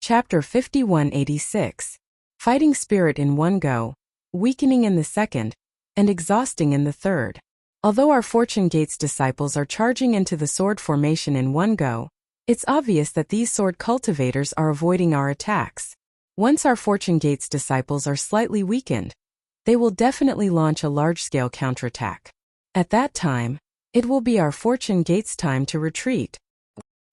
Chapter 5186. Fighting spirit in one go, weakening in the second, and exhausting in the third. Although our Fortune Gates disciples are charging into the sword formation in one go, it's obvious that these sword cultivators are avoiding our attacks. Once our Fortune Gates disciples are slightly weakened, they will definitely launch a large-scale counterattack. At that time, it will be our Fortune Gates' time to retreat.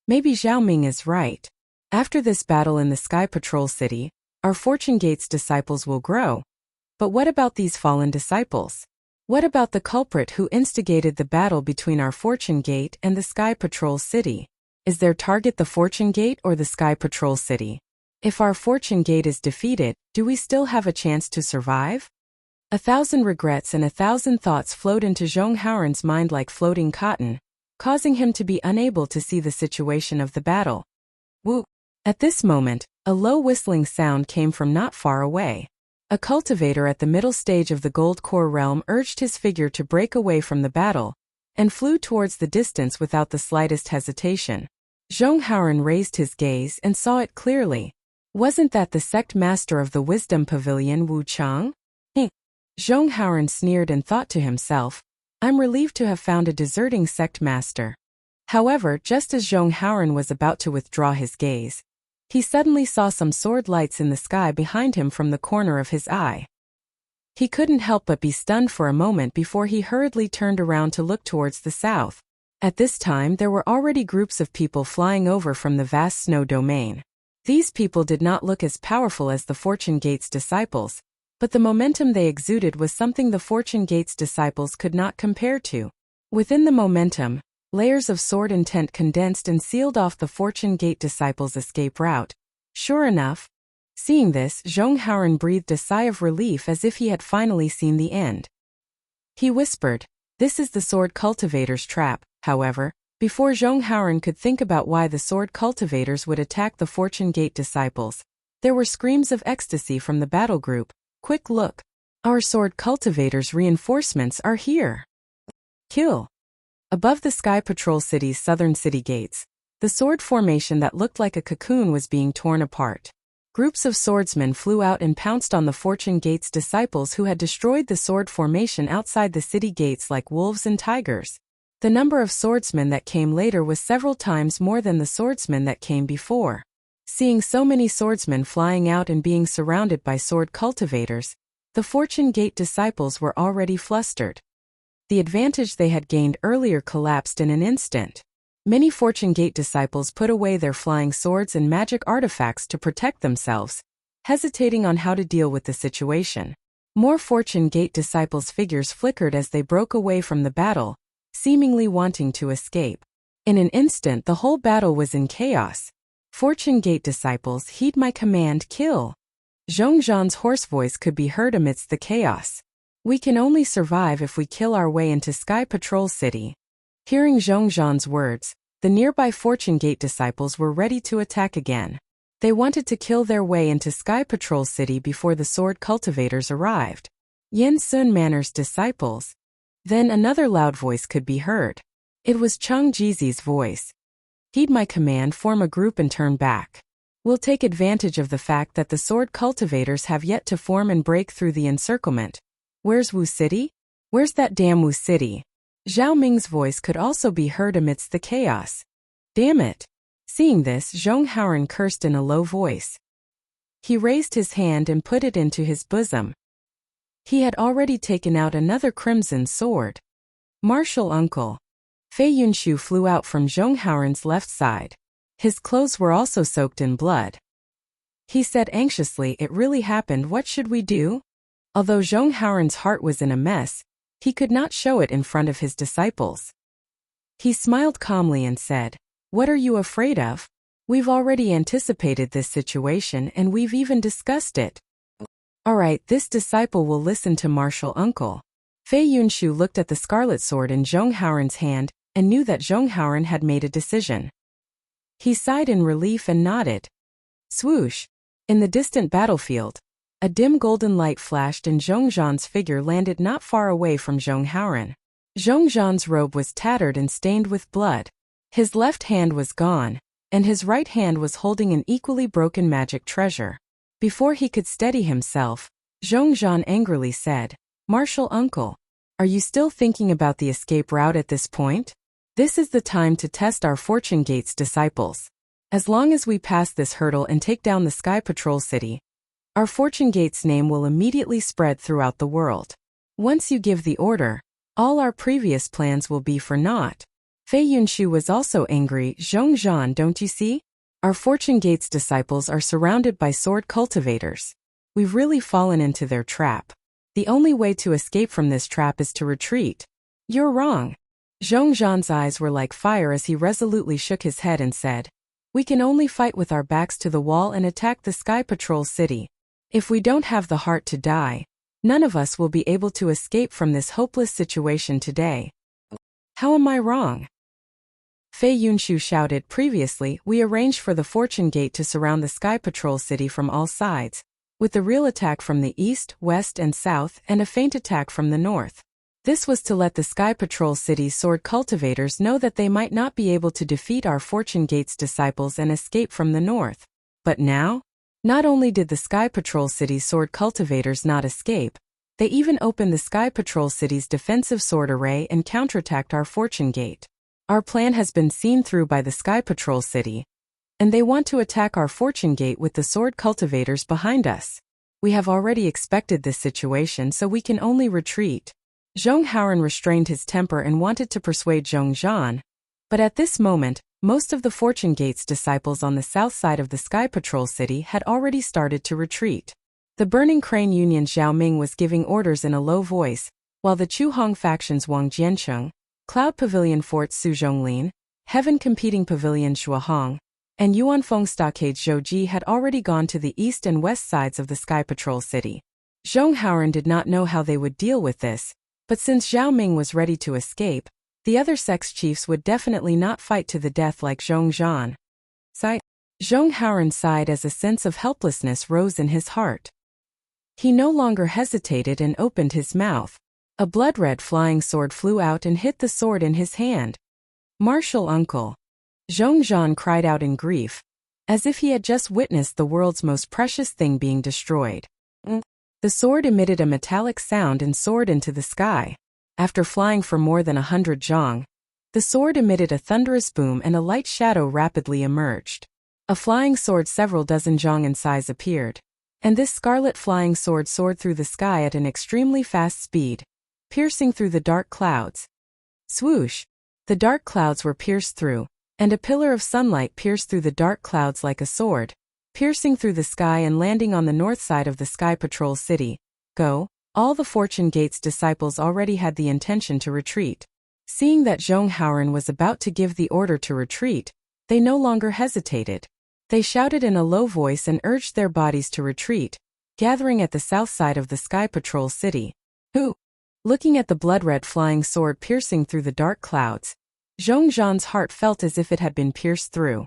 Maybe Zhao Ming is right. After this battle in the Sky Patrol City, our Fortune Gates disciples will grow. But what about these fallen disciples? What about the culprit who instigated the battle between our Fortune Gate and the Sky Patrol City? Is their target the Fortune Gate or the Sky Patrol City? If our Fortune Gate is defeated, do we still have a chance to survive? 1,000 regrets and 1,000 thoughts flowed into Zhong Haoran's mind like floating cotton, causing him to be unable to see the situation of the battle. Woo! At this moment, a low whistling sound came from not far away. A cultivator at the middle stage of the Gold Core realm urged his figure to break away from the battle, and flew towards the distance without the slightest hesitation. Zhong Haoran raised his gaze and saw it clearly. Wasn't that the sect master of the Wisdom Pavilion, Wu Chang? Zhong Haoran sneered and thought to himself, I'm relieved to have found a deserting sect master. However, just as Zhong Haoran was about to withdraw his gaze, he suddenly saw some sword lights in the sky behind him from the corner of his eye. He couldn't help but be stunned for a moment before he hurriedly turned around to look towards the south. At this time there were already groups of people flying over from the vast snow domain. These people did not look as powerful as the Fortune Gates disciples, but the momentum they exuded was something the Fortune Gates disciples could not compare to. Within the momentum, layers of sword intent condensed and sealed off the Fortune Gate disciples' escape route. Sure enough, seeing this, Zhong Haoran breathed a sigh of relief as if he had finally seen the end. He whispered, "This is the sword cultivator's trap." However, before Zhong Haoran could think about why the sword cultivators would attack the Fortune Gate disciples, there were screams of ecstasy from the battle group. Quick look! Our sword cultivators' reinforcements are here! Kill! Above the Sky Patrol City's southern city gates, the sword formation that looked like a cocoon was being torn apart. Groups of swordsmen flew out and pounced on the Fortune Gates disciples who had destroyed the sword formation outside the city gates like wolves and tigers. The number of swordsmen that came later was several times more than the swordsmen that came before. Seeing so many swordsmen flying out and being surrounded by sword cultivators, the Fortune Gate disciples were already flustered. The advantage they had gained earlier collapsed in an instant. Many Fortune Gate disciples put away their flying swords and magic artifacts to protect themselves, hesitating on how to deal with the situation. More Fortune Gate disciples' figures flickered as they broke away from the battle, seemingly wanting to escape. In an instant the whole battle was in chaos. Fortune Gate disciples, heed my command, kill! Zhong Zhan's hoarse voice could be heard amidst the chaos. We can only survive if we kill our way into Sky Patrol City. Hearing Zhong Zhan's words, the nearby Fortune Gate disciples were ready to attack again. They wanted to kill their way into Sky Patrol City before the sword cultivators arrived. Yen Sun Manor's disciples. Then another loud voice could be heard. It was Cheng Jizi's voice. Heed my command, form a group and turn back. We'll take advantage of the fact that the sword cultivators have yet to form and break through the encirclement. Where's Wu City? Where's that damn Wu City? Zhao Ming's voice could also be heard amidst the chaos. Damn it! Seeing this, Zhong Haoran cursed in a low voice. He raised his hand and put it into his bosom. He had already taken out another crimson sword. Martial uncle. Fei Yunshu flew out from Zhong Haoran's left side. His clothes were also soaked in blood. He said anxiously, "It really happened, what should we do?" Although Zhong Haoran's heart was in a mess, he could not show it in front of his disciples. He smiled calmly and said, "What are you afraid of? We've already anticipated this situation and we've even discussed it. Alright, this disciple will listen to martial uncle." Fei Yunshu looked at the scarlet sword in Zhong Haoran's hand and knew that Zhong Haoran had made a decision. He sighed in relief and nodded. Swoosh! In the distant battlefield, a dim golden light flashed and Zhong Zhan's figure landed not far away from Zhong Haoran. Zhong Zhan's robe was tattered and stained with blood. His left hand was gone, and his right hand was holding an equally broken magic treasure. Before he could steady himself, Zhongzhan angrily said, "Martial uncle, are you still thinking about the escape route at this point? This is the time to test our Fortune Gate's disciples. As long as we pass this hurdle and take down the Sky Patrol City, our Fortune Gate's name will immediately spread throughout the world. Once you give the order, all our previous plans will be for naught." Fei Yunshu was also angry. "Zhongzhan, don't you see? Our Fortune Gate's disciples are surrounded by sword cultivators. We've really fallen into their trap. The only way to escape from this trap is to retreat." "You're wrong." Zhongzhan's eyes were like fire as he resolutely shook his head and said, "We can only fight with our backs to the wall and attack the Sky Patrol City. If we don't have the heart to die, none of us will be able to escape from this hopeless situation today." "How am I wrong?" Fei Yunshu shouted. "Previously, we arranged for the Fortune Gate to surround the Sky Patrol City from all sides, with the real attack from the east, west, and south, and a feint attack from the north. This was to let the Sky Patrol City's sword cultivators know that they might not be able to defeat our Fortune Gate's disciples and escape from the north. But now, not only did the Sky Patrol City's sword cultivators not escape, they even opened the Sky Patrol City's defensive sword array and counterattacked our Fortune Gate. Our plan has been seen through by the Sky Patrol City, and they want to attack our Fortune Gate with the sword cultivators behind us. We have already expected this situation, so we can only retreat." Zhong Haoran restrained his temper and wanted to persuade Zhongzhan, but at this moment, most of the Fortune Gate's disciples on the south side of the Sky Patrol City had already started to retreat. The Burning Crane Union Zhao Ming was giving orders in a low voice, while the Chu Hong factions Wang Jiancheng, Cloud Pavilion Fort Su Zhonglin, Heaven Competing Pavilion Shuahong, and Yuanfeng Stockade Zhouji had already gone to the east and west sides of the Sky Patrol City. Zhong Haoran did not know how they would deal with this, but since Zhao Ming was ready to escape, the other sex chiefs would definitely not fight to the death like Zhongzhan. Zhong Haoran sighed as a sense of helplessness rose in his heart. He no longer hesitated and opened his mouth. A blood-red flying sword flew out and hit the sword in his hand. "Martial uncle!" Zhongzhan cried out in grief, as if he had just witnessed the world's most precious thing being destroyed. The sword emitted a metallic sound and soared into the sky. After flying for more than 100 zhong, the sword emitted a thunderous boom and a light shadow rapidly emerged. A flying sword several dozen zhong in size appeared, and this scarlet flying sword soared through the sky at an extremely fast speed, piercing through the dark clouds. Swoosh! The dark clouds were pierced through, and a pillar of sunlight pierced through the dark clouds like a sword, piercing through the sky and landing on the north side of the Sky Patrol City. Go! All the Fortune Gate's disciples already had the intention to retreat. Seeing that Zhong Haoran was about to give the order to retreat, they no longer hesitated. They shouted in a low voice and urged their bodies to retreat, gathering at the south side of the Sky Patrol City. Who? Looking at the blood-red flying sword piercing through the dark clouds, Zhongzhan's heart felt as if it had been pierced through.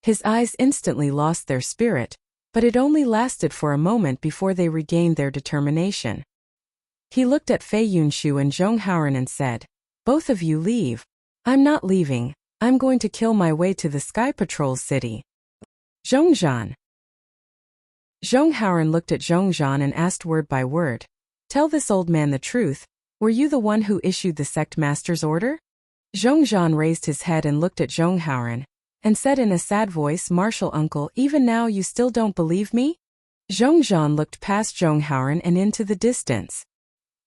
His eyes instantly lost their spirit, but it only lasted for a moment before they regained their determination. He looked at Fei Yunshu and Zhong Haoran and said, "Both of you leave." "I'm not leaving. I'm going to kill my way to the Sky Patrol City." Zhongzhan. Zhong Haoran looked at Zhongzhan and asked word by word, "Tell this old man the truth. Were you the one who issued the sect master's order?" Zhongzhan raised his head and looked at Zhong Haoran, and said in a sad voice, "Martial uncle, even now you still don't believe me?" Zhongzhan looked past Zhong Haoran and into the distance.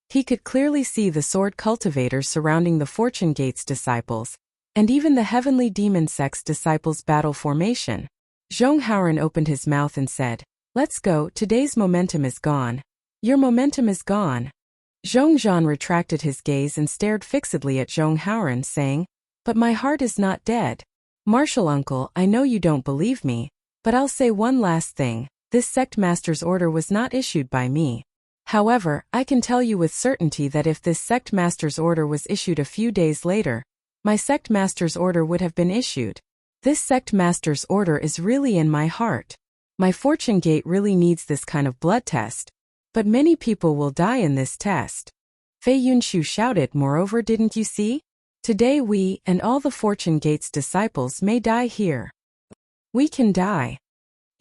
He could clearly see the sword cultivators surrounding the Fortune Gate's disciples, and even the heavenly demon sect's disciples' battle formation. Zhong Haoran opened his mouth and said, "Let's go, today's momentum is gone." "Your momentum is gone." Zhongzhan retracted his gaze and stared fixedly at Zhong Haoran, saying, "But my heart is not dead. Martial uncle, I know you don't believe me, but I'll say one last thing. This sect master's order was not issued by me. However, I can tell you with certainty that if this sect master's order was issued a few days later, my sect master's order would have been issued. This sect master's order is really in my heart. My Fortune Gate really needs this kind of blood test. But many people will die in this test." Fei Yunshu shouted, "Moreover, didn't you see? Today we, and all the Fortune Gate's disciples may die here." We can die.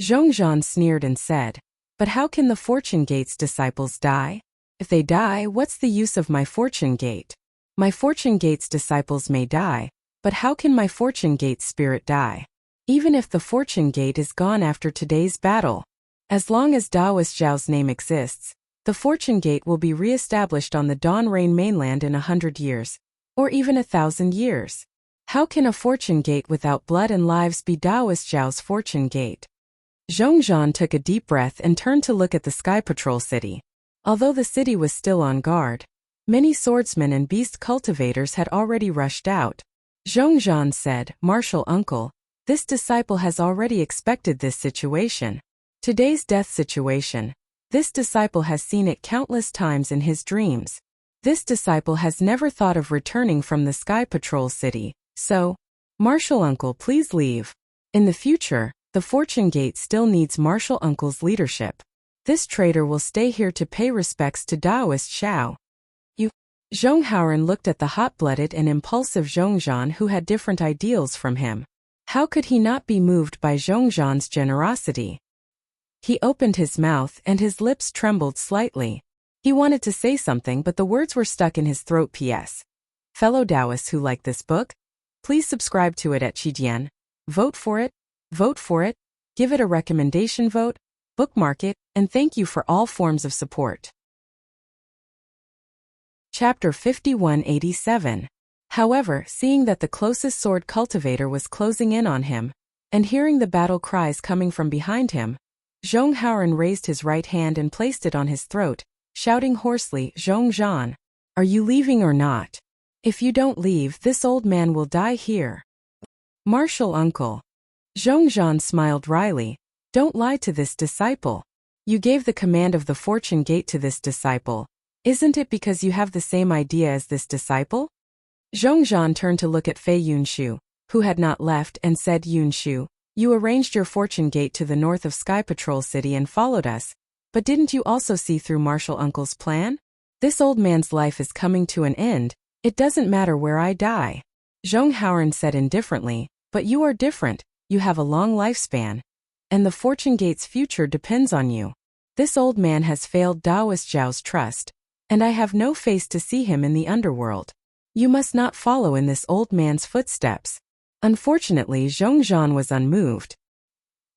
Zhongzhan sneered and said, but how can the Fortune Gate's disciples die? If they die, what's the use of my Fortune Gate? My Fortune Gate's disciples may die, but how can my Fortune Gate's spirit die? Even if the Fortune Gate is gone after today's battle, as long as Daoist Zhao's name exists, the Fortune Gate will be re-established on the Dawn Rain mainland in 100 years, or even 1,000 years. How can a Fortune Gate without blood and lives be Daoist Zhao's Fortune Gate? Zhongzhan took a deep breath and turned to look at the Sky Patrol city. Although the city was still on guard, many swordsmen and beast cultivators had already rushed out. Zhongzhan said, Martial Uncle, this disciple has already expected this situation. Today's death situation. This disciple has seen it countless times in his dreams. This disciple has never thought of returning from the Sky Patrol city, so, Martial Uncle, please leave. In the future, the Fortune Gate still needs Martial Uncle's leadership. This traitor will stay here to pay respects to Daoist Zhao. You. Zhonghauren looked at the hot-blooded and impulsive Zhongzhan, who had different ideals from him. How could he not be moved by Zhongzhan's generosity? He opened his mouth and his lips trembled slightly. He wanted to say something, but the words were stuck in his throat. P.S. Fellow Taoists who like this book, please subscribe to it at Qijian. Vote for it, give it a recommendation vote, bookmark it, and thank you for all forms of support. Chapter 5187. However, seeing that the closest sword cultivator was closing in on him, and hearing the battle cries coming from behind him, Zhonghauren raised his right hand and placed it on his throat, shouting hoarsely, Zhongzhan, are you leaving or not? If you don't leave, this old man will die here. Martial Uncle. Zhongzhan smiled wryly, don't lie to this disciple. You gave the command of the Fortune Gate to this disciple. Isn't it because you have the same idea as this disciple? Zhongzhan turned to look at Fei Yunshu, who had not left, and said, Yunshu, you arranged your Fortune Gate to the north of Sky Patrol City and followed us, but didn't you also see through Martial Uncle's plan? This old man's life is coming to an end, it doesn't matter where I die. Zhonghauren said indifferently, but you are different, you have a long lifespan, and the Fortune Gate's future depends on you. This old man has failed Daoist Zhao's trust, and I have no face to see him in the underworld. You must not follow in this old man's footsteps. Unfortunately, Zhongzhan was unmoved.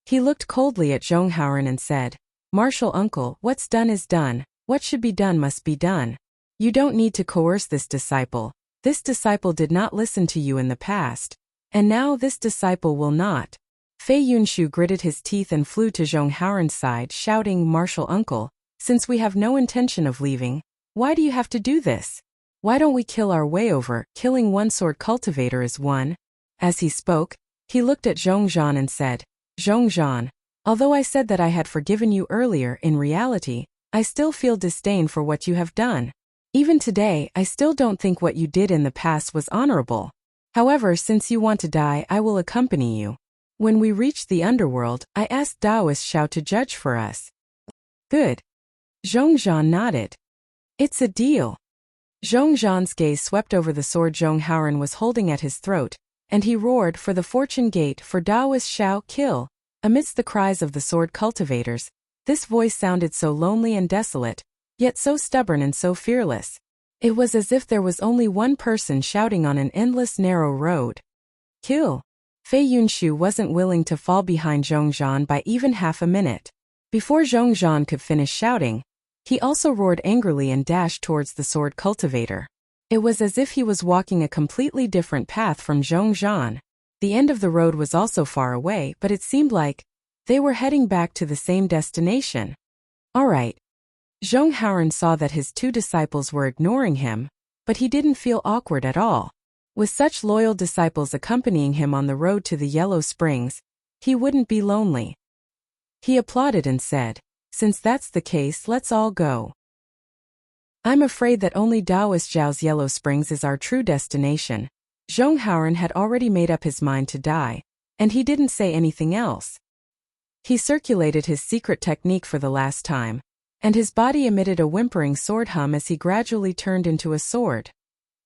He looked coldly at Zhonghauren and said, Martial Uncle, what's done is done, what should be done must be done. You don't need to coerce this disciple. This disciple did not listen to you in the past, and now this disciple will not. Fei Yunshu gritted his teeth and flew to Zhonghauren's side, shouting, Martial Uncle, since we have no intention of leaving, why do you have to do this? Why don't we kill our way over? Killing one sword cultivator is one. As he spoke, he looked at Zhongzhan and said, Zhongzhan, although I said that I had forgiven you earlier, in reality, I still feel disdain for what you have done. Even today, I still don't think what you did in the past was honorable. However, since you want to die, I will accompany you. When we reach the underworld, I asked Daoist Zhao to judge for us. Good. Zhongzhan nodded. It's a deal. Zhongzhan's gaze swept over the sword Zhonghauren was holding at his throat, and he roared, for the Fortune Gate, for Daoist Zhao, kill. Amidst the cries of the sword cultivators, this voice sounded so lonely and desolate, yet so stubborn and so fearless. It was as if there was only one person shouting on an endless narrow road. Kill. Fei Yunshu wasn't willing to fall behind Zhongzhan by even half a minute. Before Zhongzhan could finish shouting, he also roared angrily and dashed towards the sword cultivator. It was as if he was walking a completely different path from Zhongzhan. The end of the road was also far away, but it seemed like they were heading back to the same destination. All right. Zhonghauren saw that his two disciples were ignoring him, but he didn't feel awkward at all. With such loyal disciples accompanying him on the road to the Yellow Springs, he wouldn't be lonely. He applauded and said, since that's the case, let's all go. I'm afraid that only Daoist Zhao's Yellow Springs is our true destination. Zhonghauren had already made up his mind to die, and he didn't say anything else. He circulated his secret technique for the last time, and his body emitted a whimpering sword hum as he gradually turned into a sword.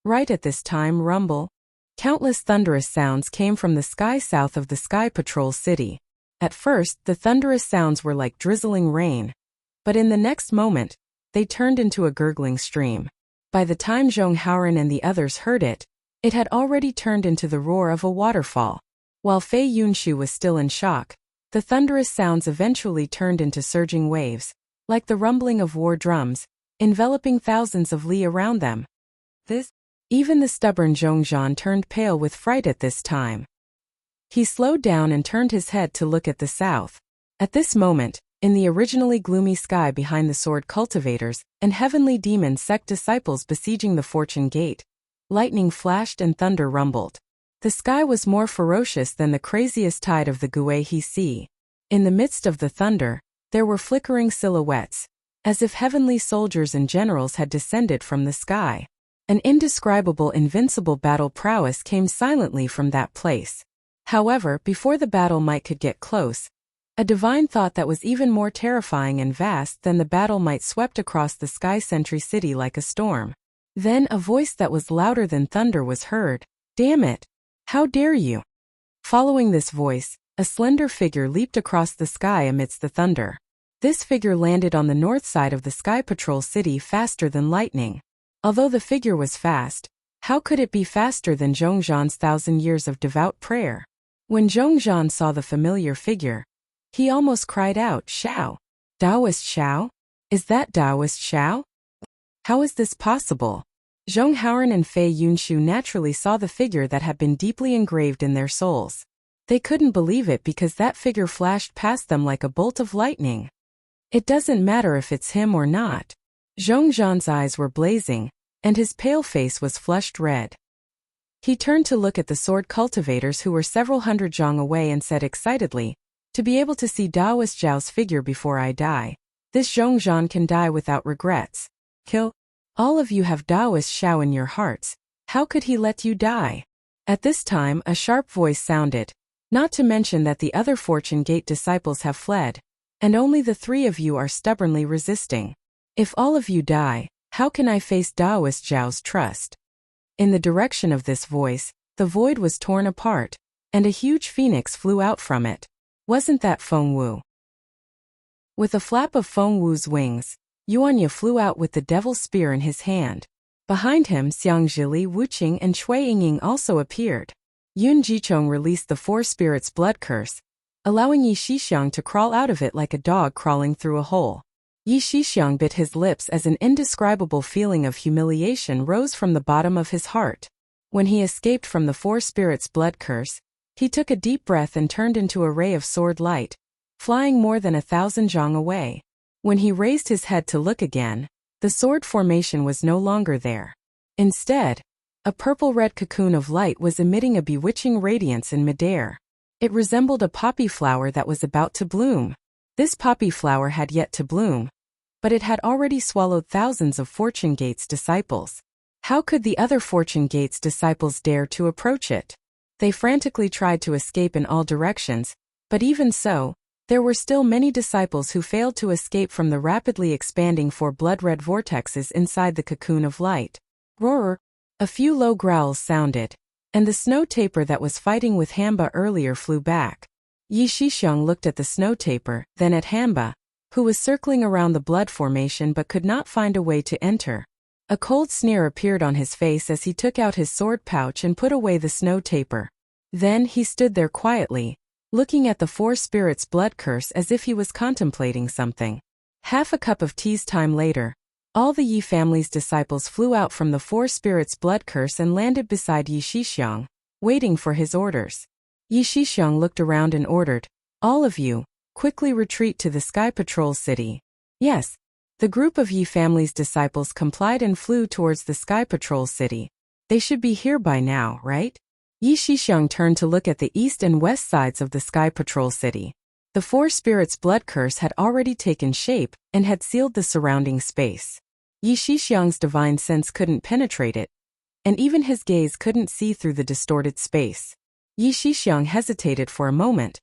Right at this time, rumble. Countless thunderous sounds came from the sky south of the Sky Patrol city. At first, the thunderous sounds were like drizzling rain. But in the next moment, they turned into a gurgling stream. By the time Zhong Haoran and the others heard it, it had already turned into the roar of a waterfall. While Fei Yunshu was still in shock, the thunderous sounds eventually turned into surging waves, like the rumbling of war drums, enveloping thousands of li around them. Even the stubborn Zhongzhan turned pale with fright at this time. He slowed down and turned his head to look at the south. At this moment, in the originally gloomy sky behind the sword cultivators and heavenly demon sect disciples besieging the Fortune Gate, lightning flashed and thunder rumbled. The sky was more ferocious than the craziest tide of the Guihe Sea. In the midst of the thunder, there were flickering silhouettes, as if heavenly soldiers and generals had descended from the sky. An indescribable invincible battle prowess came silently from that place. However, before the battle might could get close, a divine thought that was even more terrifying and vast than the battle might swept across the Sky Sentry city like a storm. Then a voice that was louder than thunder was heard. "Damn it! How dare you!" Following this voice, a slender figure leaped across the sky amidst the thunder. This figure landed on the north side of the Sky Patrol city faster than lightning. Although the figure was fast, how could it be faster than Zhongzhan's 1,000 years of devout prayer? When Zhongzhan saw the familiar figure, he almost cried out, "Xiao! Taoist Xiao? Is that Taoist Xiao? How is this possible?" Zhong Haoran and Fei Yunshu naturally saw the figure that had been deeply engraved in their souls. They couldn't believe it because that figure flashed past them like a bolt of lightning. It doesn't matter if it's him or not. Zhongzhan's eyes were blazing, and his pale face was flushed red. He turned to look at the sword cultivators who were several hundred zhang away and said excitedly, "To be able to see Taoist Zhao's figure before I die, this Zhongzhan can die without regrets. Kill. All of you have Taoist Xiao in your hearts. How could he let you die?" At this time, a sharp voice sounded, "Not to mention that the other Fortune Gate disciples have fled, and only the 3 of you are stubbornly resisting. If all of you die, how can I face Taoist Zhao's trust?" In the direction of this voice, the void was torn apart, and a huge phoenix flew out from it. Wasn't that Feng Wu? With a flap of Feng Wu's wings, Yuanya flew out with the devil's spear in his hand. Behind him, Xiang Zhili, Wuqing, and Cui Yingying also appeared. Yun Jichong released the 4 spirits' blood curse, allowing Yi Shixiang to crawl out of it like a dog crawling through a hole. Yi Shixiang bit his lips as an indescribable feeling of humiliation rose from the bottom of his heart. When he escaped from the 4 spirits' blood curse, he took a deep breath and turned into a ray of sword light, flying more than 1,000 zhang away. When he raised his head to look again, the sword formation was no longer there. Instead, a purple-red cocoon of light was emitting a bewitching radiance in midair. It resembled a poppy flower that was about to bloom. This poppy flower had yet to bloom, but it had already swallowed thousands of Fortune Gate's disciples. How could the other Fortune Gate's disciples dare to approach it? They frantically tried to escape in all directions, but even so, there were still many disciples who failed to escape from the rapidly expanding 4 blood-red vortexes inside the cocoon of light. Roar! A few low growls sounded, and the snow tapir that was fighting with Hamba earlier flew back. Yi Shixiang looked at the snow tapir, then at Hamba, who was circling around the blood formation but could not find a way to enter. A cold sneer appeared on his face as he took out his sword pouch and put away the snow tapir. Then he stood there quietly, looking at the 4 spirits' blood curse as if he was contemplating something. Half a cup of tea's time later, all the Yi family's disciples flew out from the 4 spirits' blood curse and landed beside Yi Shixiang, waiting for his orders. Yi Shixiang looked around and ordered, "All of you, quickly retreat to the Sky Patrol city." Yes, the group of Yi family's disciples complied and flew towards the Sky Patrol city. They should be here by now, right? Yi Shixiang turned to look at the east and west sides of the Sky Patrol city. The 4 spirits' blood curse had already taken shape and had sealed the surrounding space. Yi Shixiang's divine sense couldn't penetrate it, and even his gaze couldn't see through the distorted space. Yi Shixiang hesitated for a moment.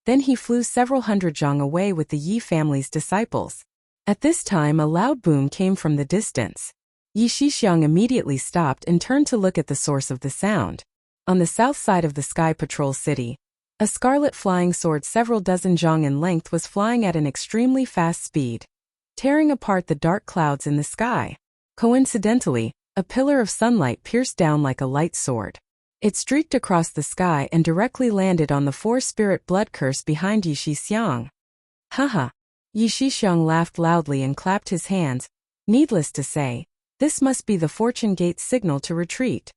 Then he flew several hundred zhang away with the Yi family's disciples. At this time a loud boom came from the distance. Yi Shixiang immediately stopped and turned to look at the source of the sound. On the south side of the Sky Patrol City, a scarlet flying sword several dozen zhang in length was flying at an extremely fast speed, tearing apart the dark clouds in the sky. Coincidentally, a pillar of sunlight pierced down like a light sword. It streaked across the sky and directly landed on the four-spirit blood curse behind Yi Shixiang. Haha. Yi Shixiang laughed loudly and clapped his hands. Needless to say, this must be the Fortune Gate's signal to retreat.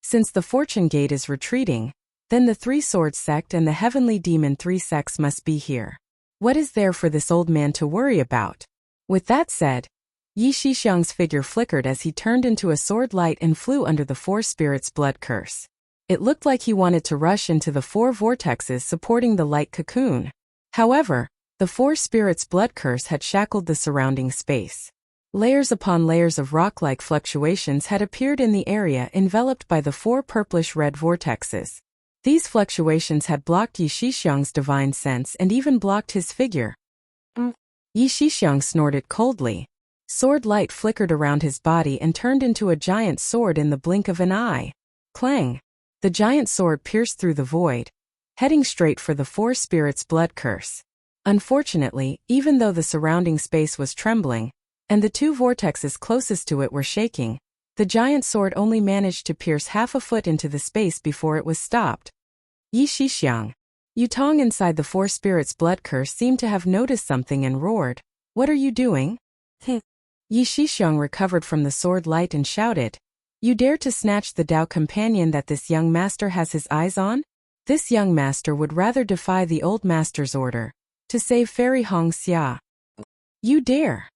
Since the Fortune Gate is retreating, then the Three Swords sect and the Heavenly Demon Three sects must be here. What is there for this old man to worry about? With that said, Yi Shixiang's figure flickered as he turned into a sword light and flew under the Four Spirits' blood curse. It looked like he wanted to rush into the four vortexes supporting the light cocoon. However, the Four Spirits' blood curse had shackled the surrounding space. Layers upon layers of rock-like fluctuations had appeared in the area enveloped by the four purplish-red vortexes. These fluctuations had blocked Yi Shixiang's divine sense and even blocked his figure. Yi Shixiang snorted coldly. Sword light flickered around his body and turned into a giant sword in the blink of an eye. Clang! The giant sword pierced through the void, heading straight for the Four Spirits' blood curse. Unfortunately, even though the surrounding space was trembling, and the two vortexes closest to it were shaking, the giant sword only managed to pierce half a foot into the space before it was stopped. Yi Shixiang. Yutong inside the Four Spirits' blood curse seemed to have noticed something and roared, "What are you doing?" Yi Shixiang recovered from the sword light and shouted, "You dare to snatch the Dao companion that this young master has his eyes on? This young master would rather defy the old master's order to save Fairy Hong Xia. You dare!"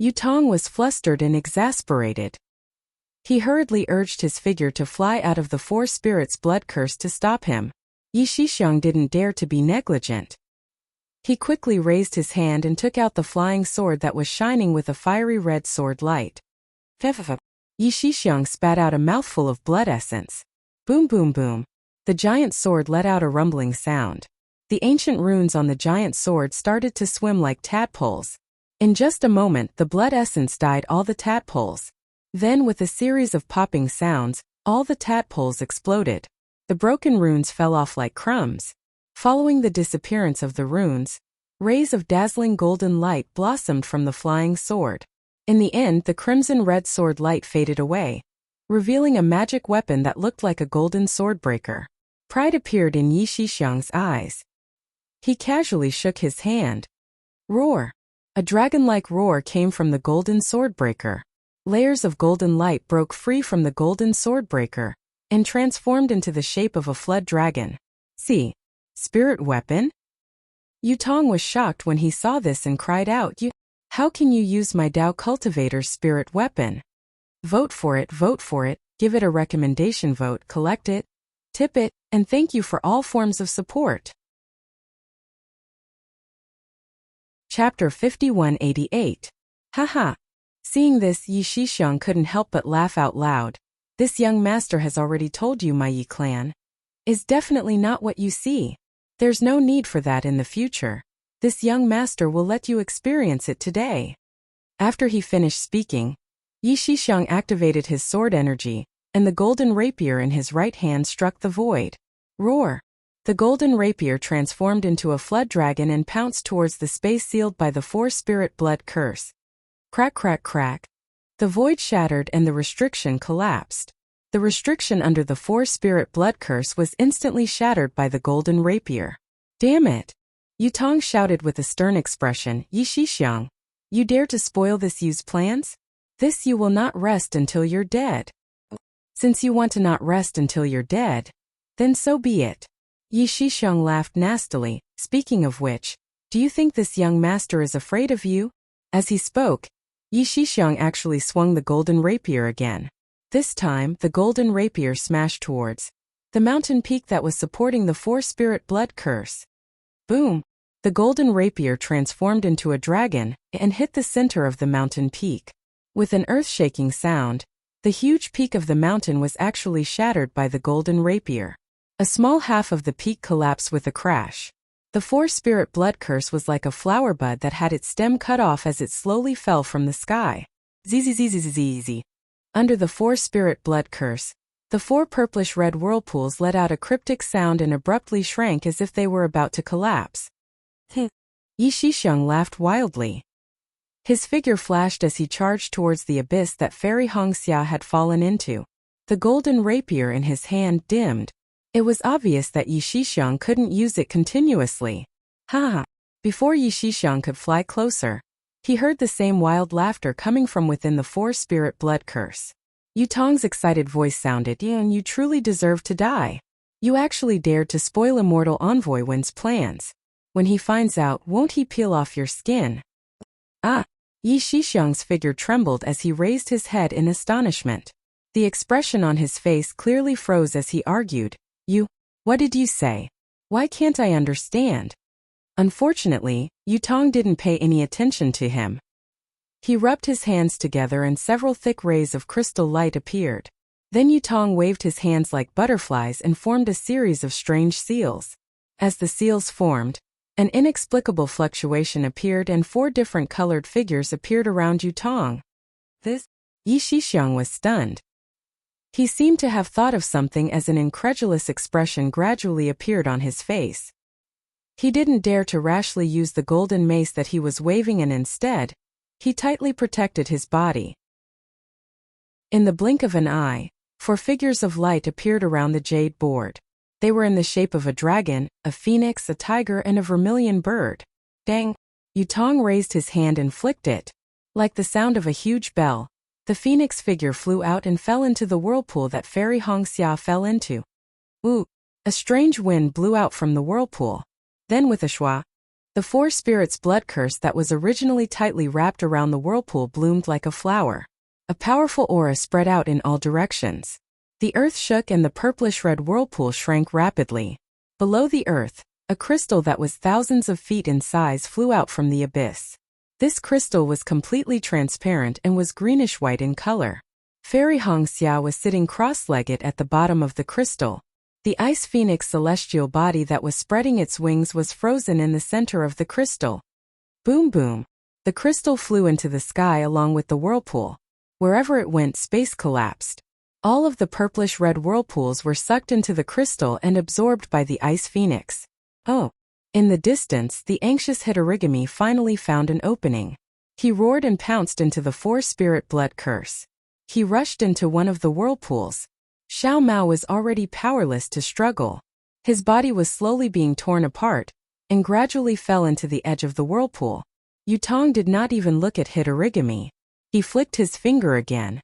Yutong was flustered and exasperated. He hurriedly urged his figure to fly out of the Four Spirits' blood curse to stop him. Yi Shixiang didn't dare to be negligent. He quickly raised his hand and took out the flying sword that was shining with a fiery red sword light. Yi Shixiang spat out a mouthful of blood essence. Boom boom boom. The giant sword let out a rumbling sound. The ancient runes on the giant sword started to swim like tadpoles. In just a moment, the blood essence dyed all the tadpoles. Then, with a series of popping sounds, all the tadpoles exploded. The broken runes fell off like crumbs. Following the disappearance of the runes, rays of dazzling golden light blossomed from the flying sword. In the end, the crimson-red sword light faded away, revealing a magic weapon that looked like a golden swordbreaker. Pride appeared in Yi Shixiang's eyes. He casually shook his hand. Roar! A dragon-like roar came from the golden swordbreaker. Layers of golden light broke free from the golden swordbreaker and transformed into the shape of a flood dragon. See, spirit weapon? Yutong was shocked when he saw this and cried out, "How can you use my Dao Cultivator's spirit weapon? Vote for it, give it a recommendation vote, collect it, tip it, and thank you for all forms of support." Chapter 5188. Haha. Seeing this, Yi Shixiang couldn't help but laugh out loud. This young master has already told you my Yi clan is definitely not what you see. There's no need for that in the future. This young master will let you experience it today. After he finished speaking, Yi Shixiang activated his sword energy, and the golden rapier in his right hand struck the void. Roar! The golden rapier transformed into a flood dragon and pounced towards the space sealed by the Four Spirit blood curse. Crack crack crack. The void shattered and the restriction collapsed. The restriction under the Four Spirit blood curse was instantly shattered by the golden rapier. Damn it! Yutong shouted with a stern expression, "Yi Shixiang, you dare to spoil this Yu's plans? This you will not rest until you're dead." Since you want to not rest until you're dead, then so be it. Yi Shixiang laughed nastily. Speaking of which, do you think this young master is afraid of you? As he spoke, Yi Shixiang actually swung the golden rapier again. This time, the golden rapier smashed towards the mountain peak that was supporting the Four Spirit blood curse. Boom! The golden rapier transformed into a dragon and hit the center of the mountain peak. With an earth-shaking sound, the huge peak of the mountain was actually shattered by the golden rapier. A small half of the peak collapsed with a crash. The Four Spirit blood curse was like a flower bud that had its stem cut off as it slowly fell from the sky. Zzz. Under the Four Spirit blood curse, The 4 purplish-red whirlpools let out a cryptic sound and abruptly shrank as if they were about to collapse. Yi Shixiang laughed wildly. His figure flashed as he charged towards the abyss that Fairy Hongxia had fallen into. The golden rapier in his hand dimmed. It was obvious that Yi Shixiang couldn't use it continuously. Ha! Before Yi Shixiang could fly closer, he heard the same wild laughter coming from within the 4-spirit blood curse. Yu Tong's excited voice sounded, and you truly deserve to die. You actually dared to spoil Immortal Envoy Wen's plans. When he finds out, won't he peel off your skin? Ah! Yi Shixiang's figure trembled as he raised his head in astonishment. The expression on his face clearly froze as he argued, what did you say? Why can't I understand? Unfortunately, Yu Tong didn't pay any attention to him. He rubbed his hands together and several thick rays of crystal light appeared. Then Yu Tong waved his hands like butterflies and formed a series of strange seals. As the seals formed, an inexplicable fluctuation appeared and 4 different colored figures appeared around Yu Tong. Yi Shixiang was stunned. He seemed to have thought of something as an incredulous expression gradually appeared on his face. He didn't dare to rashly use the golden mace that he was waving and instead, he tightly protected his body. In the blink of an eye, 4 figures of light appeared around the jade board. They were in the shape of a dragon, a phoenix, a tiger, and a vermilion bird. Dang! Yu Tong raised his hand and flicked it. Like the sound of a huge bell, the phoenix figure flew out and fell into the whirlpool that Fairy Hongxia fell into. Ooh! A strange wind blew out from the whirlpool. Then with a schwa, the 4 spirits' blood curse that was originally tightly wrapped around the whirlpool bloomed like a flower. A powerful aura spread out in all directions. The earth shook and the purplish-red whirlpool shrank rapidly. Below the earth, a crystal that was thousands of feet in size flew out from the abyss. This crystal was completely transparent and was greenish-white in color. Fairy Hongxia was sitting cross-legged at the bottom of the crystal. The ice phoenix celestial body that was spreading its wings was frozen in the center of the crystal. Boom boom! The crystal flew into the sky along with the whirlpool. Wherever it went, space collapsed. All of the purplish-red whirlpools were sucked into the crystal and absorbed by the ice phoenix. Oh! In the distance, the anxious Hitorigami finally found an opening. He roared and pounced into the 4-spirit blood curse. He rushed into one of the whirlpools. Xiao Mao was already powerless to struggle. His body was slowly being torn apart, and gradually fell into the edge of the whirlpool. Yu Tong did not even look at Hitorigami. He flicked his finger again.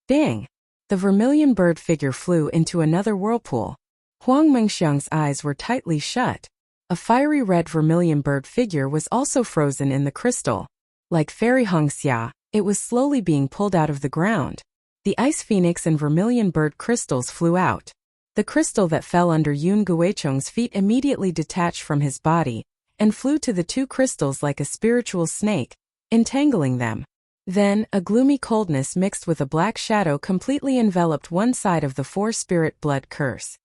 Bang! The vermilion bird figure flew into another whirlpool. Huang Mengxiang's eyes were tightly shut. A fiery red vermilion bird figure was also frozen in the crystal. Like Fairy Hongxia, it was slowly being pulled out of the ground. The ice phoenix and vermilion bird crystals flew out. The crystal that fell under Yun Guicheng's feet immediately detached from his body and flew to the 2 crystals like a spiritual snake, entangling them. Then, a gloomy coldness mixed with a black shadow completely enveloped one side of the 4-spirit blood curse.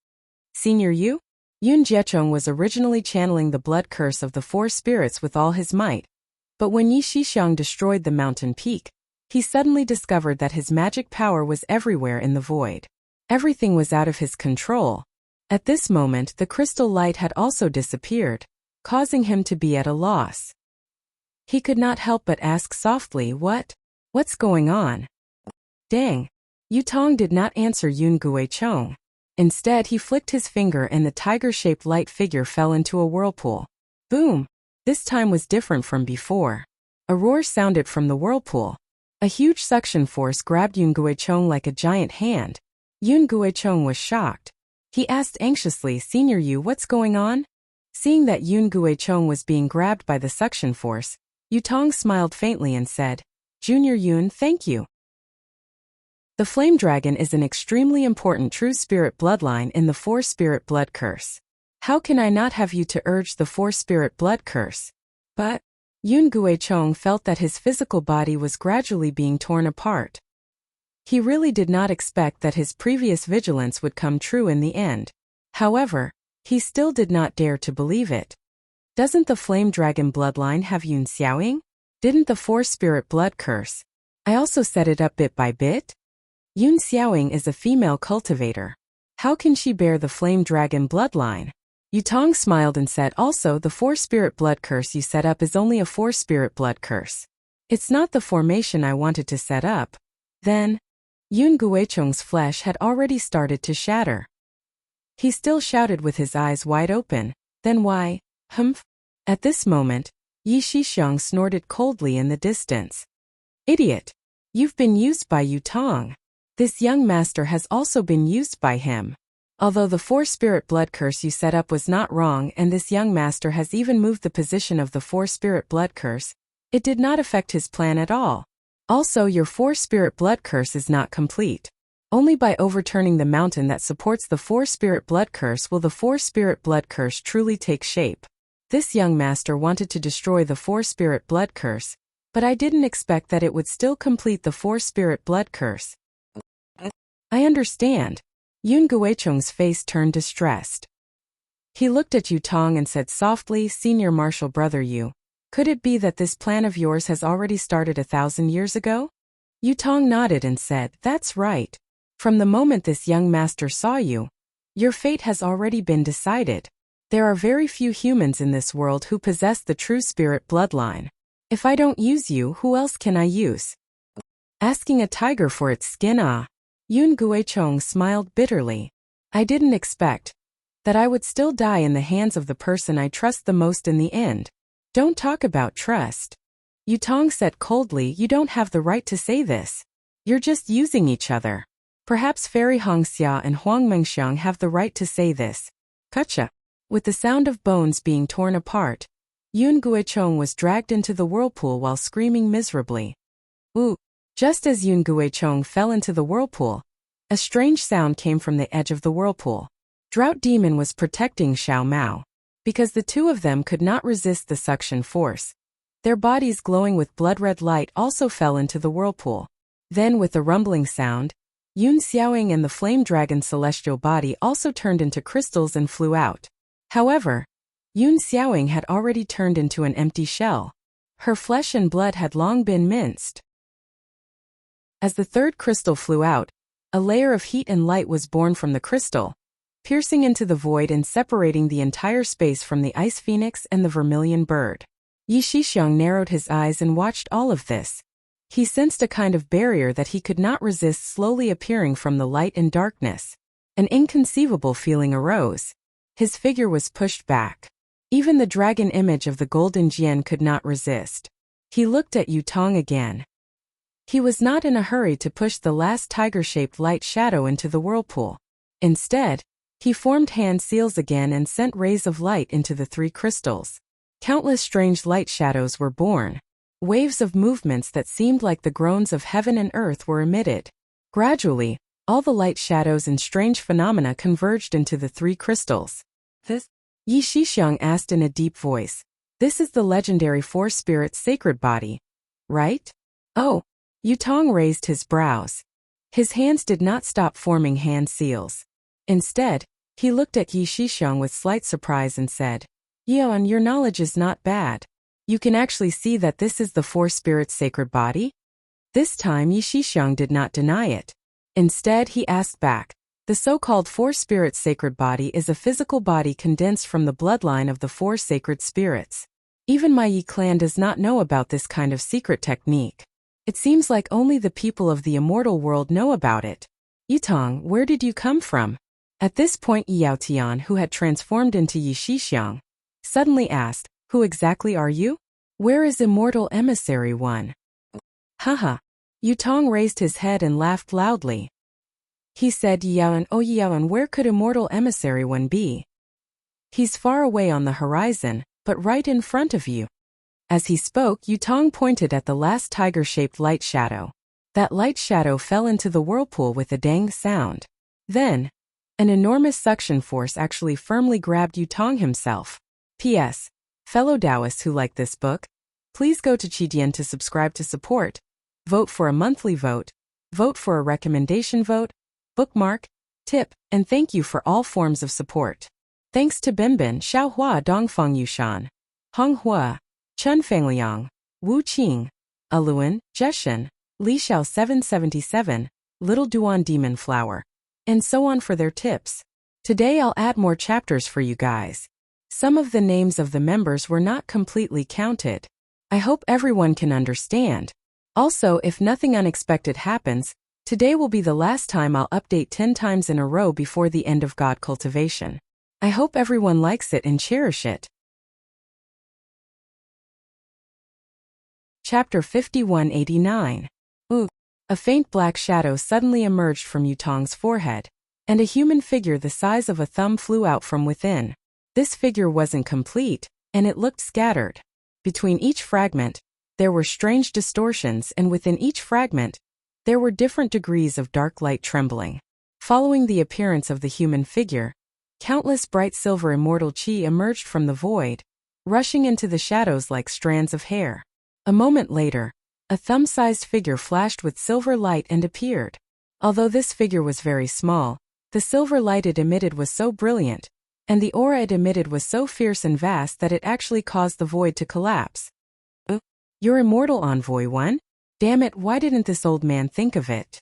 Senior Yu? Yun Jiecheng was originally channeling the blood curse of the 4 spirits with all his might. But when Yi Shixiang destroyed the mountain peak, he suddenly discovered that his magic power was everywhere in the void. Everything was out of his control. At this moment, the crystal light had also disappeared, causing him to be at a loss. He could not help but ask softly, What's going on? Dang! Yu Tong did not answer Yun Guicheng. Instead, he flicked his finger and the tiger-shaped light figure fell into a whirlpool. Boom! This time was different from before. A roar sounded from the whirlpool. A huge suction force grabbed Yun Guicheng like a giant hand. Yun Guicheng was shocked. He asked anxiously, Senior Yu, what's going on? Seeing that Yun Guicheng was being grabbed by the suction force, Yu Tong smiled faintly and said, Junior Yun, thank you. The flame dragon is an extremely important true spirit bloodline in the 4-spirit blood curse. How can I not have you to urge the 4-spirit blood curse? But Yun Guicheng felt that his physical body was gradually being torn apart. He really did not expect that his previous vigilance would come true in the end. However, he still did not dare to believe it. Doesn't the flame dragon bloodline have Yun Xiaoying? Didn't the 4-spirit blood curse? I also set it up bit by bit? Yun Xiaoying is a female cultivator. How can she bear the flame dragon bloodline? Yutong smiled and said, also the 4-spirit blood curse you set up is only a 4-spirit blood curse. It's not the formation I wanted to set up. Then, Yun Guichong's flesh had already started to shatter. He still shouted with his eyes wide open, then why, humph? At this moment, Yi Shixiang snorted coldly in the distance. Idiot! You've been used by Yutong. This young master has also been used by him. Although the 4-spirit blood curse you set up was not wrong and this young master has even moved the position of the 4-spirit blood curse, it did not affect his plan at all. Also, your 4-spirit blood curse is not complete. Only by overturning the mountain that supports the 4-spirit blood curse will the 4-spirit blood curse truly take shape. This young master wanted to destroy the 4-spirit blood curse, but I didn't expect that it would still complete the 4-spirit blood curse. I understand. Yun Guichong's face turned distressed. He looked at Yutong and said softly, Senior Martial Brother Yu, could it be that this plan of yours has already started 1,000 years ago? Yutong nodded and said, that's right. From the moment this young master saw you, your fate has already been decided. There are very few humans in this world who possess the true spirit bloodline. If I don't use you, who else can I use? Asking a tiger for its skin, ah. Yun Guichong smiled bitterly. I didn't expect that I would still die in the hands of the person I trust the most in the end. Don't talk about trust. Yutong said coldly, you don't have the right to say this. You're just using each other. Perhaps Fairy Hongxia and Huang Mengxiang have the right to say this. Gotcha. With the sound of bones being torn apart, Yun Guichong was dragged into the whirlpool while screaming miserably. Ooh! Just as Yun Guichong fell into the whirlpool, a strange sound came from the edge of the whirlpool. Drought Demon was protecting Xiao Mao. Because the two of them could not resist the suction force, their bodies glowing with blood-red light also fell into the whirlpool. Then with a rumbling sound, Yun Xiaoying and the flame dragon's celestial body also turned into crystals and flew out. However, Yun Xiaoying had already turned into an empty shell. Her flesh and blood had long been minced. As the third crystal flew out, a layer of heat and light was born from the crystal, piercing into the void and separating the entire space from the ice phoenix and the vermilion bird. Yi Shixiang narrowed his eyes and watched all of this. He sensed a kind of barrier that he could not resist slowly appearing from the light and darkness. An inconceivable feeling arose. His figure was pushed back. Even the dragon image of the golden Jian could not resist. He looked at Yutong again. He was not in a hurry to push the last tiger-shaped light shadow into the whirlpool. Instead, he formed hand seals again and sent rays of light into the 3 crystals. Countless strange light shadows were born. Waves of movements that seemed like the groans of heaven and earth were emitted. Gradually, all the light shadows and strange phenomena converged into the 3 crystals. This? Yi Shixiang asked in a deep voice. This is the legendary 4-spirit sacred body, right? Oh. Yutong raised his brows. His hands did not stop forming hand seals. Instead, he looked at Yi Shixiang with slight surprise and said, Yuan, your knowledge is not bad. You can actually see that this is the 4-spirit sacred body? This time Yi Shixiang did not deny it. Instead, he asked back, the so-called 4-spirit sacred body is a physical body condensed from the bloodline of the 4 sacred spirits. Even my Yi clan does not know about this kind of secret technique. It seems like only the people of the immortal world know about it. Yutong, where did you come from? At this point Yao Tian, who had transformed into Yi Shixiang, suddenly asked, who exactly are you? Where is Immortal Emissary One? Haha. Yutong raised his head and laughed loudly. He said, Yaoan, oh Yaoan, where could Immortal Emissary One be? He's far away on the horizon, but right in front of you. As he spoke, Yutong pointed at the last tiger-shaped light shadow. That light shadow fell into the whirlpool with a dang sound. Then, an enormous suction force actually firmly grabbed Yutong himself. P.S. Fellow Taoists who like this book, please go to Qidian to subscribe to support, vote for a monthly vote, vote for a recommendation vote, bookmark, tip, and thank you for all forms of support. Thanks to Binbin, Xiaohua Dongfeng Yushan, Honghua, Chun Fangliang, Wu Qing, Aluan, Jeshan, Li Xiao 777, Little Duan Demon Flower, and so on for their tips. Today I'll add more chapters for you guys. Some of the names of the members were not completely counted. I hope everyone can understand. Also, if nothing unexpected happens, today will be the last time I'll update 10 times in a row before the end of God Cultivation. I hope everyone likes it and cherish it. Chapter 5189. A faint black shadow suddenly emerged from Yutong's forehead, and a human figure the size of a thumb flew out from within. This figure wasn't complete, and it looked scattered. Between each fragment, there were strange distortions, and within each fragment, there were different degrees of dark light trembling. Following the appearance of the human figure, countless bright silver immortal chi emerged from the void, rushing into the shadows like strands of hair. A moment later, a thumb-sized figure flashed with silver light and appeared. Although this figure was very small, the silver light it emitted was so brilliant, and the aura it emitted was so fierce and vast that it actually caused the void to collapse. You're Immortal Envoy 1? Damn it, why didn't this old man think of it?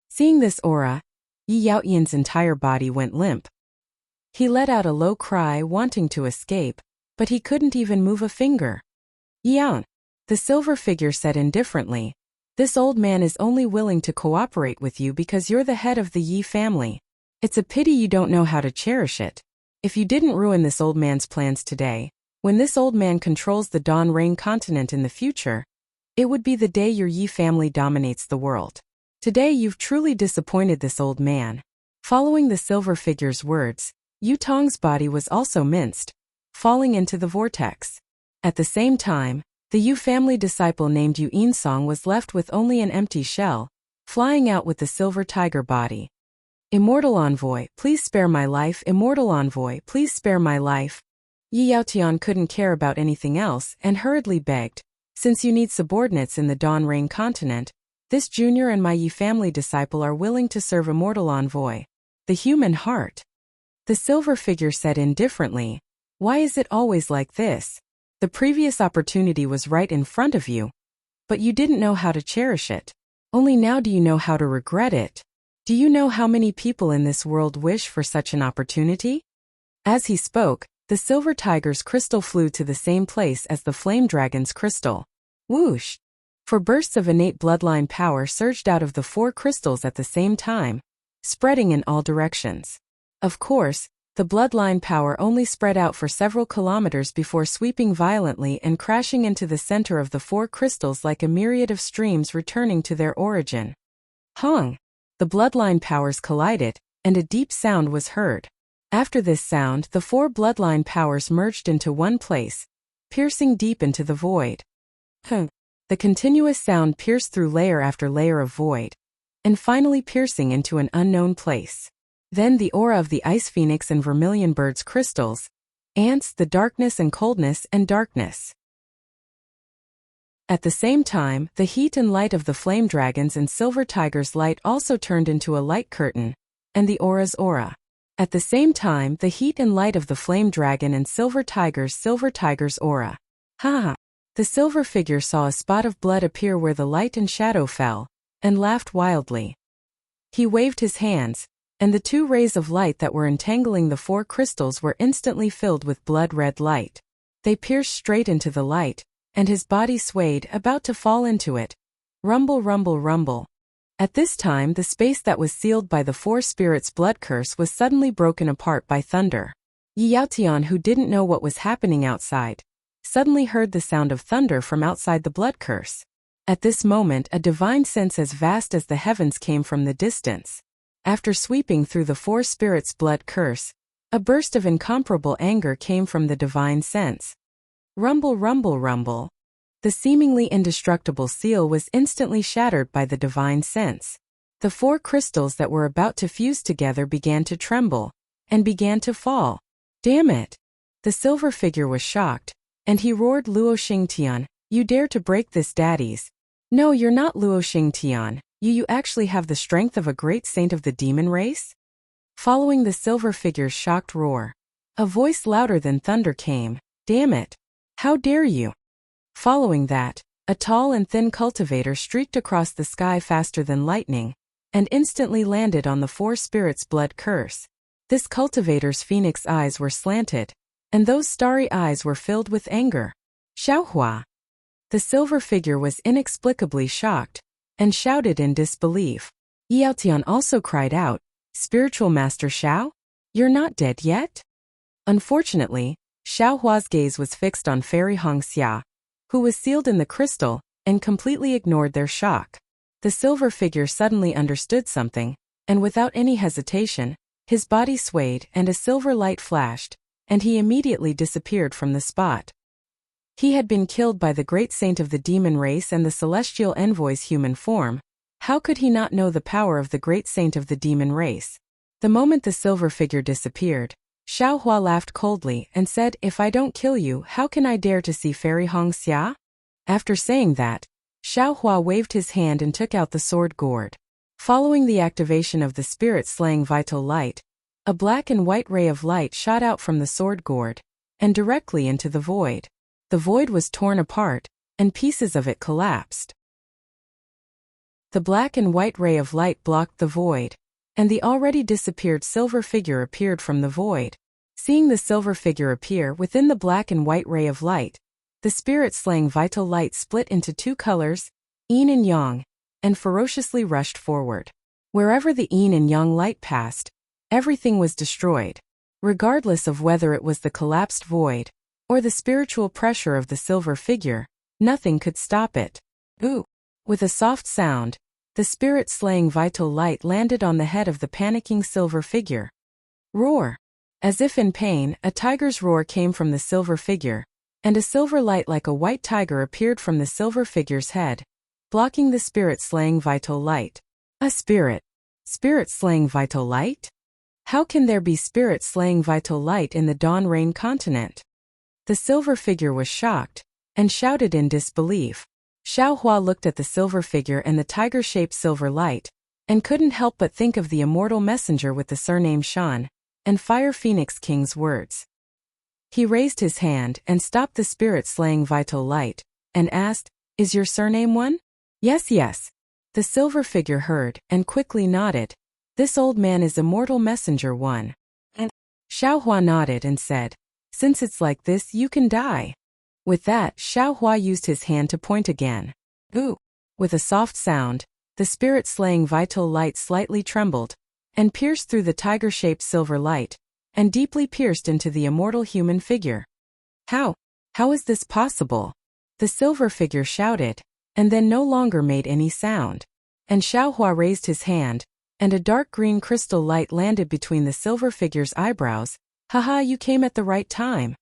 Seeing this aura, Yi Yaoyin's entire body went limp. He let out a low cry, wanting to escape, but he couldn't even move a finger. Yaon, the silver figure said indifferently, this old man is only willing to cooperate with you because you're the head of the Yi family. It's a pity you don't know how to cherish it. If you didn't ruin this old man's plans today, when this old man controls the Dawn Rain continent in the future, it would be the day your Yi family dominates the world. Today you've truly disappointed this old man. Following the silver figure's words, Yutong's body was also minced, falling into the vortex. At the same time, the Yu family disciple named Yu Insong was left with only an empty shell, flying out with the silver tiger body. Immortal Envoy, please spare my life. Immortal Envoy, please spare my life. Yi Yaotian couldn't care about anything else and hurriedly begged, since you need subordinates in the Dawn Rain continent, this junior and my Yi family disciple are willing to serve Immortal Envoy. The human heart. The silver figure said indifferently, why is it always like this? The previous opportunity was right in front of you, but you didn't know how to cherish it. Only now do you know how to regret it. Do you know how many people in this world wish for such an opportunity? As he spoke, the silver tiger's crystal flew to the same place as the flame dragon's crystal. Whoosh! For bursts of innate bloodline power surged out of the four crystals at the same time, spreading in all directions. Of course, the bloodline power only spread out for several kilometers before sweeping violently and crashing into the center of the four crystals like a myriad of streams returning to their origin. Hong! The bloodline powers collided, and a deep sound was heard. After this sound, the four bloodline powers merged into one place, piercing deep into the void. The continuous sound pierced through layer after layer of void, and finally piercing into an unknown place. Then the aura of the Ice Phoenix and Vermilion Bird's crystals, ants, the darkness and coldness and darkness. At the same time, the heat and light of the Flame Dragon's and Silver Tiger's light also turned into a light curtain, and the aura's aura. At the same time, the heat and light of the Flame Dragon and Silver Tiger's aura. Ha! The silver figure saw a spot of blood appear where the light and shadow fell, and laughed wildly. He waved his hands, and the two rays of light that were entangling the four crystals were instantly filled with blood-red light. They pierced straight into the light, and his body swayed, about to fall into it. Rumble, rumble, rumble. At this time, the space that was sealed by the four spirits' blood curse was suddenly broken apart by thunder. Yi Yaotian, who didn't know what was happening outside, suddenly heard the sound of thunder from outside the blood curse. At this moment, a divine sense as vast as the heavens came from the distance. After sweeping through the four spirits' blood curse, a burst of incomparable anger came from the divine sense. Rumble, rumble, rumble. The seemingly indestructible seal was instantly shattered by the divine sense. The four crystals that were about to fuse together began to tremble, and began to fall. Damn it! The silver figure was shocked, and he roared, Luo Xingtian, you dare to break this, daddies. No, you're not Luo Xingtian. You actually have the strength of a great saint of the demon race? Following the silver figure's shocked roar, a voice louder than thunder came. Damn it! How dare you! Following that, a tall and thin cultivator streaked across the sky faster than lightning, and instantly landed on the four spirits' blood curse. This cultivator's phoenix eyes were slanted, and those starry eyes were filled with anger. Xiaohua! The silver figure was inexplicably shocked, and shouted in disbelief. Yaotian also cried out, "Spiritual Master Xiao? You're not dead yet?" Unfortunately, Xiaohua's gaze was fixed on Fairy Hongxia, who was sealed in the crystal, and completely ignored their shock. The silver figure suddenly understood something, and without any hesitation, his body swayed and a silver light flashed, and he immediately disappeared from the spot. He had been killed by the great saint of the demon race and the celestial envoy's human form. How could he not know the power of the great saint of the demon race? The moment the silver figure disappeared, Xiaohua laughed coldly and said, "If I don't kill you, how can I dare to see Fairy Hongxia?" After saying that, Xiaohua waved his hand and took out the sword gourd. Following the activation of the spirit-slaying vital light, a black and white ray of light shot out from the sword gourd, and directly into the void. The void was torn apart, and pieces of it collapsed. The black and white ray of light blocked the void, and the already disappeared silver figure appeared from the void. Seeing the silver figure appear within the black and white ray of light, the spirit-slaying vital light split into two colors, yin and yang, and ferociously rushed forward. Wherever the yin and yang light passed, everything was destroyed, regardless of whether it was the collapsed void or the spiritual pressure of the silver figure. Nothing could stop it. Ooh! With a soft sound, the spirit-slaying vital light landed on the head of the panicking silver figure. Roar! As if in pain, a tiger's roar came from the silver figure, and a silver light like a white tiger appeared from the silver figure's head, blocking the spirit-slaying vital light. A spirit? Spirit-slaying vital light? How can there be spirit-slaying vital light in the Dawn Rain continent? The silver figure was shocked, and shouted in disbelief. Xiaohua looked at the silver figure and the tiger-shaped silver light, and couldn't help but think of the immortal messenger with the surname Shan, and Fire Phoenix King's words. He raised his hand and stopped the spirit-slaying vital light, and asked, "Is your surname one?" "Yes, yes." The silver figure heard, and quickly nodded. "This old man is immortal messenger one." And Xiaohua nodded and said, "Since it's like this, you can die." With that, Xiaohua used his hand to point again. Ooh! With a soft sound, the spirit-slaying vital light slightly trembled, and pierced through the tiger-shaped silver light, and deeply pierced into the immortal human figure. How? How is this possible? The silver figure shouted, and then no longer made any sound. And Xiaohua raised his hand, and a dark green crystal light landed between the silver figure's eyebrows. "Haha, you came at the right time."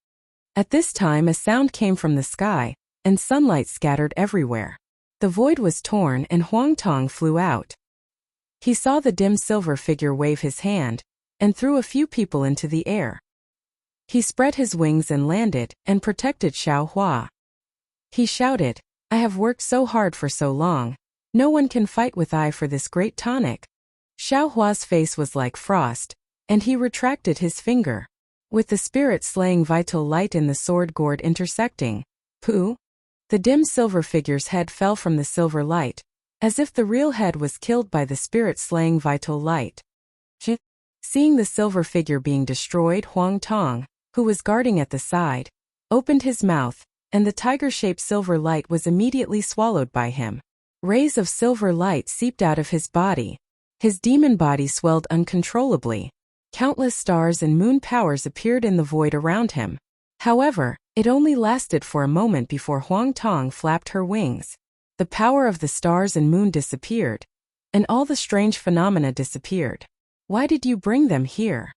At this time a sound came from the sky, and sunlight scattered everywhere. The void was torn and Huang Tong flew out. He saw the dim silver figure wave his hand, and threw a few people into the air. He spread his wings and landed, and protected Xiaohua. He shouted, "I have worked so hard for so long. No one can fight with I for this great tonic." Xiaohua's face was like frost, and he retracted his finger. With the spirit-slaying vital light in the sword gourd intersecting, pooh! The dim silver figure's head fell from the silver light, as if the real head was killed by the spirit-slaying vital light. Seeing the silver figure being destroyed, Huang Tong, who was guarding at the side, opened his mouth, and the tiger-shaped silver light was immediately swallowed by him. Rays of silver light seeped out of his body. His demon body swelled uncontrollably. Countless stars and moon powers appeared in the void around him. However, it only lasted for a moment before Huang Tong flapped her wings. The power of the stars and moon disappeared, and all the strange phenomena disappeared. Why did you bring them here?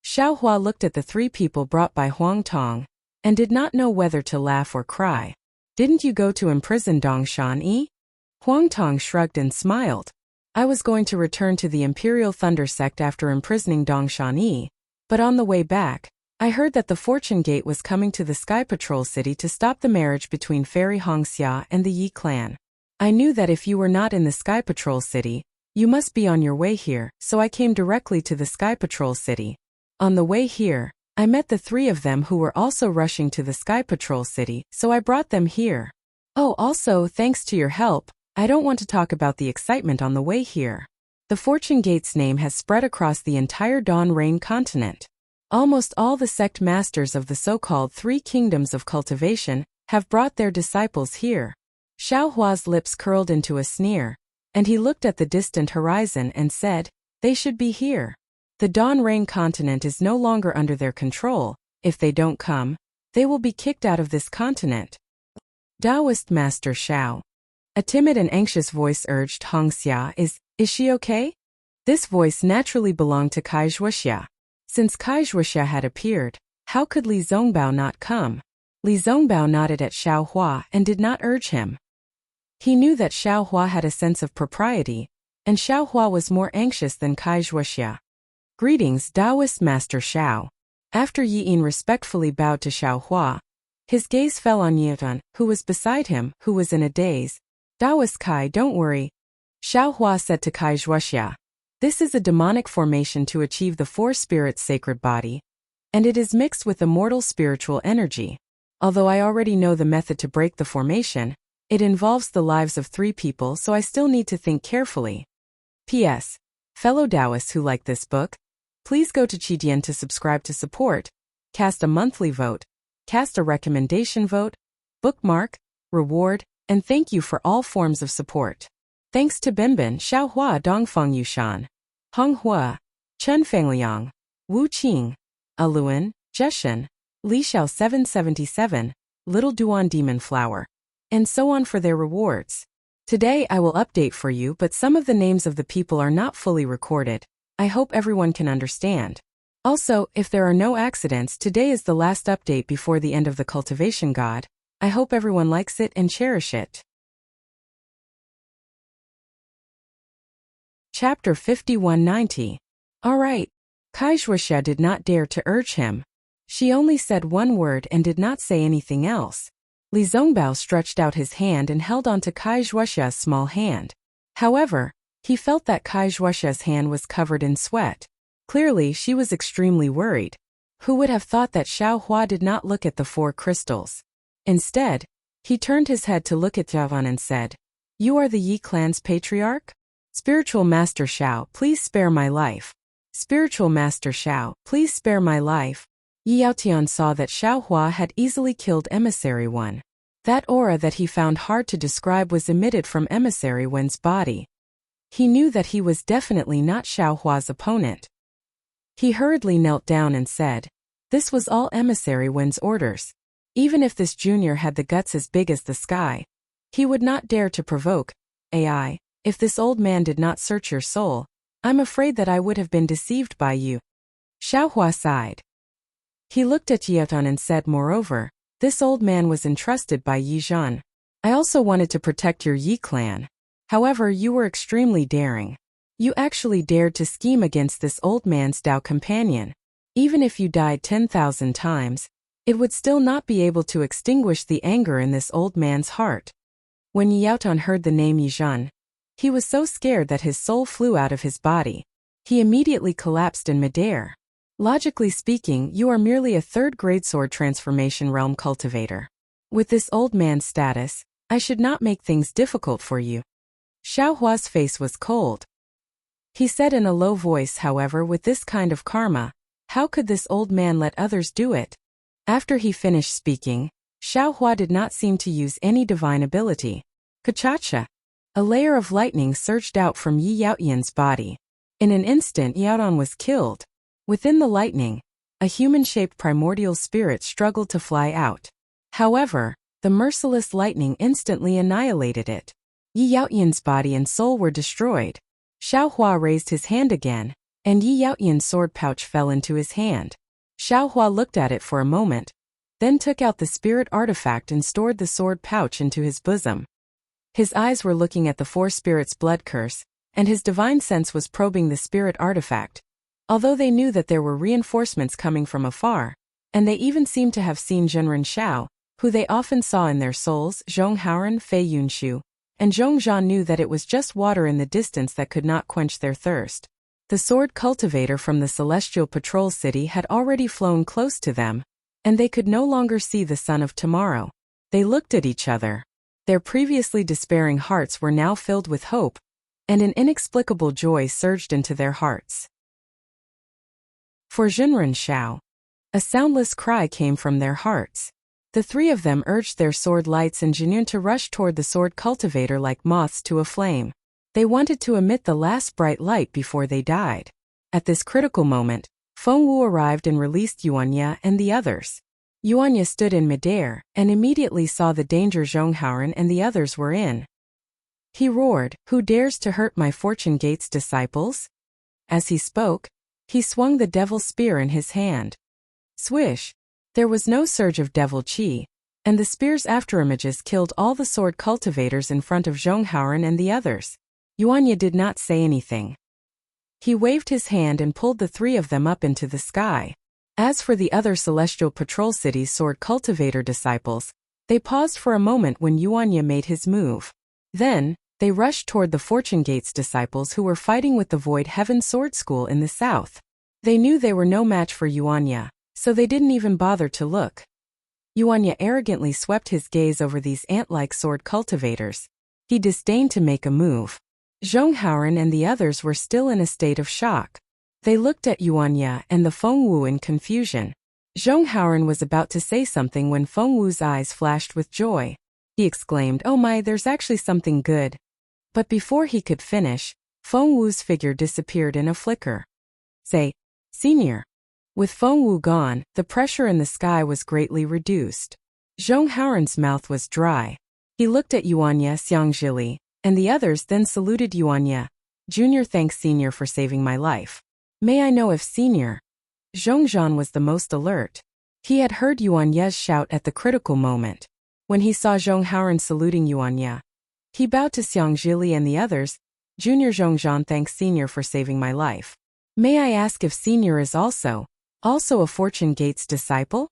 Xiaohua looked at the three people brought by Huang Tong, and did not know whether to laugh or cry. Didn't you go to imprison Dong Shan-yi? Huang Tong shrugged and smiled. I was going to return to the Imperial Thunder Sect after imprisoning Dong Shan-yi, but on the way back, I heard that the Fortune Gate was coming to the Sky Patrol City to stop the marriage between Fairy Hongxia and the Yi clan. I knew that if you were not in the Sky Patrol City, you must be on your way here, so I came directly to the Sky Patrol City. On the way here, I met the three of them who were also rushing to the Sky Patrol City, so I brought them here. Oh, also, thanks to your help, I don't want to talk about the excitement on the way here. The Fortune Gate's name has spread across the entire Dawn Rain continent. Almost all the sect masters of the so-called three kingdoms of cultivation have brought their disciples here. Xiao Hua's lips curled into a sneer, and he looked at the distant horizon and said, they should be here. The Dawn Rain continent is no longer under their control. If they don't come, they will be kicked out of this continent. Taoist Master Xiao. A timid and anxious voice urged Hong Xia, Is she okay? This voice naturally belonged to Kai Zhuoxia. Since Kai Zhuoxia had appeared, how could Li Zongbao not come? Li Zongbao nodded at Xiao Hua and did not urge him. He knew that Xiao Hua had a sense of propriety, and Xiao Hua was more anxious than Kai Zhuoxia. Greetings, Taoist Master Xiao. After Yi Yin respectfully bowed to Xiao Hua, his gaze fell on Yitan, who was beside him, who was in a daze. Taoist Kai, don't worry. Xiao Hua said to Kai Zhuoxia. This is a demonic formation to achieve the four spirits' sacred body, and it is mixed with immortal spiritual energy. Although I already know the method to break the formation, it involves the lives of 3 people, so I still need to think carefully. P.S. Fellow Taoists who like this book, please go to Qidian to subscribe to support, cast a monthly vote, cast a recommendation vote, bookmark, reward, and thank you for all forms of support. Thanks to Binbin, Xiaohua, Dongfeng Yushan, Hong Hua, Chen Fangliang, Wu Qing, Aluan, Jeshen, Li Xiao 777, Little Duan Demon Flower, and so on for their rewards. Today I will update for you, but some of the names of the people are not fully recorded. I hope everyone can understand. Also, if there are no accidents, today is the last update before the end of the Cultivation God. I hope everyone likes it and cherish it. Chapter 5190. Alright. Kai Zhuoxia did not dare to urge him. She only said one word and did not say anything else. Li Zongbao stretched out his hand and held onto Kai Zhuoxia's small hand. However, he felt that Kai Zhuoxia's hand was covered in sweat. Clearly, she was extremely worried. Who would have thought that Xiao Hua did not look at the 4 crystals? Instead, he turned his head to look at Jiavan and said, You are the Yi clan's patriarch? Spiritual Master Xiao, please spare my life. Spiritual Master Xiao, please spare my life. Yi Yaotian saw that Xiao Hua had easily killed Emissary 1. That aura that he found hard to describe was emitted from Emissary 1's body. He knew that he was definitely not Xiao Hua's opponent. He hurriedly knelt down and said, This was all Emissary 1's orders. Even if this junior had the guts as big as the sky, he would not dare to provoke. Ai, if this old man did not search your soul, I'm afraid that I would have been deceived by you. Xiao Hua sighed. He looked at Yiatan and said, Moreover, this old man was entrusted by Yi Zhan. I also wanted to protect your Yi clan. However, you were extremely daring. You actually dared to scheme against this old man's Dao companion. Even if you died 10,000 times, it would still not be able to extinguish the anger in this old man's heart. When Yi Yaotan heard the name Yi Zhan, he was so scared that his soul flew out of his body. He immediately collapsed in midair. Logically speaking, you are merely a 3rd-grade sword transformation realm cultivator. With this old man's status, I should not make things difficult for you. Xiao Hua's face was cold. He said in a low voice, however, with this kind of karma, how could this old man let others do it? After he finished speaking, Xiao Hua did not seem to use any divine ability. Kachacha! A layer of lightning surged out from Yi Yaotian's body. In an instant, Yaotan was killed. Within the lightning, a human-shaped primordial spirit struggled to fly out. However, the merciless lightning instantly annihilated it. Yi Yaotian's body and soul were destroyed. Xiao Hua raised his hand again, and Yi Yaotian's sword pouch fell into his hand. Xiao Hua looked at it for a moment, then took out the spirit artifact and stored the sword pouch into his bosom. His eyes were looking at the 4 spirits' blood curse, and his divine sense was probing the spirit artifact. Although they knew that there were reinforcements coming from afar, and they even seemed to have seen Zhenren Xiao, who they often saw in their souls, Zhong Haoran, Fei Yunshu, and Zhong Zhan knew that it was just water in the distance that could not quench their thirst. The sword cultivator from the Celestial Patrol City had already flown close to them, and they could no longer see the sun of tomorrow. They looked at each other. Their previously despairing hearts were now filled with hope, and an inexplicable joy surged into their hearts. For Jinren Shao, a soundless cry came from their hearts. The three of them urged their sword lights and Jinun to rush toward the sword cultivator like moths to a flame. They wanted to emit the last bright light before they died. At this critical moment, Feng Wu arrived and released Yuanya and the others. Yuanya stood in midair and immediately saw the danger Zhonghauren and the others were in. He roared, "Who dares to hurt my Fortune Gate's disciples?" As he spoke, he swung the devil spear in his hand. Swish! There was no surge of devil chi, and the spear's afterimages killed all the sword cultivators in front of Zhonghauren and the others. Yuanya did not say anything. He waved his hand and pulled the three of them up into the sky. As for the other Celestial Patrol City's sword cultivator disciples, they paused for a moment when Yuanya made his move. Then, they rushed toward the Fortune Gate's disciples who were fighting with the Void Heaven Sword School in the south. They knew they were no match for Yuanya, so they didn't even bother to look. Yuanya arrogantly swept his gaze over these ant-like sword cultivators. He disdained to make a move. Zhonghauren and the others were still in a state of shock. They looked at Yuanya and the Feng Wu in confusion. Zhonghauren was about to say something when Feng Wu's eyes flashed with joy. He exclaimed, "Oh my, there's actually something good." But before he could finish, Feng Wu's figure disappeared in a flicker. "Say, Senior." With Feng Wu gone, the pressure in the sky was greatly reduced. Zhonghauren's mouth was dry. He looked at Yuanya Xiangjili, and the others then saluted Yuanya. "Junior, thanks Senior for saving my life. May I know if Senior?" Zhongzhan was the most alert. He had heard Yuanya's shout at the critical moment. When he saw Zhonghauren saluting Yuanya, he bowed to Xiangjili and the others. "Junior Zhongzhan, thanks Senior for saving my life. May I ask if Senior is also a Fortune Gate's disciple?"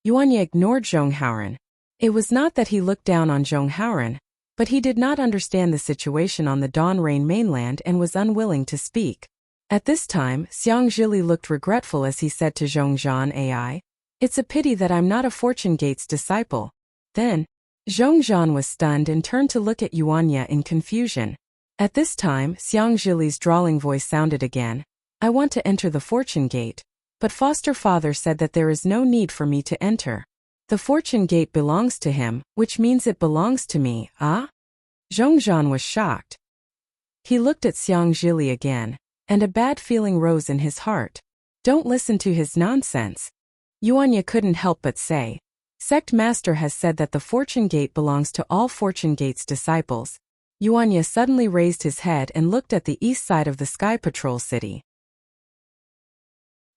Yuanya ignored Zhonghauren. It was not that he looked down on Zhonghauren, but he did not understand the situation on the Dawn Rain mainland and was unwilling to speak. At this time, Xiangjili looked regretful as he said to Zhongzhan Ai, "It's a pity that I'm not a Fortune Gate's disciple." Then, Zhongzhan was stunned and turned to look at Yuanya in confusion. At this time, Xiangjili's drawling voice sounded again. "I want to enter the Fortune Gate, but foster father said that there is no need for me to enter. The Fortune Gate belongs to him, which means it belongs to me, ah?" Zhongzhan was shocked. He looked at Xiangjili again, and a bad feeling rose in his heart. Don't listen to his nonsense. Yuanya couldn't help but say. Sect Master has said that the Fortune Gate belongs to all Fortune Gate's disciples. Yuanya suddenly raised his head and looked at the east side of the Sky Patrol City.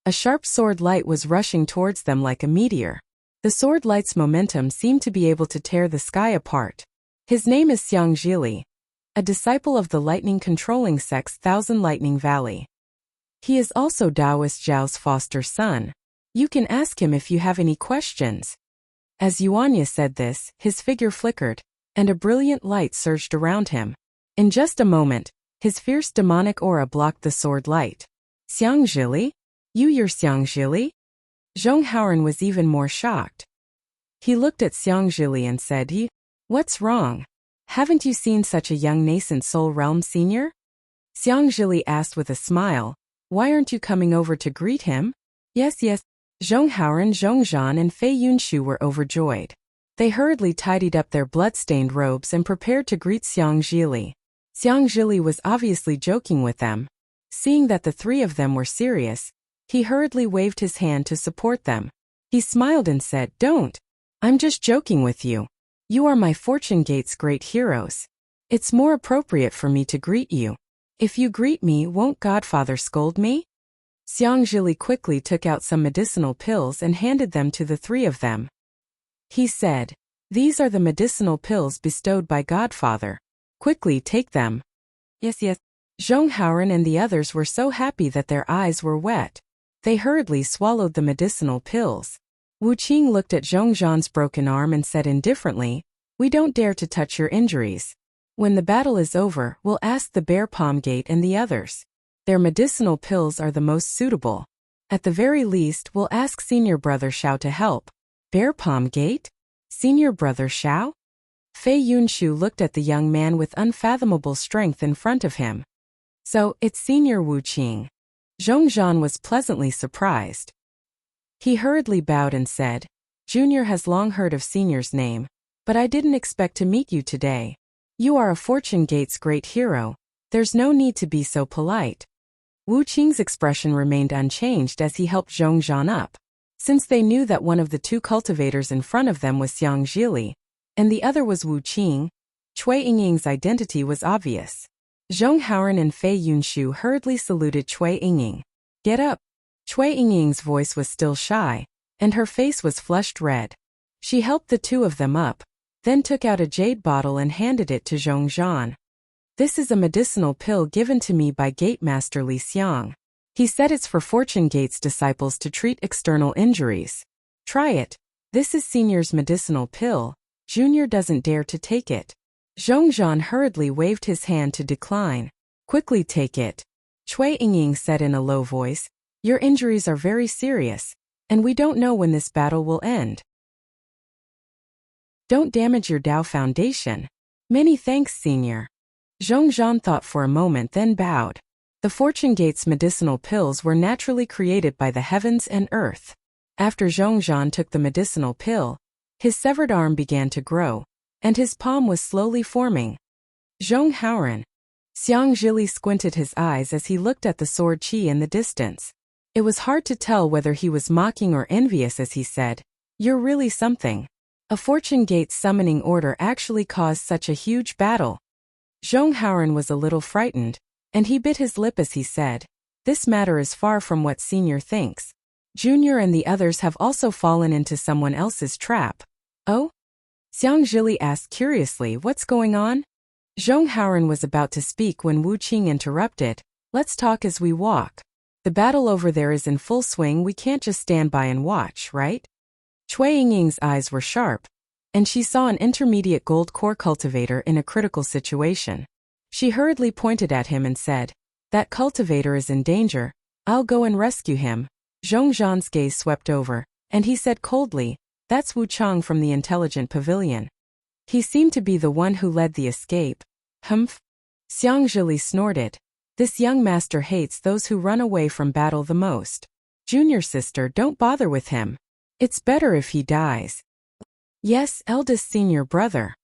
A sharp sword light was rushing towards them like a meteor. The sword light's momentum seemed to be able to tear the sky apart. His name is Xiangjili, a disciple of the lightning controlling sect's Thousand Lightning Valley. He is also Taoist Zhao's foster son. You can ask him if you have any questions. As Yuanya said this, his figure flickered, and a brilliant light surged around him. In just a moment, his fierce demonic aura blocked the sword light. "Xiangjili? You're Xiangjili?" Zhonghauren was even more shocked. He looked at Xiangjili and said, "What's wrong? Haven't you seen such a young nascent soul realm senior?" Xiangjili asked with a smile, "Why aren't you coming over to greet him?" Yes. Zhonghauren, Zhongzhan and Fei Yunshu were overjoyed. They hurriedly tidied up their blood-stained robes and prepared to greet Xiangjili. Xiangjili was obviously joking with them. Seeing that the three of them were serious, he hurriedly waved his hand to support them. He smiled and said, "Don't. I'm just joking with you. You are my Fortune Gate's great heroes. It's more appropriate for me to greet you. If you greet me, won't Godfather scold me?" Xiangjili quickly took out some medicinal pills and handed them to the three of them. He said, "These are the medicinal pills bestowed by Godfather. Quickly take them." Yes. Zhonghauren and the others were so happy that their eyes were wet. They hurriedly swallowed the medicinal pills. Wu Qing looked at Zhongzhan's broken arm and said indifferently, "We don't dare to touch your injuries. When the battle is over, we'll ask the Bear Palm Gate and the others. Their medicinal pills are the most suitable. At the very least, we'll ask Senior Brother Shao to help." "Bear Palm Gate? Senior Brother Shao?" Fei Yunshu looked at the young man with unfathomable strength in front of him. So, it's Senior Wu Qing. Zhongzhan was pleasantly surprised. He hurriedly bowed and said, Junior has long heard of Senior's name, but I didn't expect to meet you today. You are a Fortune Gate's great hero. There's no need to be so polite. Wu Qing's expression remained unchanged as he helped Zhongzhan up. Since they knew that one of the two cultivators in front of them was Xiang Zhili, and the other was Wu Qing, Cui Yingying's identity was obvious. Zhong Haoren and Fei Yunshu hurriedly saluted Cui Yingying. Get up. Cui Yingying's voice was still shy, and her face was flushed red. She helped the two of them up, then took out a jade bottle and handed it to Zhongzhan. This is a medicinal pill given to me by Gate Master Li Xiang. He said it's for Fortune Gate's disciples to treat external injuries. Try it. This is Senior's medicinal pill. Junior doesn't dare to take it. Zhongzhan hurriedly waved his hand to decline. Quickly take it. Cui Yingying said in a low voice, Your injuries are very serious, and we don't know when this battle will end. Don't damage your Dao Foundation. Many thanks, Senior. Zhongzhan thought for a moment then bowed. The Fortune Gate's medicinal pills were naturally created by the heavens and earth. After Zhongzhan took the medicinal pill, his severed arm began to grow, and his palm was slowly forming. Zhong Haoren. Xiang Zhili squinted his eyes as he looked at the sword qi in the distance. It was hard to tell whether he was mocking or envious as he said, You're really something. A Fortune Gate summoning order actually caused such a huge battle. Zhong Haoren was a little frightened, and he bit his lip as he said, This matter is far from what Senior thinks. Junior and the others have also fallen into someone else's trap. Oh? Xiang Zhili asked curiously, What's going on? Zhong Haoren was about to speak when Wu Qing interrupted, Let's talk as we walk. The battle over there is in full swing, we can't just stand by and watch, right? Cui Yingying's eyes were sharp, and she saw an intermediate gold core cultivator in a critical situation. She hurriedly pointed at him and said, That cultivator is in danger, I'll go and rescue him. Zhongzhan's gaze swept over, and he said coldly, That's Wu Chang from the Intelligent Pavilion. He seemed to be the one who led the escape. Humph. Xiang Zhili snorted. This young master hates those who run away from battle the most. Junior sister, don't bother with him. It's better if he dies. Yes, eldest senior brother.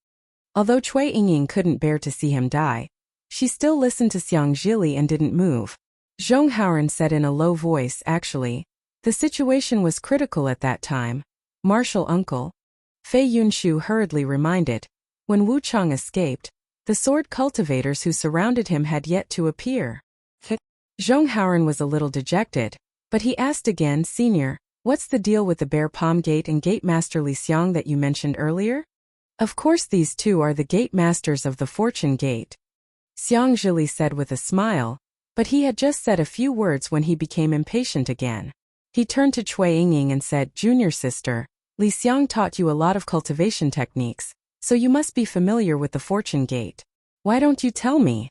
Although Cui Yingying couldn't bear to see him die, she still listened to Xiang Zhili and didn't move. Zhong Haoren said in a low voice, Actually, the situation was critical at that time. Martial uncle. Fei Yunshu hurriedly reminded. When Wu Chang escaped, the sword cultivators who surrounded him had yet to appear. Zhong Haoren was a little dejected, but he asked again, Senior, what's the deal with the Bear Palm Gate and Gate Master Li Xiang that you mentioned earlier? Of course these two are the Gate Masters of the Fortune Gate. Xiang Zhili said with a smile, but he had just said a few words when he became impatient again. He turned to Cui Yingying and said, Junior sister, Li Xiang taught you a lot of cultivation techniques, so you must be familiar with the Fortune Gate. Why don't you tell me?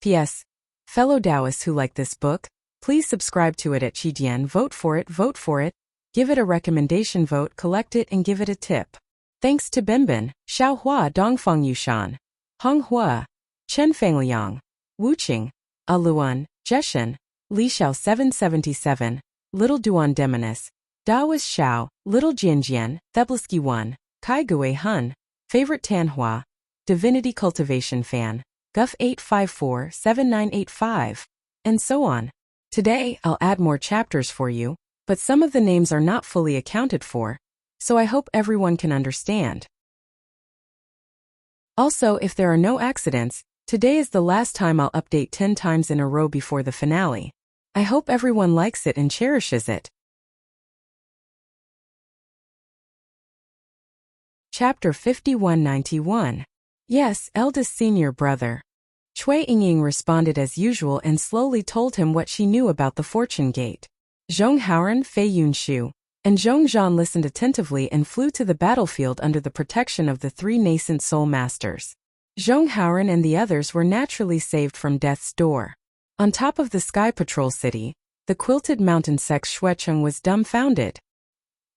P.S. Fellow Taoists who like this book, please subscribe to it at Qijian. Vote for it, give it a recommendation vote, collect it and give it a tip. Thanks to Binbin, Xiaohua Dongfeng Yushan, Honghua, Chen Fangliang, Wuqing, Aluan, Jeshen, Li Xiao 777, Little Duan Demonis, Daoist Xiao, Little Jianjian, Theblisky 1, Kai Gui Hun, Favorite Tanhua, Divinity Cultivation Fan, Guff 8547985, and so on. Today, I'll add more chapters for you, but some of the names are not fully accounted for, so I hope everyone can understand. Also, if there are no accidents, today is the last time I'll update 10 times in a row before the finale. I hope everyone likes it and cherishes it. Chapter 5191. Yes, eldest senior brother. Cui Yingying responded as usual and slowly told him what she knew about the Fortune Gate. Zhong Haoren, Fei Yunshu, and Zhongzhan listened attentively and flew to the battlefield under the protection of the three nascent soul masters. Zhong Haoren and the others were naturally saved from death's door. On top of the Sky Patrol City, the quilted mountain sex Xuecheng was dumbfounded.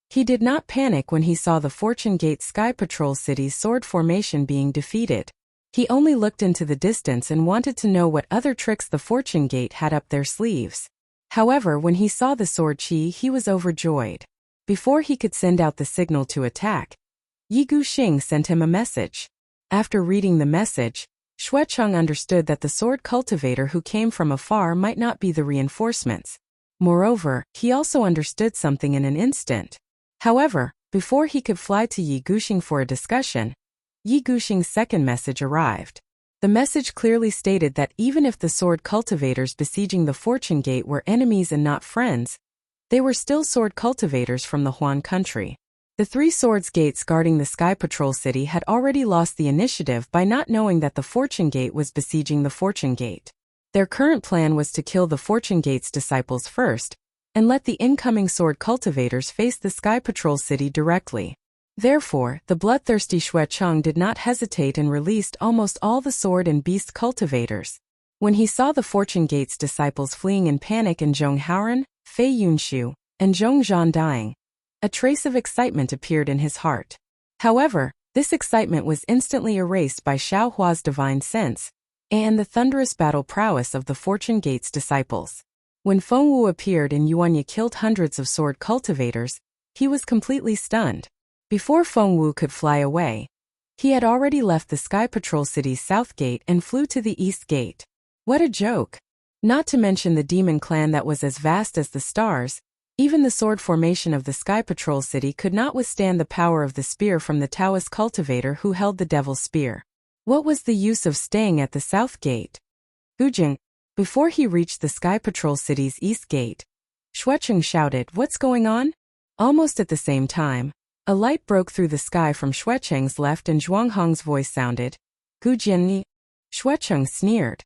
He did not panic when he saw the Fortune Gate Sky Patrol City's sword formation being defeated. He only looked into the distance and wanted to know what other tricks the Fortune Gate had up their sleeves. However, when he saw the sword chi, he was overjoyed. Before he could send out the signal to attack, Yi Guxing sent him a message. After reading the message, Xuecheng understood that the sword cultivator who came from afar might not be the reinforcements. Moreover, he also understood something in an instant. However, before he could fly to Yi Guxing for a discussion, Yi Guxing's second message arrived. The message clearly stated that even if the sword cultivators besieging the Fortune Gate were enemies and not friends, they were still sword cultivators from the Huan country. The 3 swords gates guarding the Sky Patrol City had already lost the initiative by not knowing that the Fortune Gate was besieging the Fortune Gate. Their current plan was to kill the Fortune Gate's disciples first, and let the incoming sword cultivators face the Sky Patrol City directly. Therefore, the bloodthirsty Xuecheng did not hesitate and released almost all the sword and beast cultivators. When he saw the Fortune Gate's disciples fleeing in panic and Zhong Haoran, Fei Yunshu, and Zhong Zhan dying, a trace of excitement appeared in his heart. However, this excitement was instantly erased by Xiao Hua's divine sense and the thunderous battle prowess of the Fortune Gate's disciples. When Feng Wu appeared and Yuanya killed hundreds of sword cultivators, he was completely stunned. Before Feng Wu could fly away, he had already left the Sky Patrol City's south gate and flew to the east gate. What a joke! Not to mention the demon clan that was as vast as the stars, even the sword formation of the Sky Patrol City could not withstand the power of the spear from the Taoist cultivator who held the Devil's Spear. What was the use of staying at the south gate? Gujing. Before he reached the Sky Patrol City's east gate, Xuecheng shouted, "What's going on?" Almost at the same time, a light broke through the sky from Xuecheng's left and Zhuanghong's voice sounded. Gujianni. Xuecheng sneered.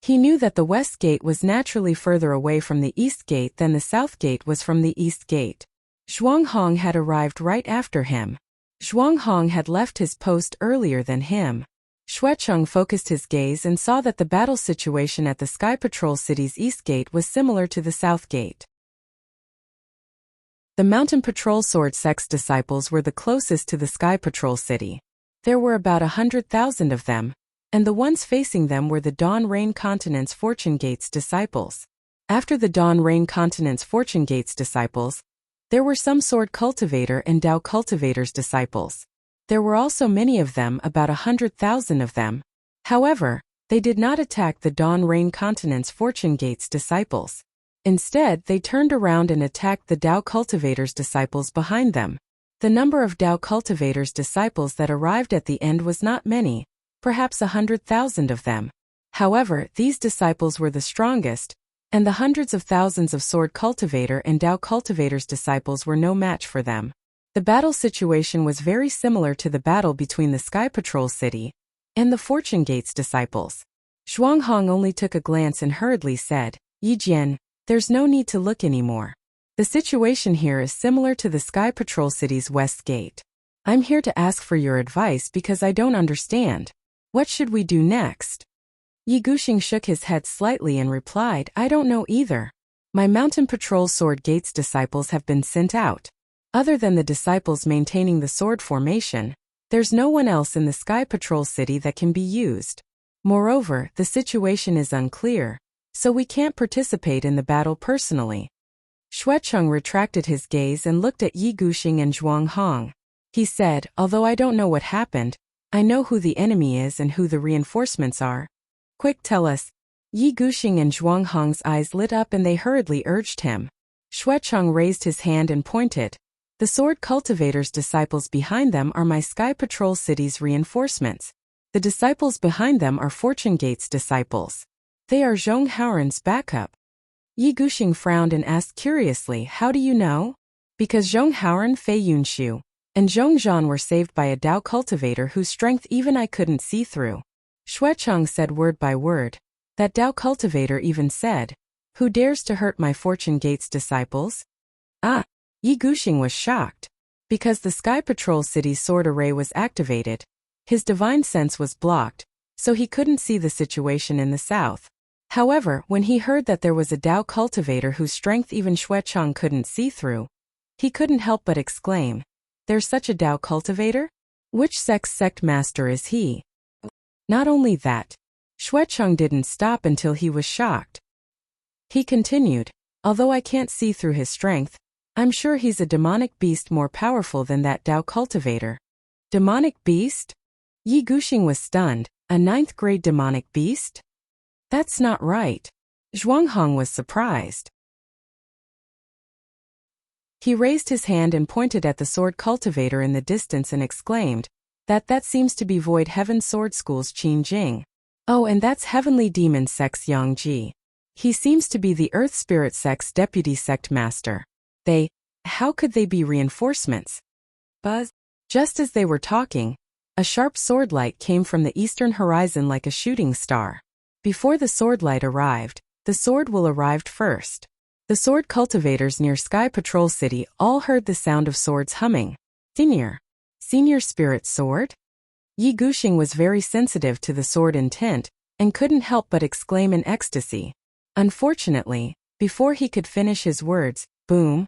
He knew that the west gate was naturally further away from the east gate than the south gate was from the east gate. Zhuanghong had arrived right after him. Zhuanghong had left his post earlier than him. Xuecheng focused his gaze and saw that the battle situation at the Sky Patrol City's east gate was similar to the south gate. The Mountain Patrol Sword Sect's disciples were the closest to the Sky Patrol City. There were about 100,000 of them, and the ones facing them were the Dawn Rain Continent's Fortune Gate's disciples. After the Dawn Rain Continent's Fortune Gate's disciples, there were some Sword Cultivator and Dao Cultivator's disciples. There were also many of them, about 100,000 of them. However, they did not attack the Dawn Rain Continent's Fortune Gate's disciples. Instead, they turned around and attacked the Dao Cultivator's disciples behind them. The number of Dao Cultivator's disciples that arrived at the end was not many, perhaps 100,000 of them. However, these disciples were the strongest, and the hundreds of thousands of Sword Cultivator and Dao Cultivator's disciples were no match for them. The battle situation was very similar to the battle between the Sky Patrol City and the Fortune Gate's disciples. Zhuanghong only took a glance and hurriedly said, "Yi Jian, there's no need to look anymore. The situation here is similar to the Sky Patrol City's west gate. I'm here to ask for your advice because I don't understand. What should we do next?" Yi Guxing shook his head slightly and replied, "I don't know either. My Mountain Patrol Sword Gate's disciples have been sent out. Other than the disciples maintaining the sword formation, there's no one else in the Sky Patrol City that can be used. Moreover, the situation is unclear, so we can't participate in the battle personally." Xuecheng retracted his gaze and looked at Yi Guxing and Zhuanghong. He said, "Although I don't know what happened, I know who the enemy is and who the reinforcements are. Quick, tell us." Yi Guxing and Zhuanghong's eyes lit up and they hurriedly urged him. Xuecheng raised his hand and pointed. "The Sword Cultivator's disciples behind them are my Sky Patrol City's reinforcements. The disciples behind them are Fortune Gate's disciples. They are Zhong Haoran's backup." Yi Guxing frowned and asked curiously, "How do you know?" "Because Zhong Haoran, Fei Yunshu, and Zhong Zhan were saved by a Dao cultivator whose strength even I couldn't see through." Xuecheng said word by word. That Dao cultivator even said, "Who dares to hurt my Fortune Gate's disciples?" Ah! Yi Guxing was shocked. Because the Sky Patrol City's sword array was activated, his divine sense was blocked, so he couldn't see the situation in the south. However, when he heard that there was a Dao cultivator whose strength even Xuecheng couldn't see through, He couldn't help but exclaim, "There's such a Tao cultivator? Which sect master is he?" Not only that, Xuecheng didn't stop until he was shocked. He continued, "Although I can't see through his strength, I'm sure he's a demonic beast more powerful than that Tao cultivator." Demonic beast? Yi Guxing was stunned. A 9th grade demonic beast? That's not right. Zhuanghong was surprised. He raised his hand and pointed at the sword cultivator in the distance and exclaimed, That seems to be Void Heaven Sword School's Qin Jing. Oh, and that's Heavenly Demon Sect's Yang Ji. He seems to be the Earth Spirit Sect's deputy sect master. How could they be reinforcements? Buzz. Just as they were talking, a sharp sword light came from the eastern horizon like a shooting star. Before the sword light arrived, the sword will arrived first. The sword cultivators near Sky Patrol City all heard the sound of swords humming. Senior Spirit Sword? Yi Guxing was very sensitive to the sword intent, and couldn't help but exclaim in ecstasy. Unfortunately, before he could finish his words, boom!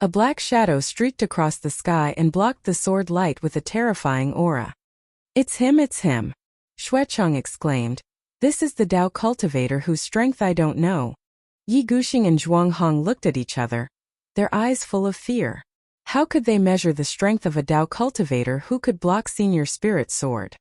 A black shadow streaked across the sky and blocked the sword light with a terrifying aura. It's him! Xuecheng exclaimed. This is the Tao cultivator whose strength I don't know. Yi Guxing and Zhuanghong looked at each other, their eyes full of fear. How could they measure the strength of a Tao cultivator who could block Senior Spirit Sword?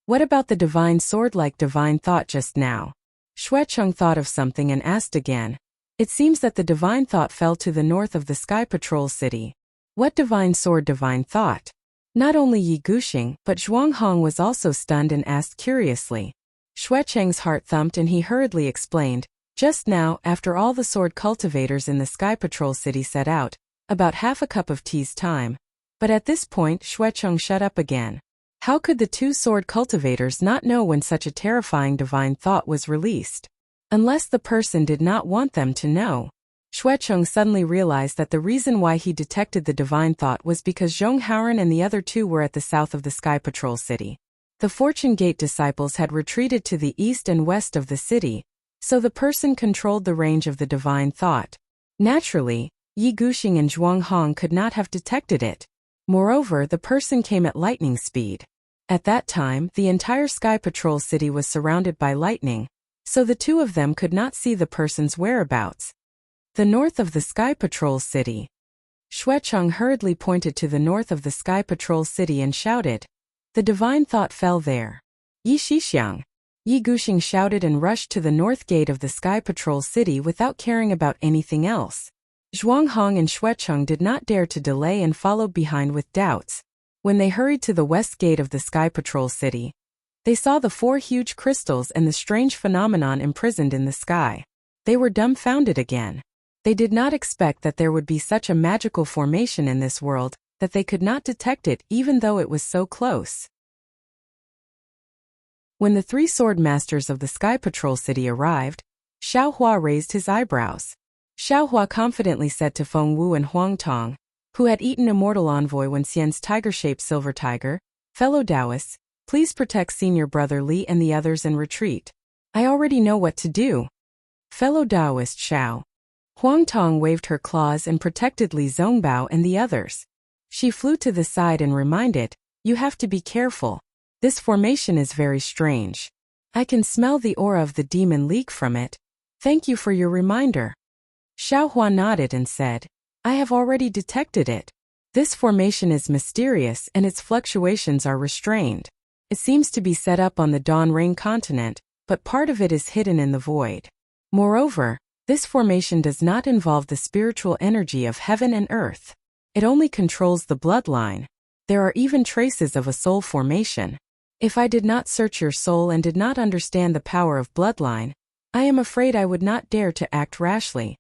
What about the divine sword like divine thought just now? Xuecheng thought of something and asked again. It seems that the divine thought fell to the north of the Sky Patrol City. What divine sword divine thought? Not only Yi Guxing, but Zhuanghong was also stunned and asked curiously. Xuecheng's heart thumped and he hurriedly explained. Just now, after all the sword cultivators in the Sky Patrol City set out, about half a cup of tea's time. But at this point Xuecheng shut up again. How could the two sword cultivators not know when such a terrifying divine thought was released? Unless the person did not want them to know. Xuecheng suddenly realized that the reason why he detected the divine thought was because Zhong Haoren and the other two were at the south of the Sky Patrol City. The Fortune Gate disciples had retreated to the east and west of the city, so the person controlled the range of the divine thought. Naturally, Yi Guxing and Zhuanghong could not have detected it. Moreover, the person came at lightning speed. At that time, the entire Sky Patrol City was surrounded by lightning, so the two of them could not see the person's whereabouts. The north of the Sky Patrol City. Xuecheng hurriedly pointed to the north of the Sky Patrol City and shouted. The divine thought fell there. Yi Xixiang. Yi Guxing shouted and rushed to the north gate of the Sky Patrol City without caring about anything else. Zhuanghong and Xuecheng did not dare to delay and followed behind with doubts. When they hurried to the west gate of the Sky Patrol City, they saw the 4 huge crystals and the strange phenomenon imprisoned in the sky. They were dumbfounded again. They did not expect that there would be such a magical formation in this world, that they could not detect it even though it was so close. When the 3 sword masters of the Sky Patrol City arrived, Xiaohua raised his eyebrows. Xiaohua confidently said to Feng Wu and Huang Tong, who had eaten Immortal Envoy when Xian's tiger-shaped silver tiger, fellow Taoists, please protect senior brother Li and the others and retreat. I already know what to do. Fellow Taoist Xiao. Huang Tong waved her claws and protected Li Zongbao and the others. She flew to the side and reminded, you have to be careful. This formation is very strange. I can smell the aura of the demon leak from it. Thank you for your reminder. Xiaohua nodded and said, I have already detected it. This formation is mysterious and its fluctuations are restrained. It seems to be set up on the Dawn Ring continent, but part of it is hidden in the void. Moreover, this formation does not involve the spiritual energy of heaven and earth. It only controls the bloodline. There are even traces of a soul formation. If I did not search your soul and did not understand the power of bloodline, I am afraid I would not dare to act rashly.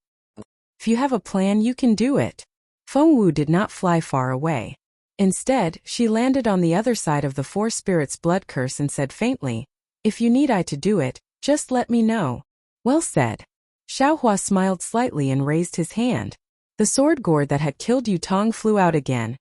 If you have a plan, you can do it. Feng Wu did not fly far away. Instead, she landed on the other side of the 4 spirits' blood curse and said faintly, if you need I to do it, just let me know. Well said. Xiaohua smiled slightly and raised his hand. The sword gourd that had killed Yu Tong flew out again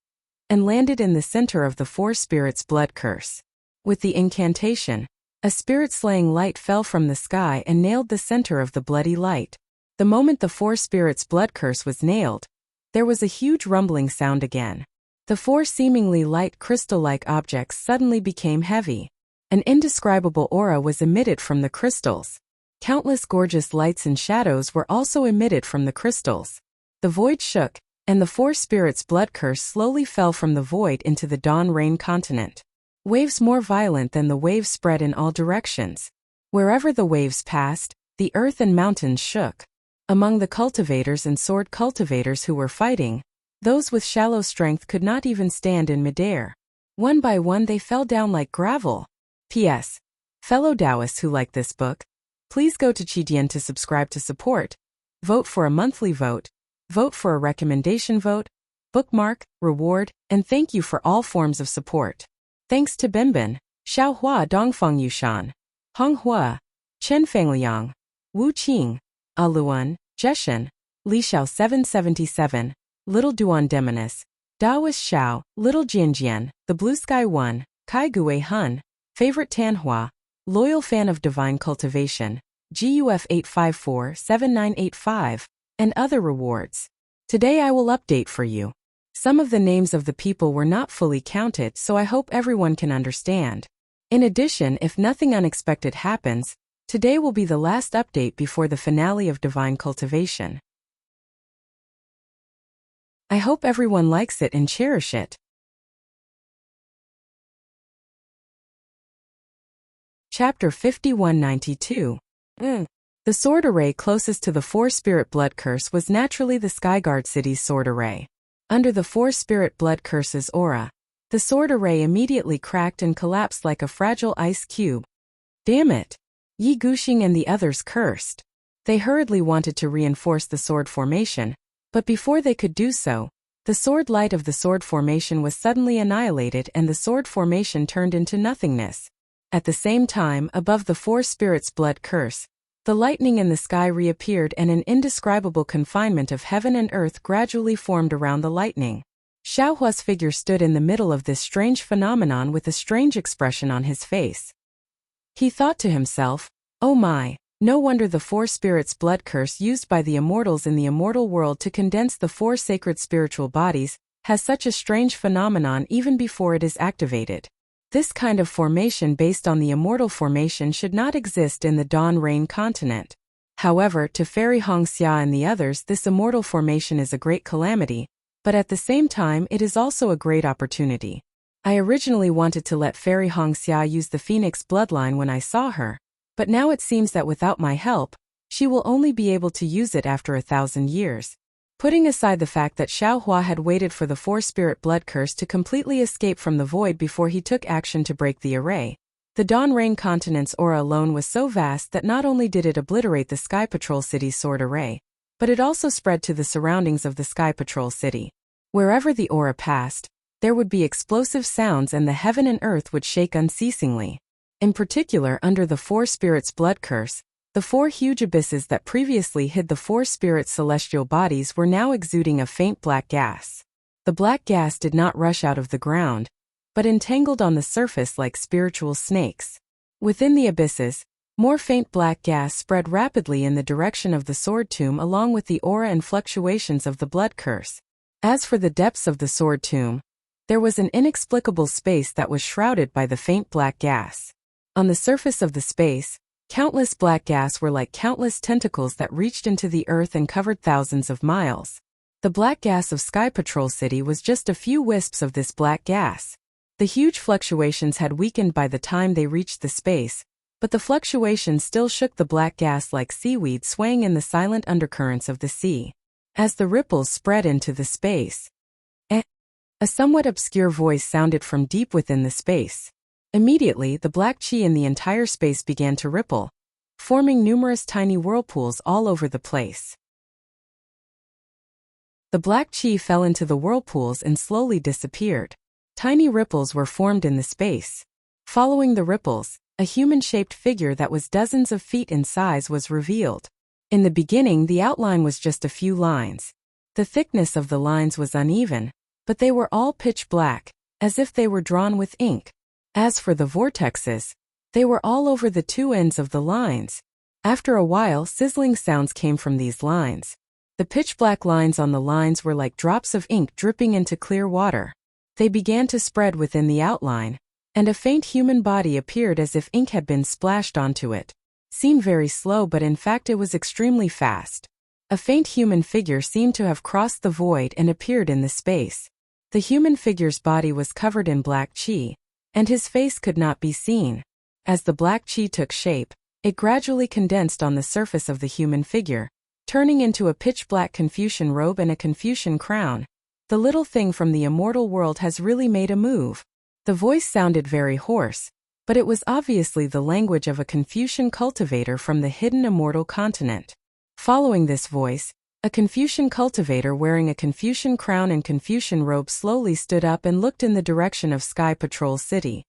and landed in the center of the 4 spirits' blood curse. With the incantation, a spirit-slaying light fell from the sky and nailed the center of the bloody light. The moment the 4 spirits' blood curse was nailed, There was a huge rumbling sound again. The four seemingly light crystal-like objects suddenly became heavy. An indescribable aura was emitted from the crystals. Countless gorgeous lights and shadows were also emitted from the crystals. The void shook, and the four spirits' blood curse slowly fell from the void into the dawn rain continent. Waves more violent than the waves spread in all directions. Wherever the waves passed, the earth and mountains shook. Among the cultivators and sword cultivators who were fighting, those with shallow strength could not even stand in midair. One by one they fell down like gravel. P.S. Fellow Taoists who like this book, please go to Qidian to subscribe to support. Vote for a monthly vote. Vote for a recommendation vote. Bookmark, reward, and thank you for all forms of support. Thanks to Binbin, Xiaohua Dongfeng Yushan, Honghua, Chen Fangliang, Wu Qing, Aluan, Jeshen, Li Xiao 777, Little Duan Demonis, Daoist Xiao, Little Jianjian, The Blue Sky One, Kai Gue Hun, Favorite Tanhua, Loyal Fan of Divine Cultivation, GUF 8547985, and other rewards. Today I will update for you. Some of the names of the people were not fully counted, so I hope everyone can understand. In addition, if nothing unexpected happens, today will be the last update before the finale of Divine Cultivation. I hope everyone likes it and cherish it. Chapter 5192. The sword array closest to the four-spirit blood curse was naturally the Skyguard city's sword array. Under the four-spirit blood curse's aura, the sword array immediately cracked and collapsed like a fragile ice cube. Damn it! Yi Guxing and the others cursed. They hurriedly wanted to reinforce the sword formation, but before they could do so, the sword light of the sword formation was suddenly annihilated and the sword formation turned into nothingness. At the same time, above the four spirits' blood curse, the lightning in the sky reappeared and an indescribable confinement of heaven and earth gradually formed around the lightning. Xiaohua's figure stood in the middle of this strange phenomenon with a strange expression on his face. He thought to himself, "Oh my, no wonder the four spirits' blood curse used by the immortals in the immortal world to condense the four sacred spiritual bodies has such a strange phenomenon even before it is activated. This kind of formation based on the immortal formation should not exist in the Dawn Rain continent. However, to Fairy Hongxia and the others, this immortal formation is a great calamity, but at the same time it is also a great opportunity. I originally wanted to let Fairy Hongxia use the Phoenix bloodline when I saw her, but now it seems that without my help, she will only be able to use it after 1,000 years. Putting aside the fact that Xiaohua had waited for the four-spirit blood curse to completely escape from the void before he took action to break the array, the Dawn Rain continent's aura alone was so vast that not only did it obliterate the Sky Patrol City's sword array, but it also spread to the surroundings of the Sky Patrol City. Wherever the aura passed, there would be explosive sounds and the heaven and earth would shake unceasingly. In particular, under the four spirits' blood curse, the four huge abysses that previously hid the four spirits' celestial bodies were now exuding a faint black gas. The black gas did not rush out of the ground, but entangled on the surface like spiritual snakes. Within the abysses, more faint black gas spread rapidly in the direction of the sword tomb along with the aura and fluctuations of the blood curse. As for the depths of the sword tomb, there was an inexplicable space that was shrouded by the faint black gas. On the surface of the space, countless black gas were like countless tentacles that reached into the earth and covered thousands of miles. The black gas of Sky Patrol City was just a few wisps of this black gas. The huge fluctuations had weakened by the time they reached the space, but the fluctuations still shook the black gas like seaweed swaying in the silent undercurrents of the sea. As the ripples spread into the space, a somewhat obscure voice sounded from deep within the space. Immediately, the black chi in the entire space began to ripple, forming numerous tiny whirlpools all over the place. The black chi fell into the whirlpools and slowly disappeared. Tiny ripples were formed in the space. Following the ripples, a human-shaped figure that was dozens of feet in size was revealed. In the beginning, the outline was just a few lines. The thickness of the lines was uneven, but they were all pitch black, as if they were drawn with ink. As for the vortexes, they were all over the two ends of the lines. After a while, sizzling sounds came from these lines. The pitch-black lines on the lines were like drops of ink dripping into clear water. They began to spread within the outline, and a faint human body appeared as if ink had been splashed onto it. Seemed very slow, but in fact it was extremely fast. A faint human figure seemed to have crossed the void and appeared in the space. The human figure's body was covered in black chi, and his face could not be seen. As the black chi took shape, it gradually condensed on the surface of the human figure, turning into a pitch-black Confucian robe and a Confucian crown. The little thing from the immortal world has really made a move. The voice sounded very hoarse, but it was obviously the language of a Confucian cultivator from the hidden immortal continent. Following this voice, a Confucian cultivator wearing a Confucian crown and Confucian robe slowly stood up and looked in the direction of Sky Patrol City.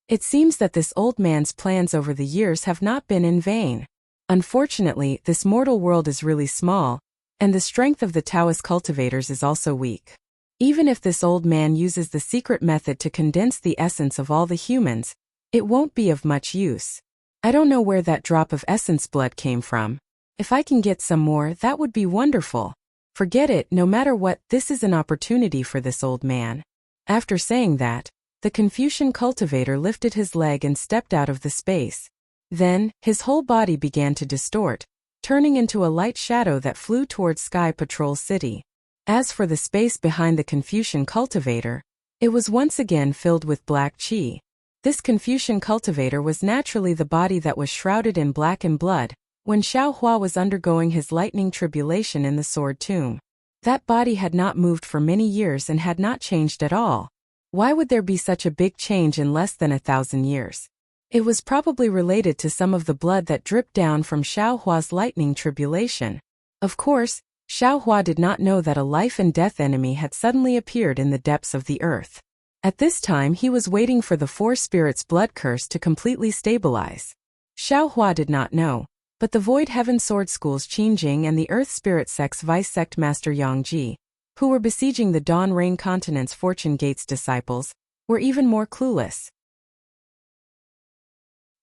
It seems that this old man's plans over the years have not been in vain. Unfortunately, this mortal world is really small, and the strength of the Taoist cultivators is also weak. Even if this old man uses the secret method to condense the essence of all the humans, it won't be of much use. I don't know where that drop of essence blood came from. If I can get some more, that would be wonderful. Forget it, no matter what, this is an opportunity for this old man. After saying that, the Confucian cultivator lifted his leg and stepped out of the space. Then, his whole body began to distort, turning into a light shadow that flew towards Sky Patrol City. As for the space behind the Confucian cultivator, it was once again filled with black chi. This Confucian cultivator was naturally the body that was shrouded in black and blood, when Xiao Hua was undergoing his lightning tribulation in the sword tomb. That body had not moved for many years and had not changed at all. Why would there be such a big change in less than 1,000 years? It was probably related to some of the blood that dripped down from Xiao Hua's lightning tribulation. Of course, Xiao Hua did not know that a life-and-death enemy had suddenly appeared in the depths of the earth. At this time he was waiting for the Four Spirits' blood curse to completely stabilize. Xiao Hua did not know, but the Void Heaven Sword School's Qin Jing and the Earth Spirit Sect's Vice Sect Master Yang Ji, who were besieging the Dawn Rain Continent's Fortune Gates disciples, were even more clueless.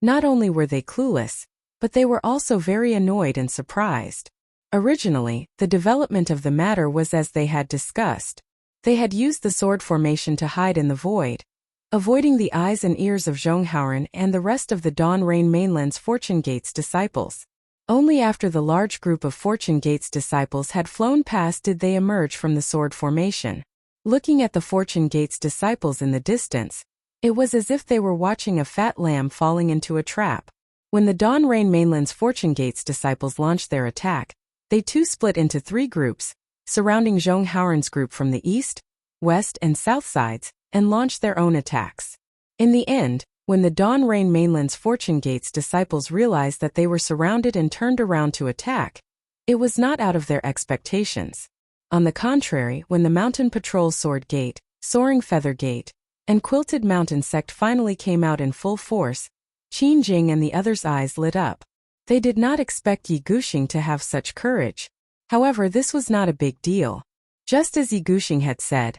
Not only were they clueless, but they were also very annoyed and surprised. Originally, the development of the matter was as they had discussed. They had used the sword formation to hide in the void, avoiding the eyes and ears of Zhonghauren and the rest of the Dawn Rain Mainland's Fortune Gates disciples. Only after the large group of Fortune Gates disciples had flown past did they emerge from the sword formation. Looking at the Fortune Gates disciples in the distance, it was as if they were watching a fat lamb falling into a trap. When the Dawn Rain Mainland's Fortune Gates disciples launched their attack, they too split into 3 groups, surrounding Zhonghauren's group from the east, west and south sides, and launched their own attacks. In the end, when the Dawn Rain Mainland's Fortune Gates disciples realized that they were surrounded and turned around to attack, it was not out of their expectations. On the contrary, when the Mountain Patrol Sword Gate, Soaring Feather Gate, and Quilted Mountain Sect finally came out in full force, Qin Jing and the others' eyes lit up. They did not expect Yi Guxing to have such courage. However, this was not a big deal. Just as Yi Guxing had said,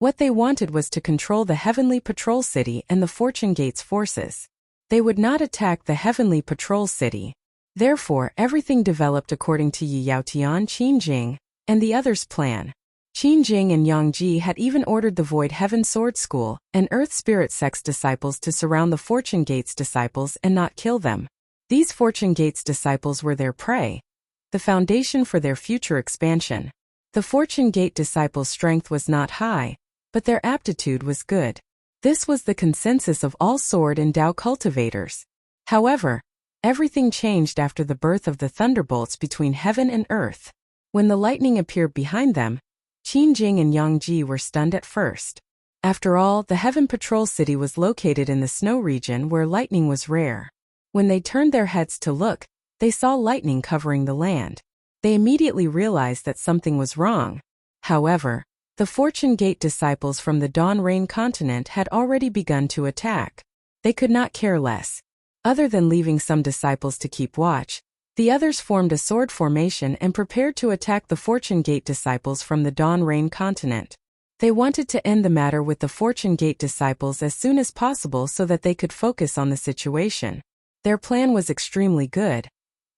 what they wanted was to control the Heavenly Patrol City and the Fortune Gates forces. They would not attack the Heavenly Patrol City. Therefore, everything developed according to Yi Yaotian, Qin Jing, and the others' plan. Qin Jing and Yang Ji had even ordered the Void Heaven Sword School and Earth Spirit Sect's disciples to surround the Fortune Gates disciples and not kill them. These Fortune Gates disciples were their prey, the foundation for their future expansion. The Fortune Gate disciples' strength was not high, but their aptitude was good. This was the consensus of all sword and Dao cultivators. However, everything changed after the birth of the thunderbolts between heaven and earth. When the lightning appeared behind them, Qin Jing and Yang Ji were stunned at first. After all, the Heaven Patrol City was located in the snow region where lightning was rare. When they turned their heads to look, they saw lightning covering the land. They immediately realized that something was wrong. However, the Fortune Gate disciples from the Dawn Rain continent had already begun to attack. They could not care less. Other than leaving some disciples to keep watch, the others formed a sword formation and prepared to attack the Fortune Gate disciples from the Dawn Rain continent. They wanted to end the matter with the Fortune Gate disciples as soon as possible so that they could focus on the situation. Their plan was extremely good.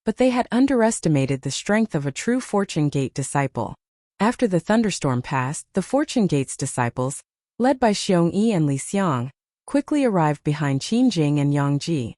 but they had underestimated the strength of a true Fortune Gate disciple. After the thunderstorm passed, the Fortune Gate's disciples, led by Xiong Yi and Li Xiang, quickly arrived behind Qin Jing and Yang Ji.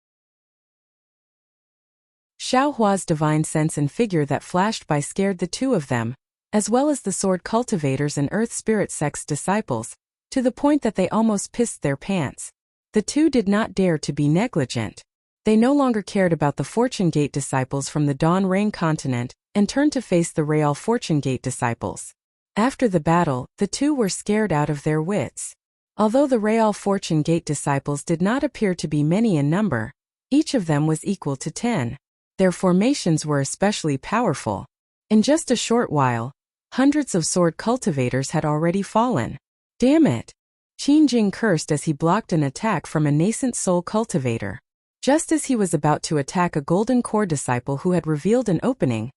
Xiao Hua's divine sense and figure that flashed by scared the two of them, as well as the sword cultivators and earth spirit sect's disciples, to the point that they almost pissed their pants. The two did not dare to be negligent. They no longer cared about the Fortune Gate disciples from the Dawn Rain continent and turned to face the Real Fortune Gate disciples. After the battle, the two were scared out of their wits. Although the Real Fortune Gate disciples did not appear to be many in number, each of them was equal to 10. Their formations were especially powerful. In just a short while, hundreds of sword cultivators had already fallen. Damn it! Qin Jing cursed as he blocked an attack from a nascent soul cultivator. Just as he was about to attack a Golden Core disciple who had revealed an opening,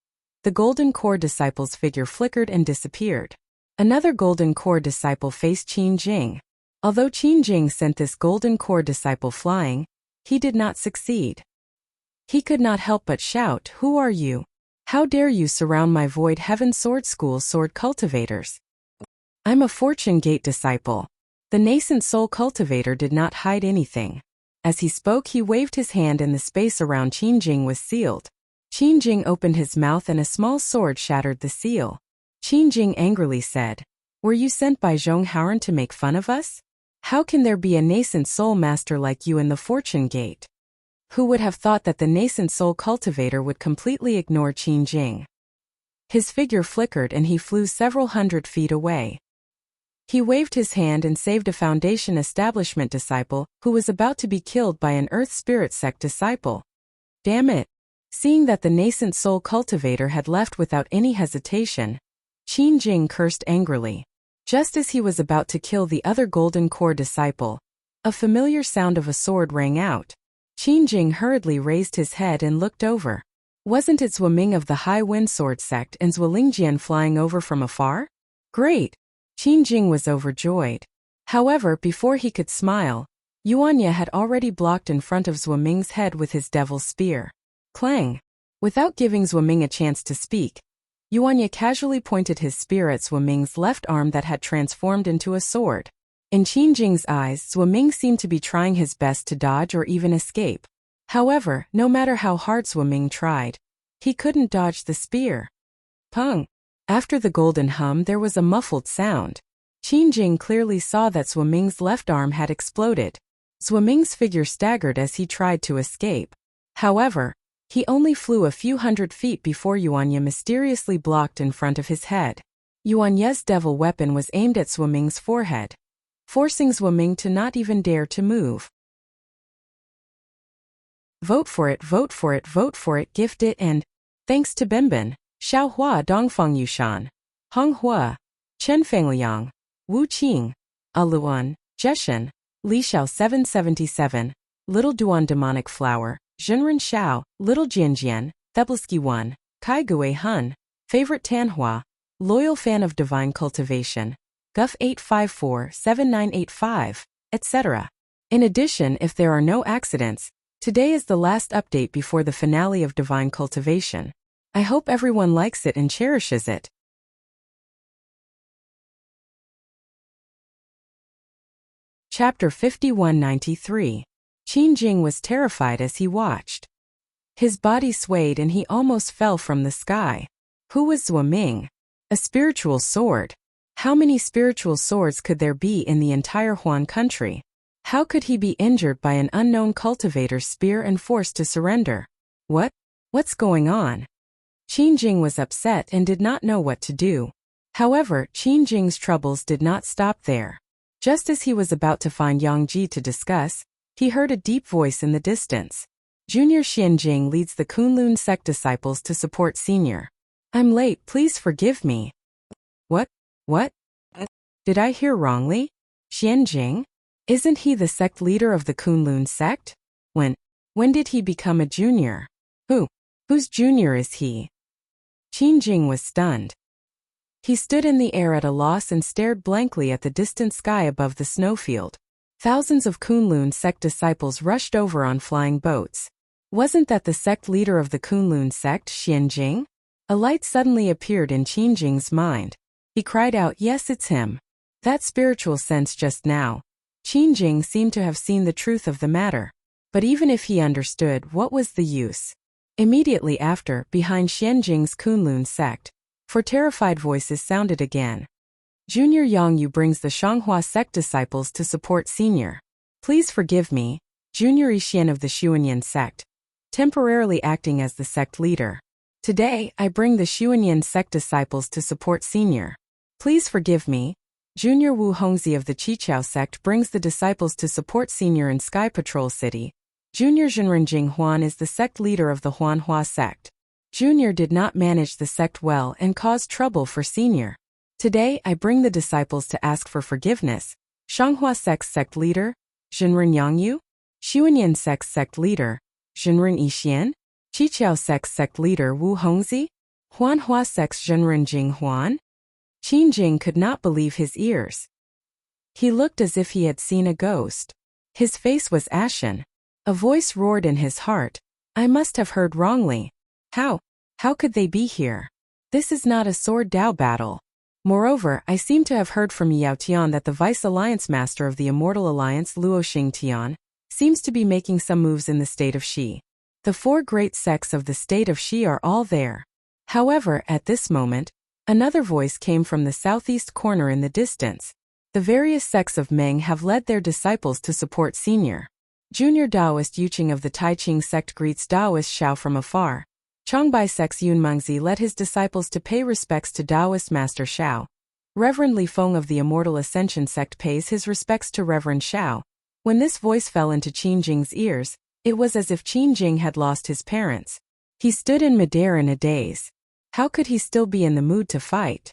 the Golden Core disciple's figure flickered and disappeared. Another Golden Core disciple faced Qin Jing. Although Qin Jing sent this Golden Core disciple flying, he did not succeed. He could not help but shout, "Who are you? How dare you surround my Void Heaven Sword School sword cultivators? I'm a Fortune Gate disciple." The nascent soul cultivator did not hide anything. As he spoke, he waved his hand and the space around Qin Jing was sealed. Qin Jing opened his mouth and a small sword shattered the seal. Qin Jing angrily said, "Were you sent by Zhong Haoren to make fun of us? How can there be a nascent soul master like you in the Fortune Gate?" Who would have thought that the nascent soul cultivator would completely ignore Qin Jing? His figure flickered and he flew several hundred feet away. He waved his hand and saved a Foundation Establishment disciple who was about to be killed by an Earth Spirit Sect disciple. Damn it! Seeing that the nascent soul cultivator had left without any hesitation, Qin Jing cursed angrily. Just as he was about to kill the other Golden Core disciple, a familiar sound of a sword rang out. Qin Jing hurriedly raised his head and looked over. Wasn't it Zhuo Ming of the High Wind Sword Sect and Zhuo Lingjian flying over from afar? Great! Qin Jing was overjoyed. However, before he could smile, Yuanya had already blocked in front of Zhuo Ming's head with his devil's spear. Clang! Without giving Zhuo Ming a chance to speak, Yuanya casually pointed his spear at Zhuo Ming's left arm that had transformed into a sword. In Qin Jing's eyes, Zhuo Ming seemed to be trying his best to dodge or even escape. However, no matter how hard Zhuo Ming tried, he couldn't dodge the spear. Pung! After the golden hum, there was a muffled sound. Qin Jing clearly saw that Zhuo Ming's left arm had exploded. Zhuo Ming's figure staggered as he tried to escape. However, he only flew a few hundred feet before Yuanya mysteriously blocked in front of his head. Yuanya's devil weapon was aimed at Zhuo Ming's forehead, forcing Zhuo Ming to not even dare to move. Vote for it, vote for it, vote for it, gift it, and thanks to Benben, Xiaohua Dongfeng Yushan, Honghua, Chen Fengliang, Wu Qing, Aluan, Jeshen, Li Xiao 777, Little Duan Demonic Flower, Zhenren Xiao, Little Jianjian, Theblisky 1, Kai Gui Hun, Favorite Tanhua, Loyal Fan of Divine Cultivation, Guff 8547985, etc. In addition, if there are no accidents, today is the last update before the finale of Divine Cultivation. I hope everyone likes it and cherishes it. Chapter 5193. Qin Jing was terrified as he watched. His body swayed and he almost fell from the sky. Who was Zhuo Ming? A spiritual sword. How many spiritual swords could there be in the entire Huan country? How could he be injured by an unknown cultivator's spear and forced to surrender? What's going on? Qin Jing was upset and did not know what to do. However, Qin Jing's troubles did not stop there. Just as he was about to find Yang Ji to discuss, he heard a deep voice in the distance. Junior Xianjing leads the Kunlun sect disciples to support Senior. I'm late, please forgive me. What? Did I hear wrongly? Xianjing? Isn't he the sect leader of the Kunlun sect? When did he become a junior? Whose junior is he? Qin Jing was stunned. He stood in the air at a loss and stared blankly at the distant sky above the snowfield. Thousands of Kunlun sect disciples rushed over on flying boats. Wasn't that the sect leader of the Kunlun sect, Xianjing? A light suddenly appeared in Qingjing's mind. He cried out, yes, it's him. That spiritual sense just now. Qingjing seemed to have seen the truth of the matter. But even if he understood, what was the use? Immediately after, behind Xianjing's Kunlun sect, for terrified voices sounded again. Junior Yongyu brings the Shanghua sect disciples to support Senior. Please forgive me, Junior Yixian of the Xuanyan sect, temporarily acting as the sect leader. Today, I bring the Xuanyan sect disciples to support Senior. Please forgive me, Junior Wu Hongzi of the Qichao sect brings the disciples to support Senior in Sky Patrol City. Junior Zhenrenjing Huan is the sect leader of the Huanhua sect. Junior did not manage the sect well and caused trouble for Senior. Today, I bring the disciples to ask for forgiveness. Shanghua sect's sect leader, Zhenren Yongyu. Xuanyan sect's sect leader, Zhenren Yixian. Qichao sect's sect leader Wu Hongzi. Huanhua sect's Zhenrenjing Huan. Qingjing could not believe his ears. He looked as if he had seen a ghost. His face was ashen. A voice roared in his heart. I must have heard wrongly. How could they be here? This is not a sword Dao battle. Moreover, I seem to have heard from Yao Tian that the Vice Alliance Master of the Immortal Alliance Luoxing Tian seems to be making some moves in the state of Xi. The four great sects of the state of Xi are all there. However, at this moment, another voice came from the southeast corner in the distance. The various sects of Meng have led their disciples to support Senior. Junior Taoist Yuqing of the Taiqing sect greets Taoist Xiao from afar. Chongbai sect's Yun Mengzi led his disciples to pay respects to Taoist Master Xiao. Reverend Li Feng of the Immortal Ascension sect pays his respects to Reverend Xiao. When this voice fell into Qingjing's ears, it was as if Qingjing had lost his parents. He stood in midair in a daze. How could he still be in the mood to fight?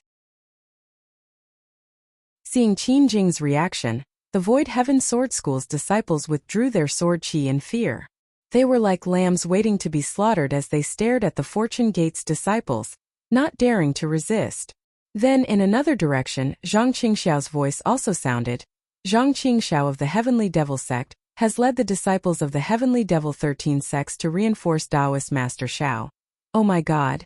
Seeing Qingjing's reaction, the Void Heaven Sword School's disciples withdrew their sword chi in fear. They were like lambs waiting to be slaughtered as they stared at the Fortune Gate's disciples, not daring to resist. Then in another direction, Zhang Qingxiao's voice also sounded. Zhang Qingxiao of the Heavenly Devil sect has led the disciples of the Heavenly Devil 13 sects to reinforce Taoist Master Xiao. Oh my God!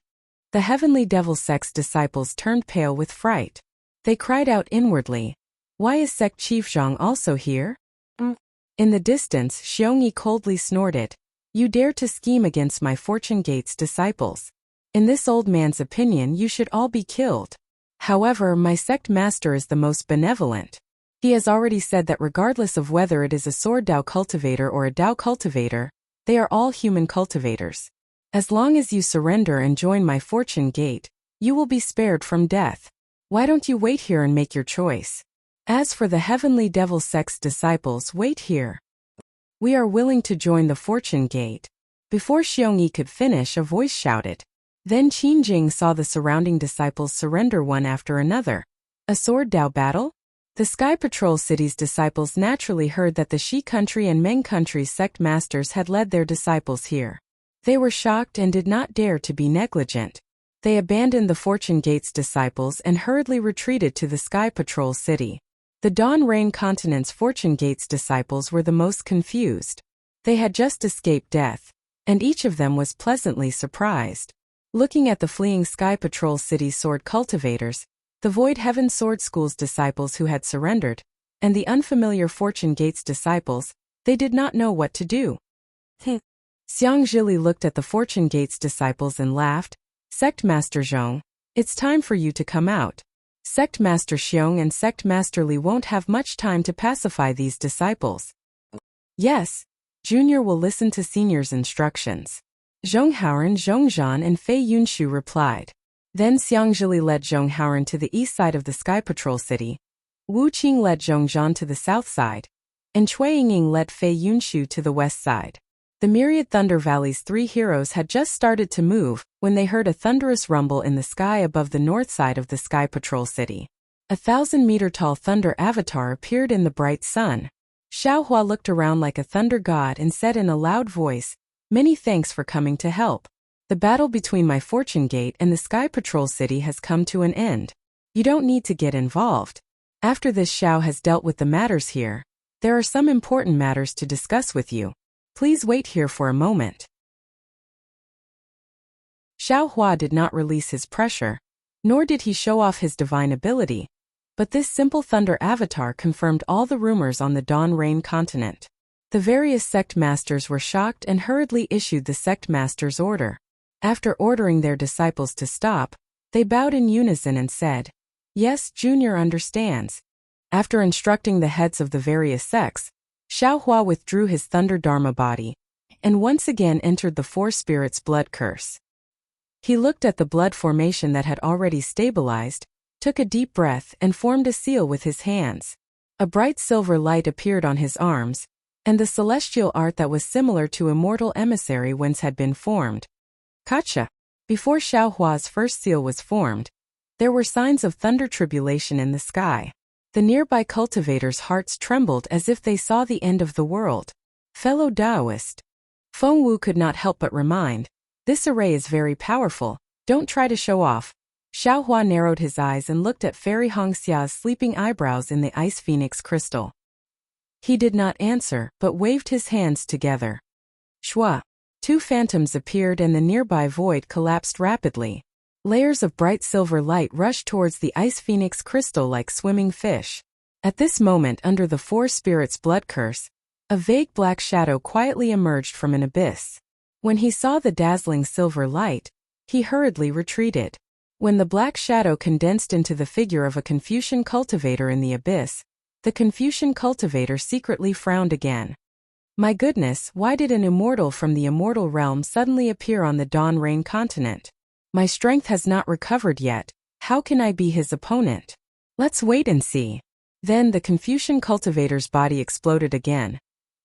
The Heavenly Devil sect's disciples turned pale with fright. They cried out inwardly, why is Sect Chief Zhang also here? In the distance, Xiongyi coldly snorted. You dare to scheme against my Fortune Gate's disciples. In this old man's opinion, you should all be killed. However, my sect master is the most benevolent. He has already said that regardless of whether it is a sword Dao cultivator or a Dao cultivator, they are all human cultivators. As long as you surrender and join my Fortune Gate, you will be spared from death. Why don't you wait here and make your choice? As for the Heavenly Devil sect's disciples, wait here. We are willing to join the Fortune Gate. Before Xiongyi could finish, a voice shouted. Then Qingjing saw the surrounding disciples surrender one after another. A sword Dao battle? The Sky Patrol City's disciples naturally heard that the Xi country and Meng country's sect masters had led their disciples here. They were shocked and did not dare to be negligent. They abandoned the Fortune Gate's disciples and hurriedly retreated to the Sky Patrol City. The Dawn Rain Continent's Fortune Gate's disciples were the most confused. They had just escaped death, and each of them was pleasantly surprised. Looking at the fleeing Sky Patrol City sword cultivators, the Void Heaven Sword School's disciples who had surrendered, and the unfamiliar Fortune Gate's disciples, they did not know what to do. Xiang Zhili looked at the Fortune Gate's disciples and laughed. Sect Master Zhong, it's time for you to come out. Sect Master Xiong and Sect Master Li won't have much time to pacify these disciples. Yes, Junior will listen to Senior's instructions. Zhong Haoran, Zhong Zhan and Fei Yunshu replied. Then Xiang Zhili led Zhong Haoran to the east side of the Sky Patrol City. Wu Qing led Zhong Zhan to the south side, and Cui Yinging led Fei Yunshu to the west side. The myriad Thunder Valley's three heroes had just started to move when they heard a thunderous rumble in the sky above the north side of the Sky Patrol City. A 1,000-meter-tall thunder avatar appeared in the bright sun. Xiao Hua looked around like a thunder god and said in a loud voice, "Many thanks for coming to help. The battle between my Fortune Gate and the Sky Patrol City has come to an end. You don't need to get involved. After this Xiao has dealt with the matters here, there are some important matters to discuss with you. Please wait here for a moment." Xiao Hua did not release his pressure, nor did he show off his divine ability, but this simple thunder avatar confirmed all the rumors on the Dawn Rain continent. The various sect masters were shocked and hurriedly issued the sect master's order. After ordering their disciples to stop, they bowed in unison and said, "Yes, Junior understands." After instructing the heads of the various sects, Xiao Hua withdrew his Thunder Dharma body, and once again entered the Four Spirits' blood curse. He looked at the blood formation that had already stabilized, took a deep breath and formed a seal with his hands. A bright silver light appeared on his arms, and the celestial art that was similar to immortal emissary whence had been formed. Kacha. Before Xiao Hua's first seal was formed, there were signs of thunder tribulation in the sky. The nearby cultivators' hearts trembled as if they saw the end of the world. Fellow Taoist, Feng Wu could not help but remind, "This array is very powerful, don't try to show off." Xiao Hua narrowed his eyes and looked at Fairy Hongxia's sleeping eyebrows in the ice phoenix crystal. He did not answer, but waved his hands together. Shua. Two phantoms appeared and the nearby void collapsed rapidly. Layers of bright silver light rushed towards the ice phoenix crystal like swimming fish. At this moment, under the Four Spirits' blood curse, a vague black shadow quietly emerged from an abyss. When he saw the dazzling silver light, he hurriedly retreated. When the black shadow condensed into the figure of a Confucian cultivator in the abyss, the Confucian cultivator secretly frowned again. My goodness, why did an immortal from the immortal realm suddenly appear on the Dawn Rain continent? My strength has not recovered yet, how can I be his opponent? Let's wait and see. Then the Confucian cultivator's body exploded again,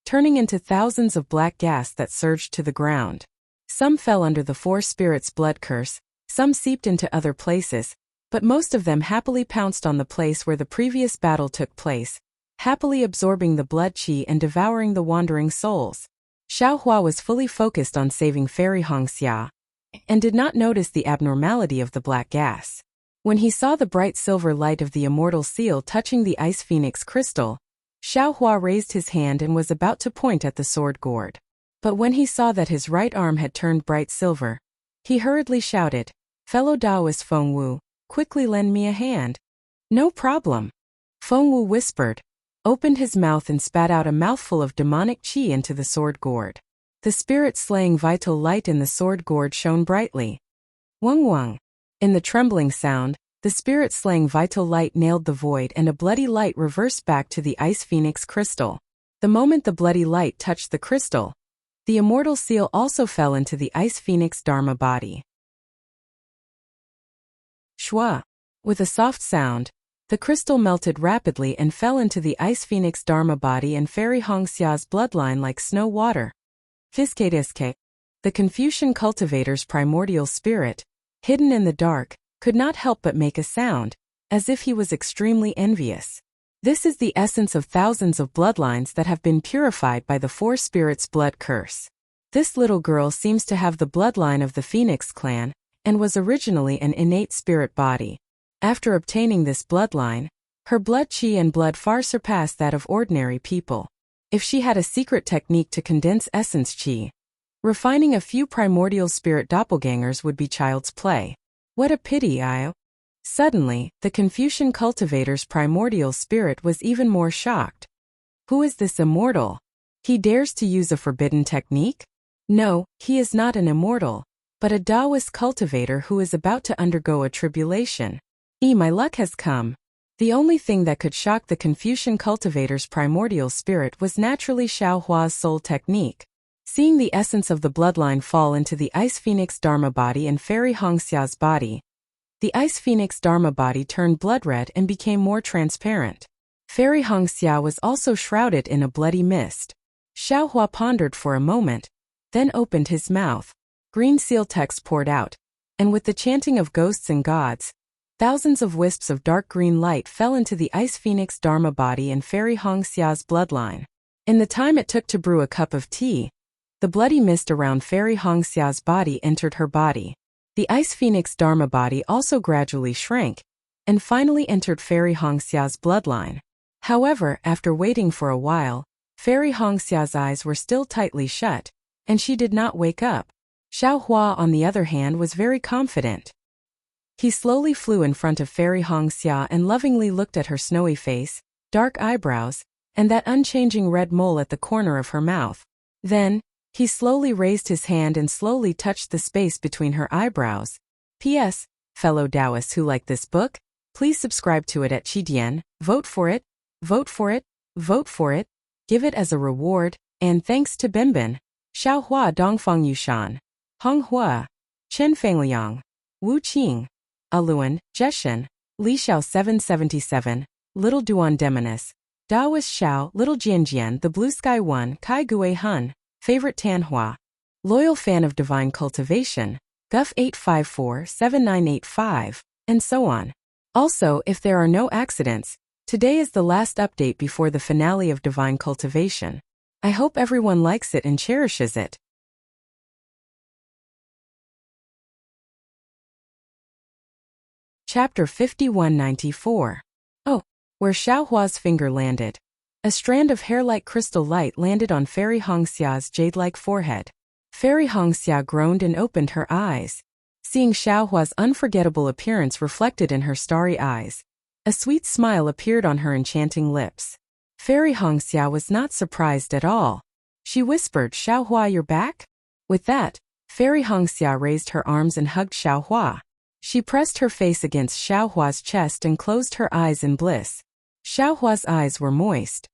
turning into thousands of black gas that surged to the ground. Some fell under the Four Spirits' blood curse, some seeped into other places, but most of them happily pounced on the place where the previous battle took place, happily absorbing the blood qi and devouring the wandering souls. Xiao Hua was fully focused on saving Fairy Hongxia, and did not notice the abnormality of the black gas. When he saw the bright silver light of the immortal seal touching the ice phoenix crystal, Xiao Hua raised his hand and was about to point at the sword gourd. But when he saw that his right arm had turned bright silver, he hurriedly shouted, "Fellow Taoist Feng Wu, quickly lend me a hand." "No problem." Feng Wu whispered, opened his mouth and spat out a mouthful of demonic qi into the sword gourd. The spirit-slaying vital light in the sword gourd shone brightly. Wang wang. In the trembling sound, the spirit-slaying vital light nailed the void and a bloody light reversed back to the ice phoenix crystal. The moment the bloody light touched the crystal, the immortal seal also fell into the ice phoenix dharma body. Shua. With a soft sound, the crystal melted rapidly and fell into the ice phoenix dharma body and Fairy Hongxia's bloodline like snow water. Fiskadeske. The Confucian cultivator's primordial spirit, hidden in the dark, could not help but make a sound, as if he was extremely envious. This is the essence of thousands of bloodlines that have been purified by the Four Spirits' blood curse. This little girl seems to have the bloodline of the Phoenix clan, and was originally an innate spirit body. After obtaining this bloodline, her blood qi and blood far surpassed that of ordinary people. If she had a secret technique to condense essence qi, refining a few primordial spirit doppelgangers would be child's play. What a pity, Io. Suddenly, the Confucian cultivator's primordial spirit was even more shocked. Who is this immortal? He dares to use a forbidden technique? No, he is not an immortal, but a Taoist cultivator who is about to undergo a tribulation. My luck has come. The only thing that could shock the Confucian cultivator's primordial spirit was naturally Xiao Hua's soul technique. Seeing the essence of the bloodline fall into the ice phoenix dharma body and Fairy Hongxia's body, the ice phoenix dharma body turned blood red and became more transparent. Fairy Hongxia was also shrouded in a bloody mist. Xiao Hua pondered for a moment, then opened his mouth. Green seal text poured out, and with the chanting of ghosts and gods, thousands of wisps of dark green light fell into the ice phoenix dharma body and Fairy Hongxia's bloodline. In the time it took to brew a cup of tea, the bloody mist around Fairy Hongxia's body entered her body. The ice phoenix dharma body also gradually shrank, and finally entered Fairy Hongxia's bloodline. However, after waiting for a while, Fairy Hongxia's eyes were still tightly shut, and she did not wake up. Xiao Hua, on the other hand, was very confident. He slowly flew in front of Fairy Hongxia and lovingly looked at her snowy face, dark eyebrows, and that unchanging red mole at the corner of her mouth. Then, he slowly raised his hand and slowly touched the space between her eyebrows. P.S. Fellow Taoists who like this book, please subscribe to it at Qidian, vote for it, vote for it, vote for it, give it as a reward, and thanks to Binbin, Xiao Hua Dongfang Yushan, Hong Hua, Chen Fangliang, Wu Qing, Aluan, Jeshen, Li Xiao 777, Little Duan Demonis, Daoist Xiao, Little Jianjian, The Blue Sky One, Kai Gui Hun, Favorite Tanhua, Loyal Fan of Divine Cultivation, Guff 8547985, and so on. Also, if there are no accidents, today is the last update before the finale of Divine Cultivation. I hope everyone likes it and cherishes it. Chapter 5194. Oh, where Xiao Hua's finger landed. A strand of hair-like crystal light landed on Fairy Hongxia's jade-like forehead. Fairy Hongxia groaned and opened her eyes, seeing Xiao Hua's unforgettable appearance reflected in her starry eyes. A sweet smile appeared on her enchanting lips. Fairy Hongxia was not surprised at all. She whispered, "Xiao Hua, you're back?" With that, Fairy Hongxia raised her arms and hugged Xiao Hua. She pressed her face against Xiao Hua's chest and closed her eyes in bliss. Xiao Hua's eyes were moist.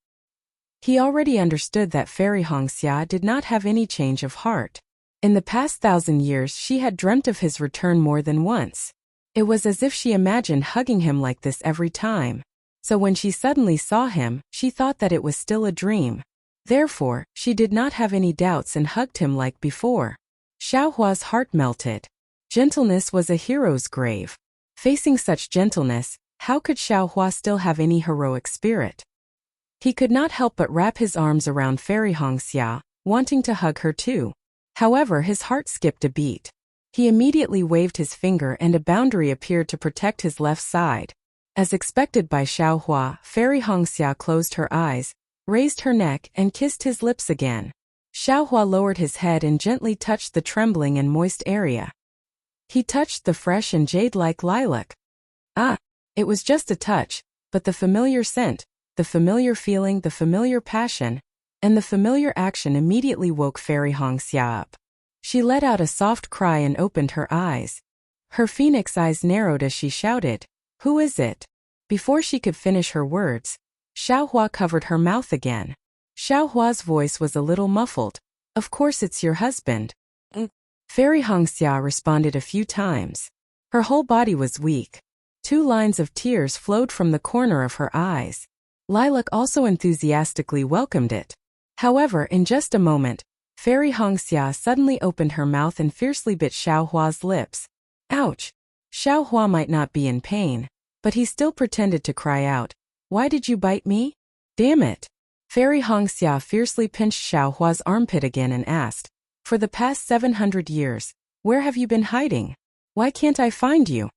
He already understood that Fairy Hongxia did not have any change of heart. In the past 1,000 years she had dreamt of his return more than once. It was as if she imagined hugging him like this every time. So when she suddenly saw him, she thought that it was still a dream. Therefore, she did not have any doubts and hugged him like before. Xiao Hua's heart melted. Gentleness was a hero's grave. Facing such gentleness, how could Xiao Hua still have any heroic spirit? He could not help but wrap his arms around Fairy Hongxia, wanting to hug her too. However, his heart skipped a beat. He immediately waved his finger and a boundary appeared to protect his left side. As expected by Xiao Hua, Fairy Hongxia closed her eyes, raised her neck, and kissed his lips again. Xiao Hua lowered his head and gently touched the trembling and moist area. He touched the fresh and jade-like lilac. Ah, it was just a touch, but the familiar scent, the familiar feeling, the familiar passion, and the familiar action immediately woke Fairy Hongxia up. She let out a soft cry and opened her eyes. Her phoenix eyes narrowed as she shouted, "Who is it?" Before she could finish her words, Xiao Hua covered her mouth again. Xiao Hua's voice was a little muffled. "Of course it's your husband." Fairy Hongxia responded a few times. Her whole body was weak. 2 lines of tears flowed from the corner of her eyes. Lilac also enthusiastically welcomed it. However, in just a moment, Fairy Hongxia suddenly opened her mouth and fiercely bit Xiao Hua's lips. Ouch! Xiao Hua might not be in pain, but he still pretended to cry out, "Why did you bite me? Damn it!" Fairy Hongxia fiercely pinched Xiao Hua's armpit again and asked, "For the past 700 years, where have you been hiding? Why can't I find you?"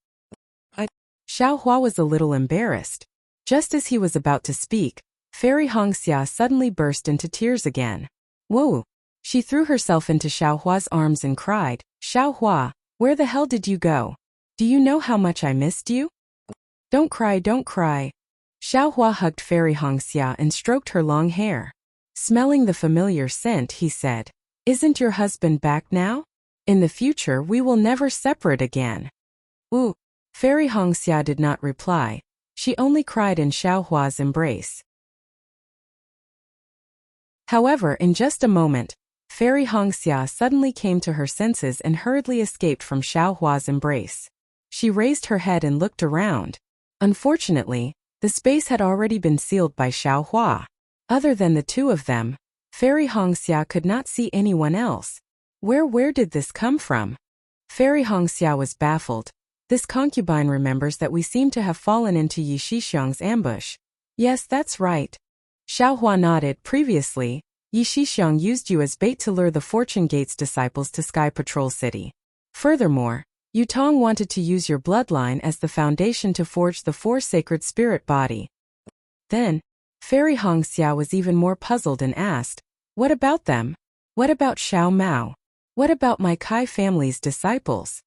Xiao Hua was a little embarrassed. Just as he was about to speak, Fairy Hongxia suddenly burst into tears again. Whoa! She threw herself into Xiao Hua's arms and cried, "Xiao Hua, where the hell did you go? Do you know how much I missed you?" Don't cry, don't cry." Xiao Hua hugged Fairy Hongxia and stroked her long hair. Smelling the familiar scent, he said, "Isn't your husband back now? In the future we will never separate again." Ooh! Fairy Hongxia did not reply. She only cried in Xiao Hua's embrace. However, in just a moment, Fairy Hongxia suddenly came to her senses and hurriedly escaped from Xiao Hua's embrace. She raised her head and looked around. Unfortunately, the space had already been sealed by Xiao Hua. Other than the two of them, Fairy Hongxia could not see anyone else. Where did this come from? Fairy Hongxia was baffled. This concubine remembers that we seem to have fallen into Yi Shixiang's ambush. Yes, that's right. Xiao Hua nodded. Previously, Yi Shixiang used you as bait to lure the Fortune Gates disciples to Sky Patrol City. Furthermore, Yu Tong wanted to use your bloodline as the foundation to forge the 4 sacred spirit body. Then, Fairy Hongxia was even more puzzled and asked, "What about them? What about Xiao Mao? What about my Kai family's disciples?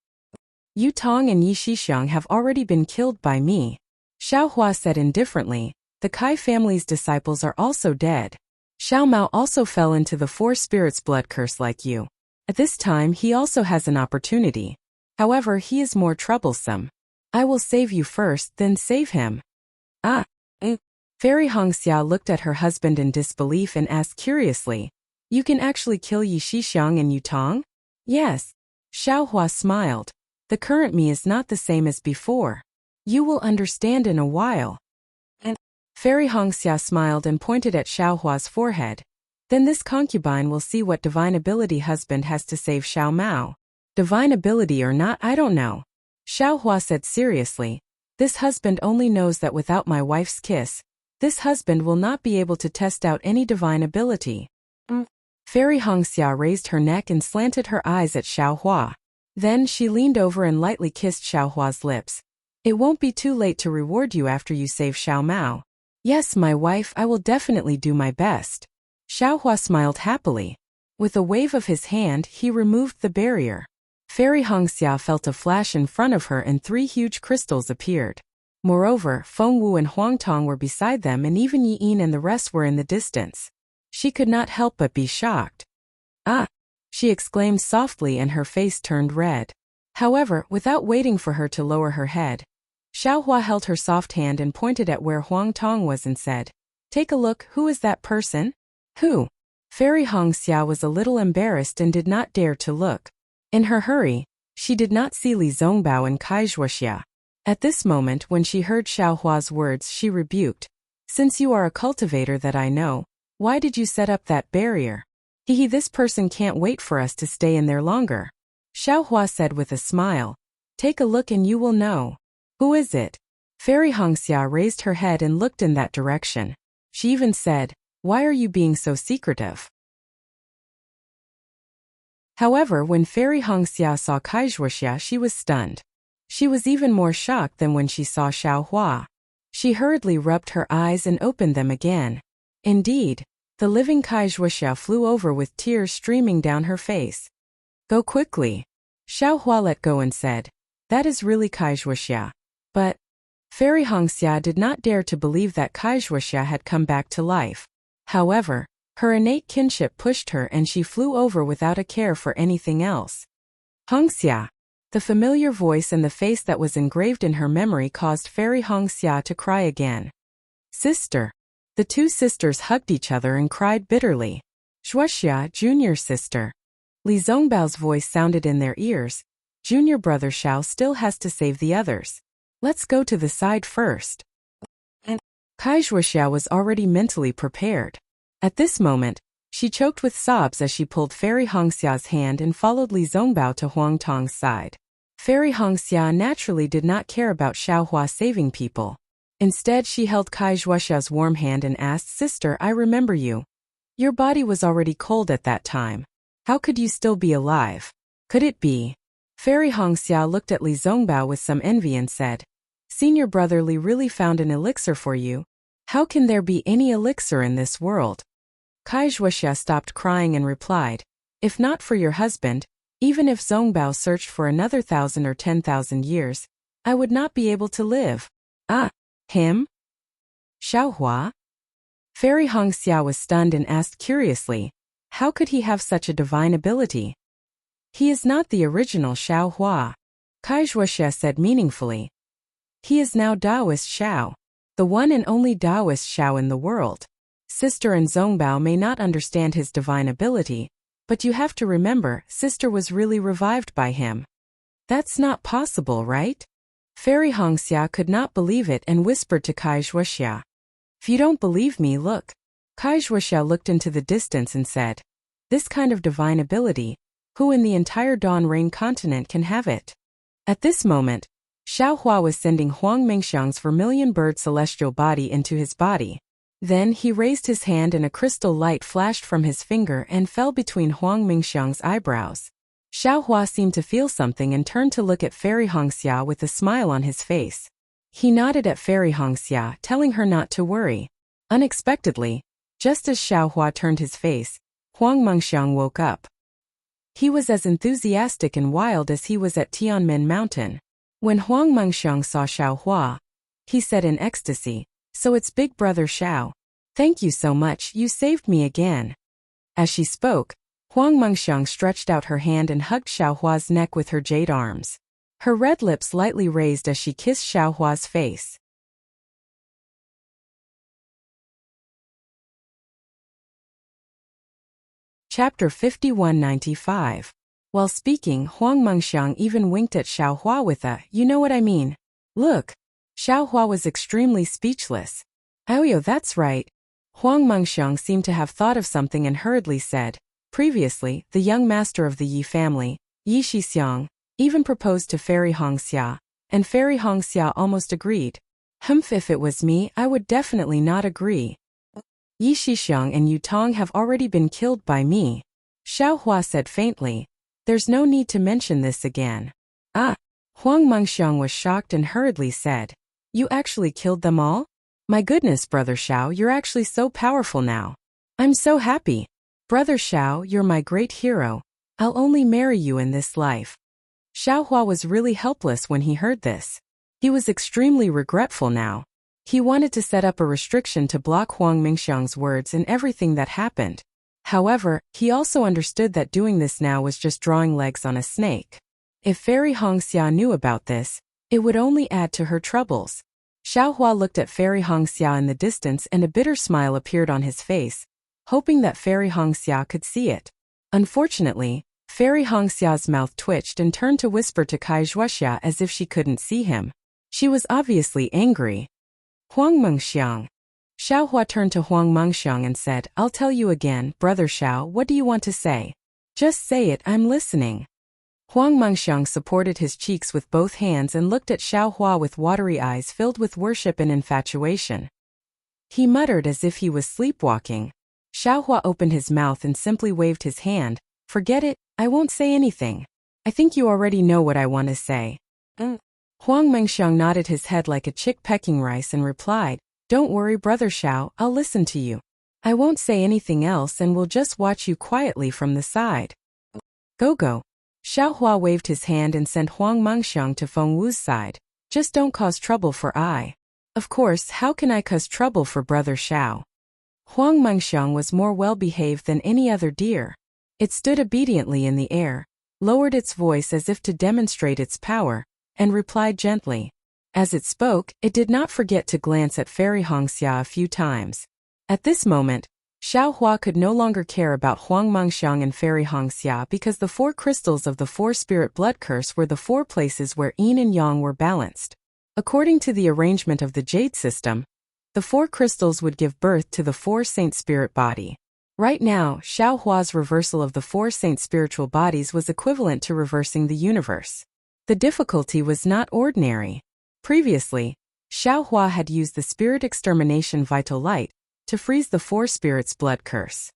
Yu Tong and Yi Shixiang have already been killed by me. Xiao Hua said indifferently. The Kai family's disciples are also dead. Xiao Mao also fell into the four spirits blood curse like you. At this time he also has an opportunity. However, he is more troublesome. I will save you first, then save him. Ah. Fairy Hongxia looked at her husband in disbelief and asked curiously, You can actually kill Yi Shixiang and Yu Tong? Yes. Xiao Hua smiled. The current me is not the same as before. You will understand in a while. Fairy Hongxia smiled and pointed at Xiao Hua's forehead. Then this concubine will see what divine ability husband has to save Xiao Mao. Divine ability or not, I don't know. Xiao Hua said seriously. This husband only knows that without my wife's kiss, this husband will not be able to test out any divine ability. Fairy Hongxia raised her neck and slanted her eyes at Xiao Hua. Then she leaned over and lightly kissed Xiao Hua's lips. It won't be too late to reward you after you save Xiao Mao. Yes, my wife, I will definitely do my best. Xiao Hua smiled happily. With a wave of his hand, he removed the barrier. Fairy Hongxia felt a flash in front of her and 3 huge crystals appeared. Moreover, Feng Wu and Huang Tong were beside them and even Yi Yin and the rest were in the distance. She could not help but be shocked. Ah! She exclaimed softly and her face turned red. However, without waiting for her to lower her head, Xiao Hua held her soft hand and pointed at where Huang Tong was and said, Take a look, who is that person? Who? Fairy Hongxia was a little embarrassed and did not dare to look. In her hurry, she did not see Li Zongbao and Kai Zhuoxia. At this moment when she heard Xiao Hua's words she rebuked. Since you are a cultivator that I know, why did you set up that barrier? This person can't wait for us to stay in there longer. Xiao Hua said with a smile. Take a look and you will know. Who is it? Fairy Hongxia raised her head and looked in that direction. She even said, Why are you being so secretive? However, when Fairy Hongxia saw Kai Zhuoxia she was stunned. She was even more shocked than when she saw Xiao Hua. She hurriedly rubbed her eyes and opened them again. Indeed, the living Kai Zhuoxia flew over with tears streaming down her face. Go quickly. Xiao Hua let go and said, That is really Kai Zhuoxia. But Fairy Hongxia did not dare to believe that Kai Zhuoxia had come back to life. However, her innate kinship pushed her and she flew over without a care for anything else. Hongxia. The familiar voice and the face that was engraved in her memory caused Fairy Hongxia to cry again. Sister. The 2 sisters hugged each other and cried bitterly. Zhuoxia, junior sister. Li Zongbao's voice sounded in their ears. Junior brother Xiao still has to save the others. Let's go to the side first. Kai Zhuoxia was already mentally prepared. At this moment, she choked with sobs as she pulled Fairy Hongxia's hand and followed Li Zongbao to Huang Tong's side. Fairy Hongxia naturally did not care about Xiao Hua saving people. Instead, she held Kai Zhuoxia's warm hand and asked, Sister, I remember you. Your body was already cold at that time. How could you still be alive? Could it be? Fairy Hongxia looked at Li Zongbao with some envy and said, Senior brother Li really found an elixir for you. How can there be any elixir in this world? Kai Zhuoxia stopped crying and replied, If not for your husband, even if Zongbao searched for another 1,000 or 10,000 years, I would not be able to live. Ah, him? Xiao Hua? Fairy Hongxia was stunned and asked curiously, How could he have such a divine ability? He is not the original Xiao Hua. Kai Zhuoxia said meaningfully. He is now Taoist Xiao, the one and only Taoist Xiao in the world. Sister and Zongbao may not understand his divine ability, but you have to remember, Sister was really revived by him. That's not possible, right? Fairy Hongxia could not believe it and whispered to Kai Zhuoxia. If you don't believe me, look. Kai Zhuoxia looked into the distance and said, This kind of divine ability, who in the entire Dawn Rain continent can have it? At this moment, Xiao Hua was sending Huang Mingxiang's vermilion bird celestial body into his body. Then he raised his hand and a crystal light flashed from his finger and fell between Huang Mingxiang's eyebrows. Xiao Hua seemed to feel something and turned to look at Fairy Hongxia with a smile on his face. He nodded at Fairy Hongxia, telling her not to worry. Unexpectedly, just as Xiao Hua turned his face, Huang Mingxiang woke up. He was as enthusiastic and wild as he was at Tianmen Mountain. When Huang Mengxiang saw Xiao Hua, he said in ecstasy, "So it's big brother Xiao. Thank you so much, you saved me again." As she spoke, Huang Mengxiang stretched out her hand and hugged Xiao Hua's neck with her jade arms. Her red lips lightly raised as she kissed Xiao Hua's face. Chapter 5195. While speaking, Huang Mengxiang even winked at Xiao Hua with a, "You know what I mean. Look." Xiao Hua was extremely speechless. "Oh, yo, that's right." Huang Mengxiang seemed to have thought of something and hurriedly said, "Previously, the young master of the Yi family, Yi Shixiang, even proposed to Fairy Hongxia, and Fairy Hongxia almost agreed. If it was me, I would definitely not agree. Yi Shixiang and Yu Tong have already been killed by me." Xiao Hua said faintly, "There's no need to mention this again." "Ah." Huang Mengxiang was shocked and hurriedly said, "You actually killed them all? My goodness, Brother Xiao, you're actually so powerful now. I'm so happy. Brother Xiao, you're my great hero. I'll only marry you in this life." Xiao Hua was really helpless when he heard this. He was extremely regretful now. He wanted to set up a restriction to block Huang Mengxiang's words and everything that happened. However, he also understood that doing this now was just drawing legs on a snake. If Fairy Hongxia knew about this, it would only add to her troubles. Xiao Hua looked at Fairy Hongxia in the distance and a bitter smile appeared on his face, hoping that Fairy Hongxia could see it. Unfortunately, Fairy Hongxia's mouth twitched and turned to whisper to Kai Zhuoxia as if she couldn't see him. She was obviously angry. "Huang Mengxiang." Xiao Hua turned to Huang Mengxiang and said, "I'll tell you again, Brother Xiao, what do you want to say? Just say it, I'm listening." Huang Mengxiang supported his cheeks with both hands and looked at Xiao Hua with watery eyes filled with worship and infatuation. He muttered as if he was sleepwalking. Xiao Hua opened his mouth and simply waved his hand. "Forget it, I won't say anything. I think you already know what I want to say." Huang Mengxiang nodded his head like a chick pecking rice and replied, "Don't worry, Brother Xiao, I'll listen to you. I won't say anything else and will just watch you quietly from the side. Go. Xiao Hua waved his hand and sent Huang Mengxiang to Feng Wu's side. "Just don't cause trouble for I." "Of course, how can I cause trouble for Brother Xiao?" Huang Mengxiang was more well-behaved than any other deer. It stood obediently in the air, lowered its voice as if to demonstrate its power, and replied gently. As it spoke, it did not forget to glance at Fairy Hongxia a few times. At this moment, Xiao Hua could no longer care about Huang Mengxiang and Fairy Hongxia because the 4 crystals of the 4-spirit blood curse were the 4 places where yin and yang were balanced. According to the arrangement of the jade system, the 4 crystals would give birth to the 4 saint spirit body. Right now, Xiao Hua's reversal of the 4 saint spiritual bodies was equivalent to reversing the universe. The difficulty was not ordinary. Previously, Xiao Hua had used the spirit extermination vital light to freeze the 4 spirits blood curse.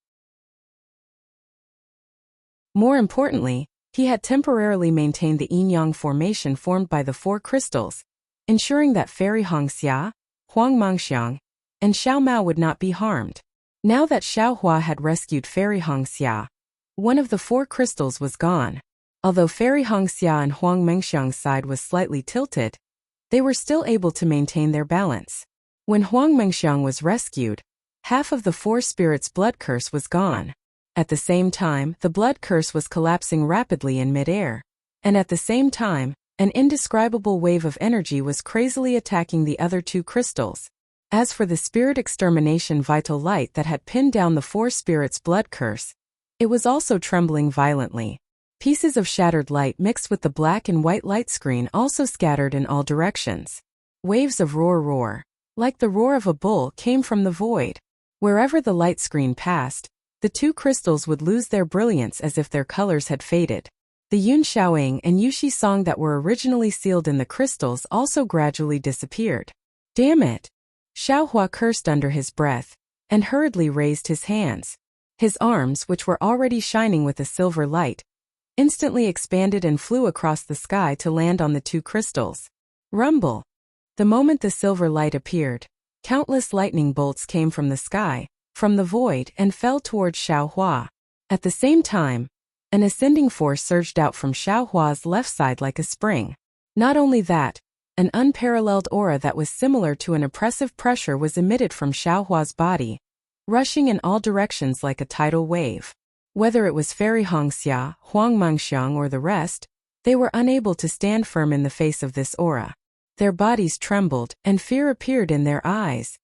More importantly, he had temporarily maintained the yin-yang formation formed by the 4 crystals, ensuring that Fairy Hongxia, Huang Mengxiang, and Xiao Mao would not be harmed. Now that Xiao Hua had rescued Fairy Hongxia, one of the 4 crystals was gone. Although Fairy Hongxia and Huang Mengxiang's side was slightly tilted, they were still able to maintain their balance. When Huang Mengxiang was rescued, half of the 4 spirits blood curse was gone. At the same time, the blood curse was collapsing rapidly in midair. And at the same time, an indescribable wave of energy was crazily attacking the other 2 crystals. As for the spirit extermination vital light that had pinned down the 4 spirits blood curse, it was also trembling violently. Pieces of shattered light mixed with the black and white light screen also scattered in all directions. Waves of roar, like the roar of a bull, came from the void. Wherever the light screen passed, the 2 crystals would lose their brilliance as if their colors had faded. The Yun Xiaoying and Yushi Song that were originally sealed in the crystals also gradually disappeared. Damn it! Xiao Hua cursed under his breath, and hurriedly raised his hands. His arms, which were already shining with a silver light, instantly expanded and flew across the sky to land on the 2 crystals. Rumble! The moment the silver light appeared, countless lightning bolts came from the sky, from the void, and fell towards Xiao Hua. At the same time, An ascending force surged out from Xiaohua's left side like a spring. Not only that, an unparalleled aura that was similar to an oppressive pressure was emitted from Xiaohua's body, rushing in all directions like a tidal wave. Whether it was Fairy Hongxia, Huang Mengxiang or the rest, they were unable to stand firm in the face of this aura. Their bodies trembled, and fear appeared in their eyes.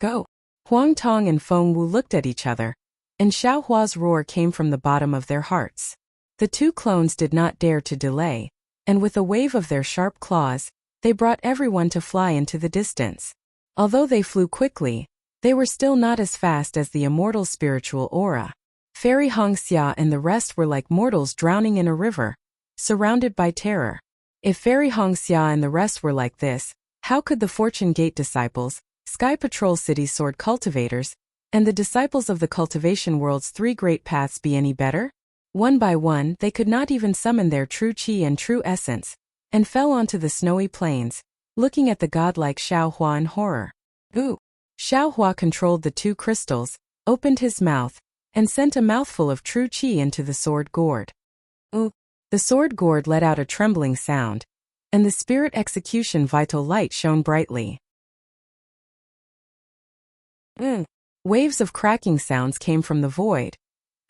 Go! Huang Tong and Feng Wu looked at each other, and Xiaohua's roar came from the bottom of their hearts. The two clones did not dare to delay, and with a wave of their sharp claws, they brought everyone to fly into the distance. Although they flew quickly, they were still not as fast as the immortal spiritual aura. Fairy Hongxia and the rest were like mortals drowning in a river, surrounded by terror. If Fairy Hongxia and the rest were like this, how could the Fortune Gate disciples, Sky Patrol City Sword cultivators, and the disciples of the Cultivation World's three great paths be any better? One by one, they could not even summon their true chi and true essence, and fell onto the snowy plains, looking at the godlike Xiaohua in horror. Ooh! Xiaohua controlled the two crystals, opened his mouth, and sent a mouthful of true chi into the sword gourd. Ooh! The sword gourd let out a trembling sound, and the spirit execution vital light shone brightly. Waves of cracking sounds came from the void,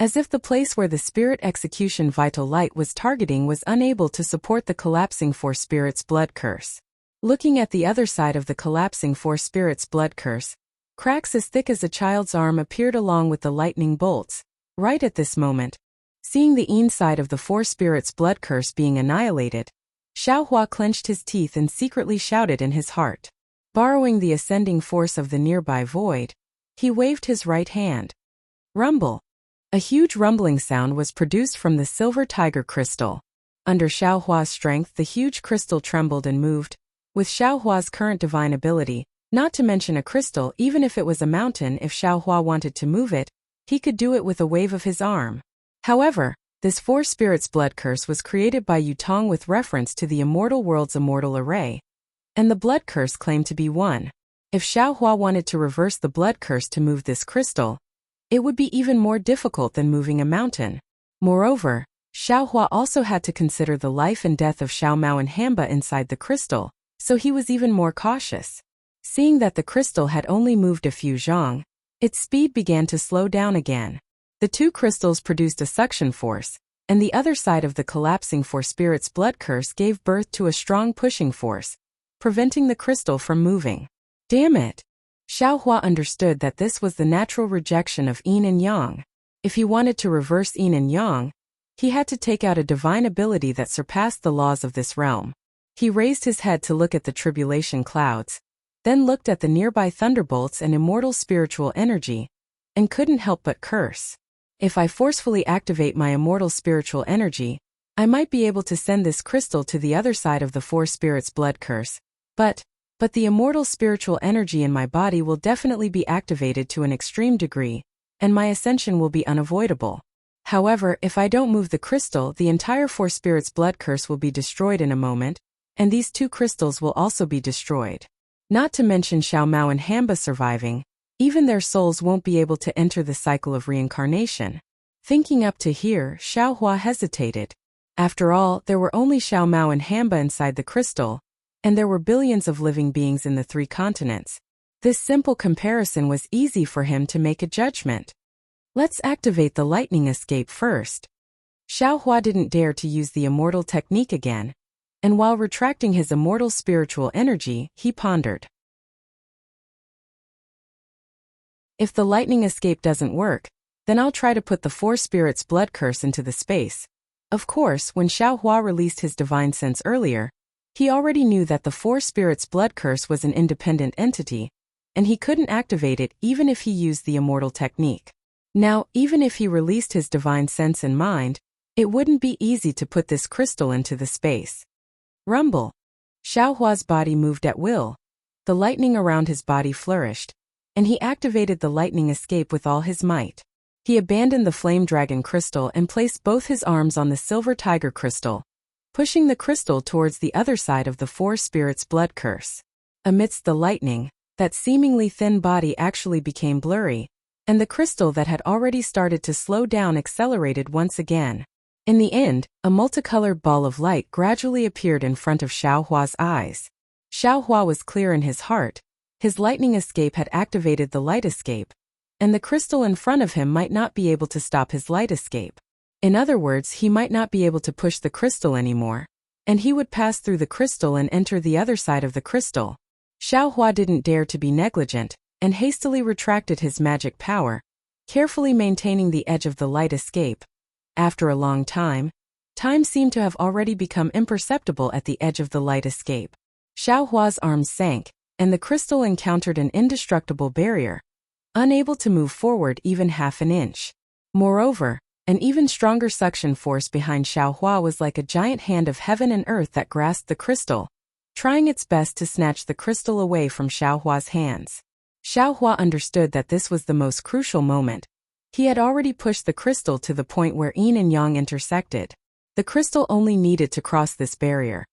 as if the place where the spirit execution vital light was targeting was unable to support the collapsing four spirits blood curse. Looking at the other side of the collapsing four spirits blood curse, cracks as thick as a child's arm appeared along with the lightning bolts. Right at this moment, seeing the inside of the four spirits blood curse being annihilated, Xiaohua clenched his teeth and secretly shouted in his heart. Borrowing the ascending force of the nearby void, he waved his right hand. Rumble! A huge rumbling sound was produced from the silver tiger crystal. Under Xiaohua's strength, the huge crystal trembled and moved. With Xiaohua's current divine ability, not to mention a crystal, even if it was a mountain, if Xiaohua wanted to move it, he could do it with a wave of his arm. However, this four spirits blood curse was created by Yutong with reference to the immortal world's immortal array, and the blood curse claimed to be one. If Xiaohua wanted to reverse the blood curse to move this crystal, it would be even more difficult than moving a mountain. Moreover, Xiaohua also had to consider the life and death of Xiao Mao and Hamba inside the crystal, so he was even more cautious. Seeing that the crystal had only moved a few zhang, its speed began to slow down again. The two crystals produced a suction force, and the other side of the collapsing four spirits blood curse gave birth to a strong pushing force, preventing the crystal from moving. Damn it! Xiaohua understood that this was the natural rejection of yin and yang. If he wanted to reverse yin and yang, he had to take out a divine ability that surpassed the laws of this realm. He raised his head to look at the tribulation clouds, then looked at the nearby thunderbolts and immortal spiritual energy, and couldn't help but curse. If I forcefully activate my immortal spiritual energy, I might be able to send this crystal to the other side of the four spirits blood curse. But the immortal spiritual energy in my body will definitely be activated to an extreme degree, and my ascension will be unavoidable. However, if I don't move the crystal, the entire four spirits blood curse will be destroyed in a moment, and these two crystals will also be destroyed. Not to mention Xiao Mao and Hamba surviving, even their souls won't be able to enter the cycle of reincarnation. Thinking up to here, Xiaohua hesitated. After all, there were only Xiao Mao and Hamba inside the crystal, and there were billions of living beings in the three continents. This simple comparison was easy for him to make a judgment. Let's activate the lightning escape first. Xiaohua didn't dare to use the immortal technique again, and while retracting his immortal spiritual energy, he pondered. If the lightning escape doesn't work, then I'll try to put the four spirits blood curse into the space. Of course, when Xiaohua released his divine sense earlier, he already knew that the four spirits blood curse was an independent entity, and he couldn't activate it even if he used the immortal technique. Now, even if he released his divine sense and mind, it wouldn't be easy to put this crystal into the space. Rumble! Xiaohua's body moved at will. The lightning around his body flourished, and he activated the lightning escape with all his might. He abandoned the flame dragon crystal and placed both his arms on the silver tiger crystal, pushing the crystal towards the other side of the four spirits blood curse. Amidst the lightning, that seemingly thin body actually became blurry, and the crystal that had already started to slow down accelerated once again. In the end, a multicolored ball of light gradually appeared in front of Xiao Hua's eyes. Xiao Hua was clear in his heart. His lightning escape had activated the light escape, and the crystal in front of him might not be able to stop his light escape. In other words, he might not be able to push the crystal anymore, and he would pass through the crystal and enter the other side of the crystal. Xiao Hua didn't dare to be negligent, and hastily retracted his magic power, carefully maintaining the edge of the light escape. After a long time seemed to have already become imperceptible at the edge of the light escape. Xiao Hua's arms sank, and the crystal encountered an indestructible barrier, unable to move forward even half an inch. Moreover, an even stronger suction force behind Xiao Hua was like a giant hand of heaven and earth that grasped the crystal, trying its best to snatch the crystal away from Xiao Hua's hands. Xiao Hua understood that this was the most crucial moment. He had already pushed the crystal to the point where yin and yang intersected. The crystal only needed to cross this barrier,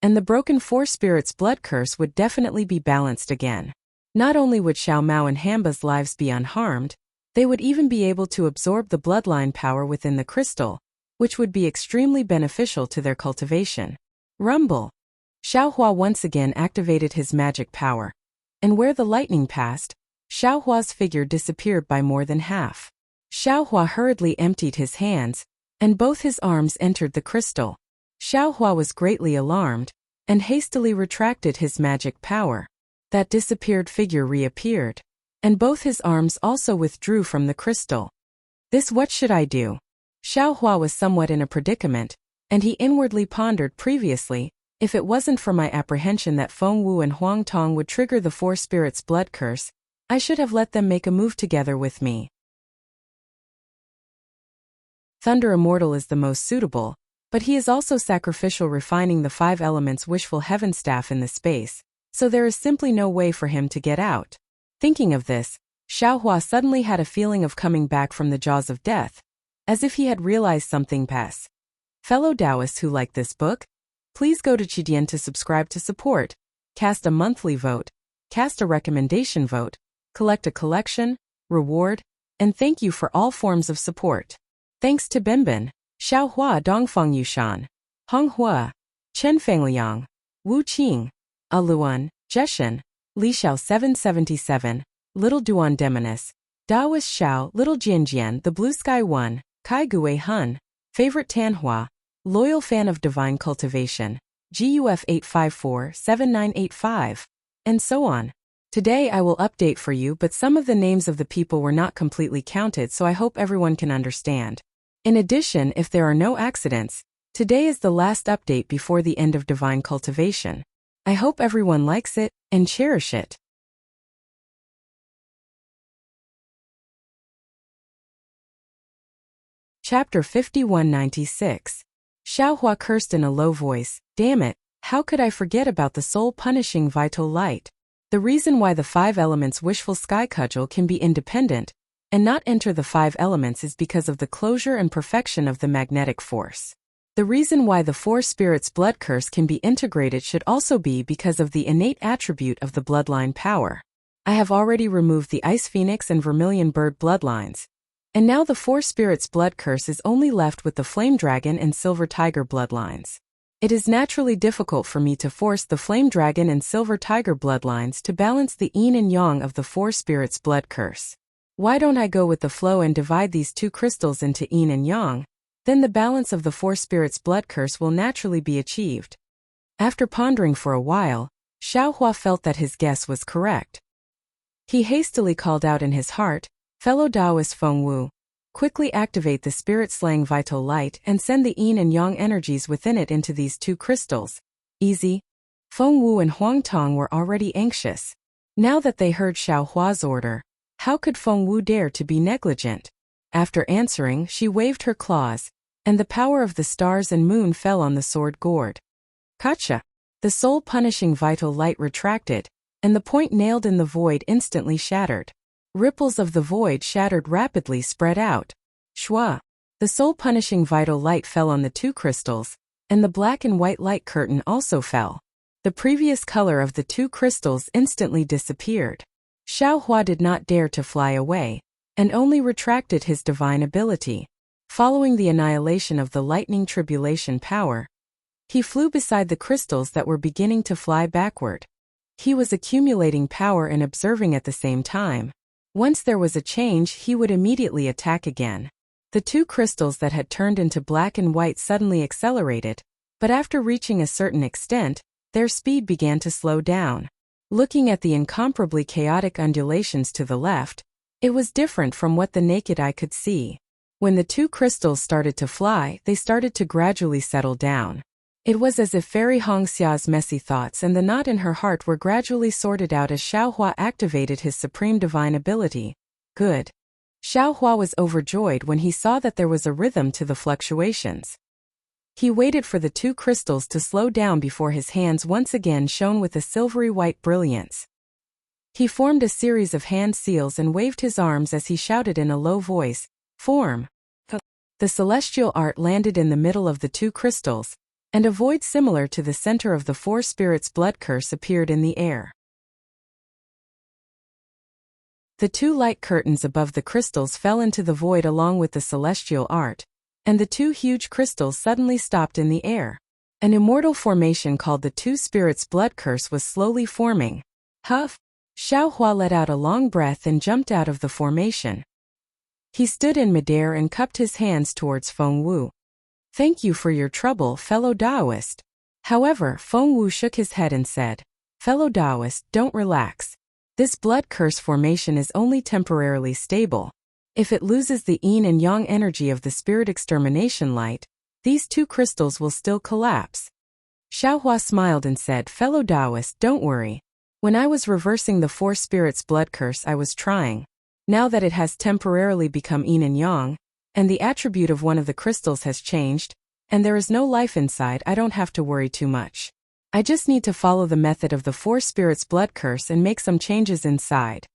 and the broken Four Spirits blood curse would definitely be balanced again. Not only would Xiao Mao and Hamba's lives be unharmed, they would even be able to absorb the bloodline power within the crystal, which would be extremely beneficial to their cultivation. Rumble! Xiao Hua once again activated his magic power, and where the lightning passed, Xiao Hua's figure disappeared by more than half. Xiao Hua hurriedly emptied his hands, and both his arms entered the crystal. Xiao Hua was greatly alarmed, and hastily retracted his magic power. That disappeared figure reappeared, and both his arms also withdrew from the crystal. What should I do? Xiao Hua was somewhat in a predicament, and he inwardly pondered previously, if it wasn't for my apprehension that Feng Wu and Huang Tong would trigger the Four Spirits blood curse, I should have let them make a move together with me. Thunder Immortal is the most suitable, but he is also sacrificial, refining the 5 elements wishful heaven staff in the space, so there is simply no way for him to get out. Thinking of this, Xiao Hua suddenly had a feeling of coming back from the jaws of death, as if he had realized something past. Fellow Taoists who like this book, please go to Qidian to subscribe to support, cast a monthly vote, cast a recommendation vote, collect a collection, reward, and thank you for all forms of support. Thanks to Binbin, Xiao Hua Dongfeng Yushan, Hong Hua, Chen Fengliang, Wu Qing, Aluan, Jeshen, Li Xiao 777, Little Duan Demonis, Daoist Xiao, Little Jianjian, The Blue Sky 1, Kai Gue Hun, Favorite Tanhua, Loyal Fan of Divine Cultivation, GUF 854-7985, and so on. Today I will update for you, but some of the names of the people were not completely counted, so I hope everyone can understand. In addition, if there are no accidents, today is the last update before the end of Divine Cultivation. I hope everyone likes it and cherish it. Chapter 5196. Xiao Hua cursed in a low voice, "Damn it, how could I forget about the soul-punishing vital light? The reason why the 5 elements wishful sky cudgel can be independent and not enter the 5 elements is because of the closure and perfection of the magnetic force. The reason why the 4 spirits blood curse can be integrated should also be because of the innate attribute of the bloodline power. I have already removed the Ice Phoenix and Vermilion Bird bloodlines, and now the 4 spirits blood curse is only left with the Flame Dragon and Silver Tiger bloodlines. It is naturally difficult for me to force the Flame Dragon and Silver Tiger bloodlines to balance the yin and yang of the 4 spirits blood curse. Why don't I go with the flow and divide these 2 crystals into yin and yang? Then the balance of the 4 spirits blood curse will naturally be achieved." After pondering for a while, Xiao Hua felt that his guess was correct. He hastily called out in his heart, "Fellow Taoist Feng Wu, quickly activate the spirit-slaying vital light and send the yin and yang energies within it into these 2 crystals." Easy. Feng Wu and Huang Tong were already anxious. Now that they heard Xiao Hua's order, how could Feng Wu dare to be negligent? After answering, she waved her claws, and the power of the stars and moon fell on the sword gourd. Gotcha! The soul-punishing vital light retracted, and the point nailed in the void instantly shattered. Ripples of the void shattered rapidly spread out. Shwa! The soul-punishing vital light fell on the 2 crystals, and the black and white light curtain also fell. The previous color of the 2 crystals instantly disappeared. Xiao Hua did not dare to fly away, and only retracted his divine ability. following the annihilation of the lightning tribulation power. He flew beside the crystals that were beginning to fly backward. He was accumulating power and observing at the same time. Once there was a change, he would immediately attack again. The two crystals that had turned into black and white suddenly accelerated, but after reaching a certain extent, their speed began to slow down. Looking at the incomparably chaotic undulations to the left, it was different from what the naked eye could see. When the two crystals started to fly, they started to gradually settle down. It was as if Fairy Hongxia's messy thoughts and the knot in her heart were gradually sorted out as Xiaohua activated his supreme divine ability. Good. Xiaohua was overjoyed when he saw that there was a rhythm to the fluctuations. He waited for the two crystals to slow down before his hands once again shone with a silvery white brilliance. He formed a series of hand seals and waved his arms as he shouted in a low voice, "Form!" The celestial art landed in the middle of the two crystals, and a void similar to the center of the four spirits' blood curse appeared in the air. The two light curtains above the crystals fell into the void along with the celestial art, and the two huge crystals suddenly stopped in the air. An immortal formation called the two spirits' blood curse was slowly forming. Huff! Xiaohua let out a long breath and jumped out of the formation. He stood in midair and cupped his hands towards Feng Wu. "Thank you for your trouble, fellow Taoist." However, Feng Wu shook his head and said, "Fellow Taoist, don't relax. This blood curse formation is only temporarily stable. If it loses the yin and yang energy of the spirit extermination light, these two crystals will still collapse." Xiaohua smiled and said, "Fellow Taoist, don't worry. When I was reversing the four spirits' blood curse, I was trying. Now that it has temporarily become yin and yang, and the attribute of one of the crystals has changed, and there is no life inside, I don't have to worry too much. I just need to follow the method of the four spirits' blood curse and make some changes inside."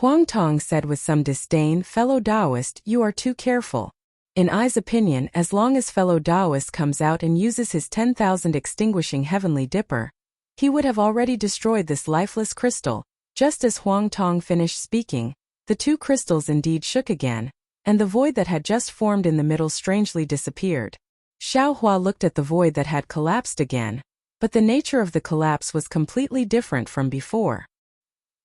Huang Tong said with some disdain, "Fellow Taoist, you are too careful. In I's opinion, as long as fellow Taoist comes out and uses his 10,000 extinguishing heavenly dipper, he would have already destroyed this lifeless crystal." Just as Huang Tong finished speaking, the two crystals indeed shook again, and the void that had just formed in the middle strangely disappeared. Xiaohua looked at the void that had collapsed again, but the nature of the collapse was completely different from before.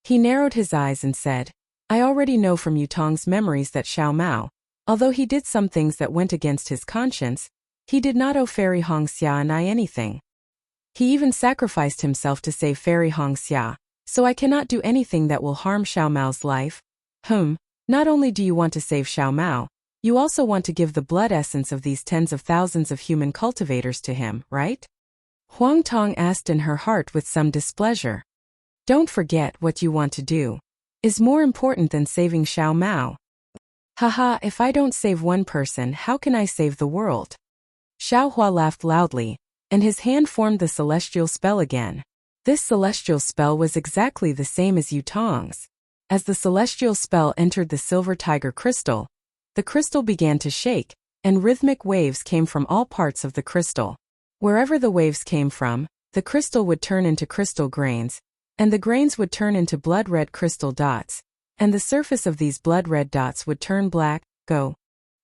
He narrowed his eyes and said, "I already know from Yutong's memories that Xiao Mao, although he did some things that went against his conscience, he did not owe Fairy Hongxia and I anything. He even sacrificed himself to save Fairy Hongxia, so I cannot do anything that will harm Xiao Mao's life." Not only do you want to save Xiao Mao, you also want to give the blood essence of these tens of thousands of human cultivators to him, right? Huang Tong asked in her heart with some displeasure. "Don't forget what you want to do is more important than saving Xiao Mao." "Haha, if I don't save one person, how can I save the world?" Xiaohua laughed loudly, and his hand formed the celestial spell again. This celestial spell was exactly the same as Yutong's. As the celestial spell entered the silver tiger crystal, the crystal began to shake, and rhythmic waves came from all parts of the crystal. Wherever the waves came from, the crystal would turn into crystal grains, and the grains would turn into blood-red crystal dots, and the surface of these blood-red dots would turn black. Go.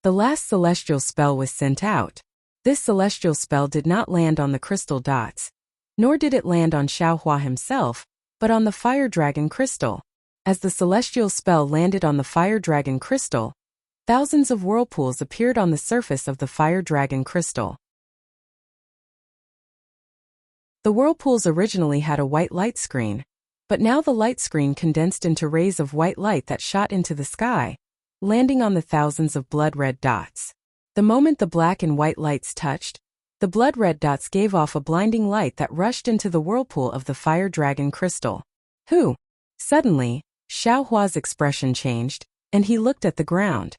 The last celestial spell was sent out. This celestial spell did not land on the crystal dots, nor did it land on Xiaohua himself, but on the fire dragon crystal. As the celestial spell landed on the fire dragon crystal, thousands of whirlpools appeared on the surface of the fire dragon crystal. The whirlpools originally had a white light screen, but now the light screen condensed into rays of white light that shot into the sky, landing on the thousands of blood-red dots. The moment the black and white lights touched, the blood-red dots gave off a blinding light that rushed into the whirlpool of the fire dragon crystal. "Who?" Suddenly, Xiaohua's expression changed, and he looked at the ground.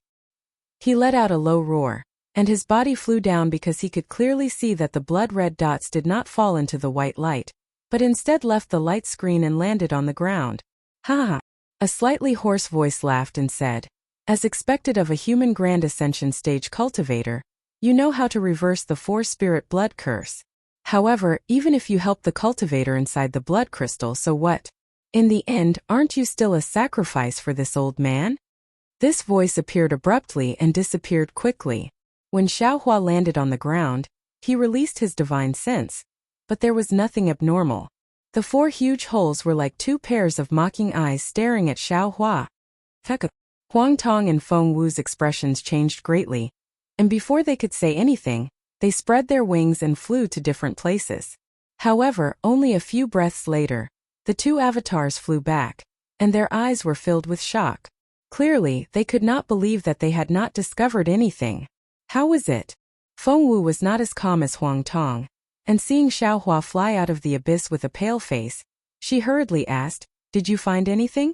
He let out a low roar, and his body flew down because he could clearly see that the blood-red dots did not fall into the white light, but instead left the light screen and landed on the ground. "Ha!" A slightly hoarse voice laughed and said, "As expected of a human Grand Ascension stage cultivator, you know how to reverse the four-spirit blood curse. However, even if you help the cultivator inside the blood crystal, so what? In the end, aren't you still a sacrifice for this old man?" This voice appeared abruptly and disappeared quickly. When Xiaohua landed on the ground, he released his divine sense, but there was nothing abnormal. The 4 huge holes were like 2 pairs of mocking eyes staring at Xiaohua. Huang Tong and Feng Wu's expressions changed greatly, and before they could say anything, they spread their wings and flew to different places. However, only a few breaths later, the 2 avatars flew back, and their eyes were filled with shock. Clearly, they could not believe that they had not discovered anything. How was it? Feng Wu was not as calm as Huang Tong, and seeing Xiaohua fly out of the abyss with a pale face, she hurriedly asked, "Did you find anything?"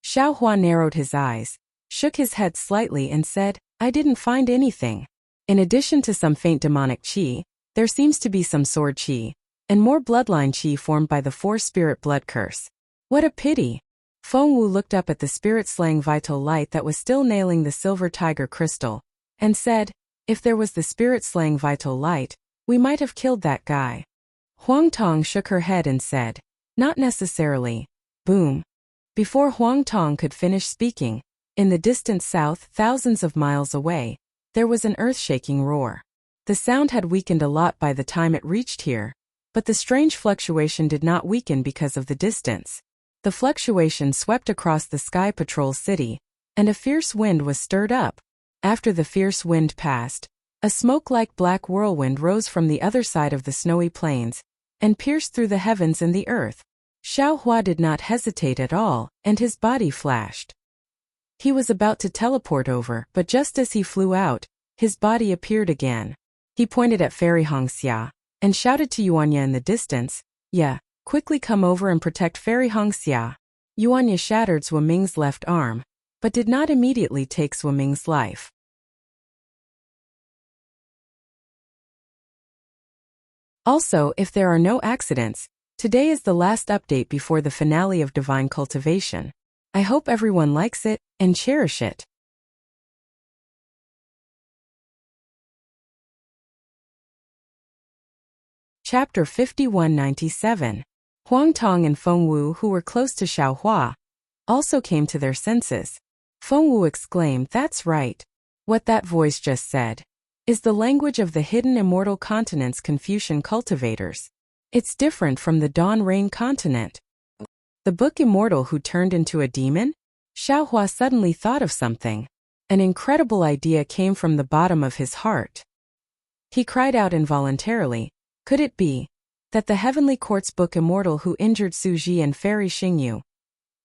Xiaohua narrowed his eyes, shook his head slightly and said, "I didn't find anything. In addition to some faint demonic qi, there seems to be some sword qi, and more bloodline qi formed by the 4-spirit blood curse. What a pity." Feng Wu looked up at the spirit-slaying vital light that was still nailing the silver tiger crystal, and said, "If there was the spirit-slaying vital light, we might have killed that guy." Huang Tong shook her head and said, "Not necessarily." Boom. Before Huang Tong could finish speaking, in the distant south, thousands of miles away, there was an earth-shaking roar. The sound had weakened a lot by the time it reached here, but the strange fluctuation did not weaken because of the distance. The fluctuation swept across the Sky Patrol city, and a fierce wind was stirred up. After the fierce wind passed, a smoke-like black whirlwind rose from the other side of the snowy plains, and pierced through the heavens and the earth. Xiaohua did not hesitate at all, and his body flashed. He was about to teleport over, but just as he flew out, his body appeared again. He pointed at Fairy Hongxia, and shouted to Yuanya in the distance, "Yeah, quickly come over and protect Fairy Hongxia." Yuanya shattered Zhuo Ming's left arm, but did not immediately take Zhuo Ming's life. Also, if there are no accidents, today is the last update before the finale of Divine Cultivation. I hope everyone likes it and cherish it. Chapter 5197. Huang Tong and Feng Wu, who were close to Xiaohua, also came to their senses. Feng Wu exclaimed, "That's right. What that voice just said is the language of the hidden immortal continent's Confucian cultivators. It's different from the Dawn Rain continent." The book immortal who turned into a demon? Xiaohua suddenly thought of something. An incredible idea came from the bottom of his heart. He cried out involuntarily, could it be that the Heavenly Court's book immortal who injured Su Ji and Fairy Xingyu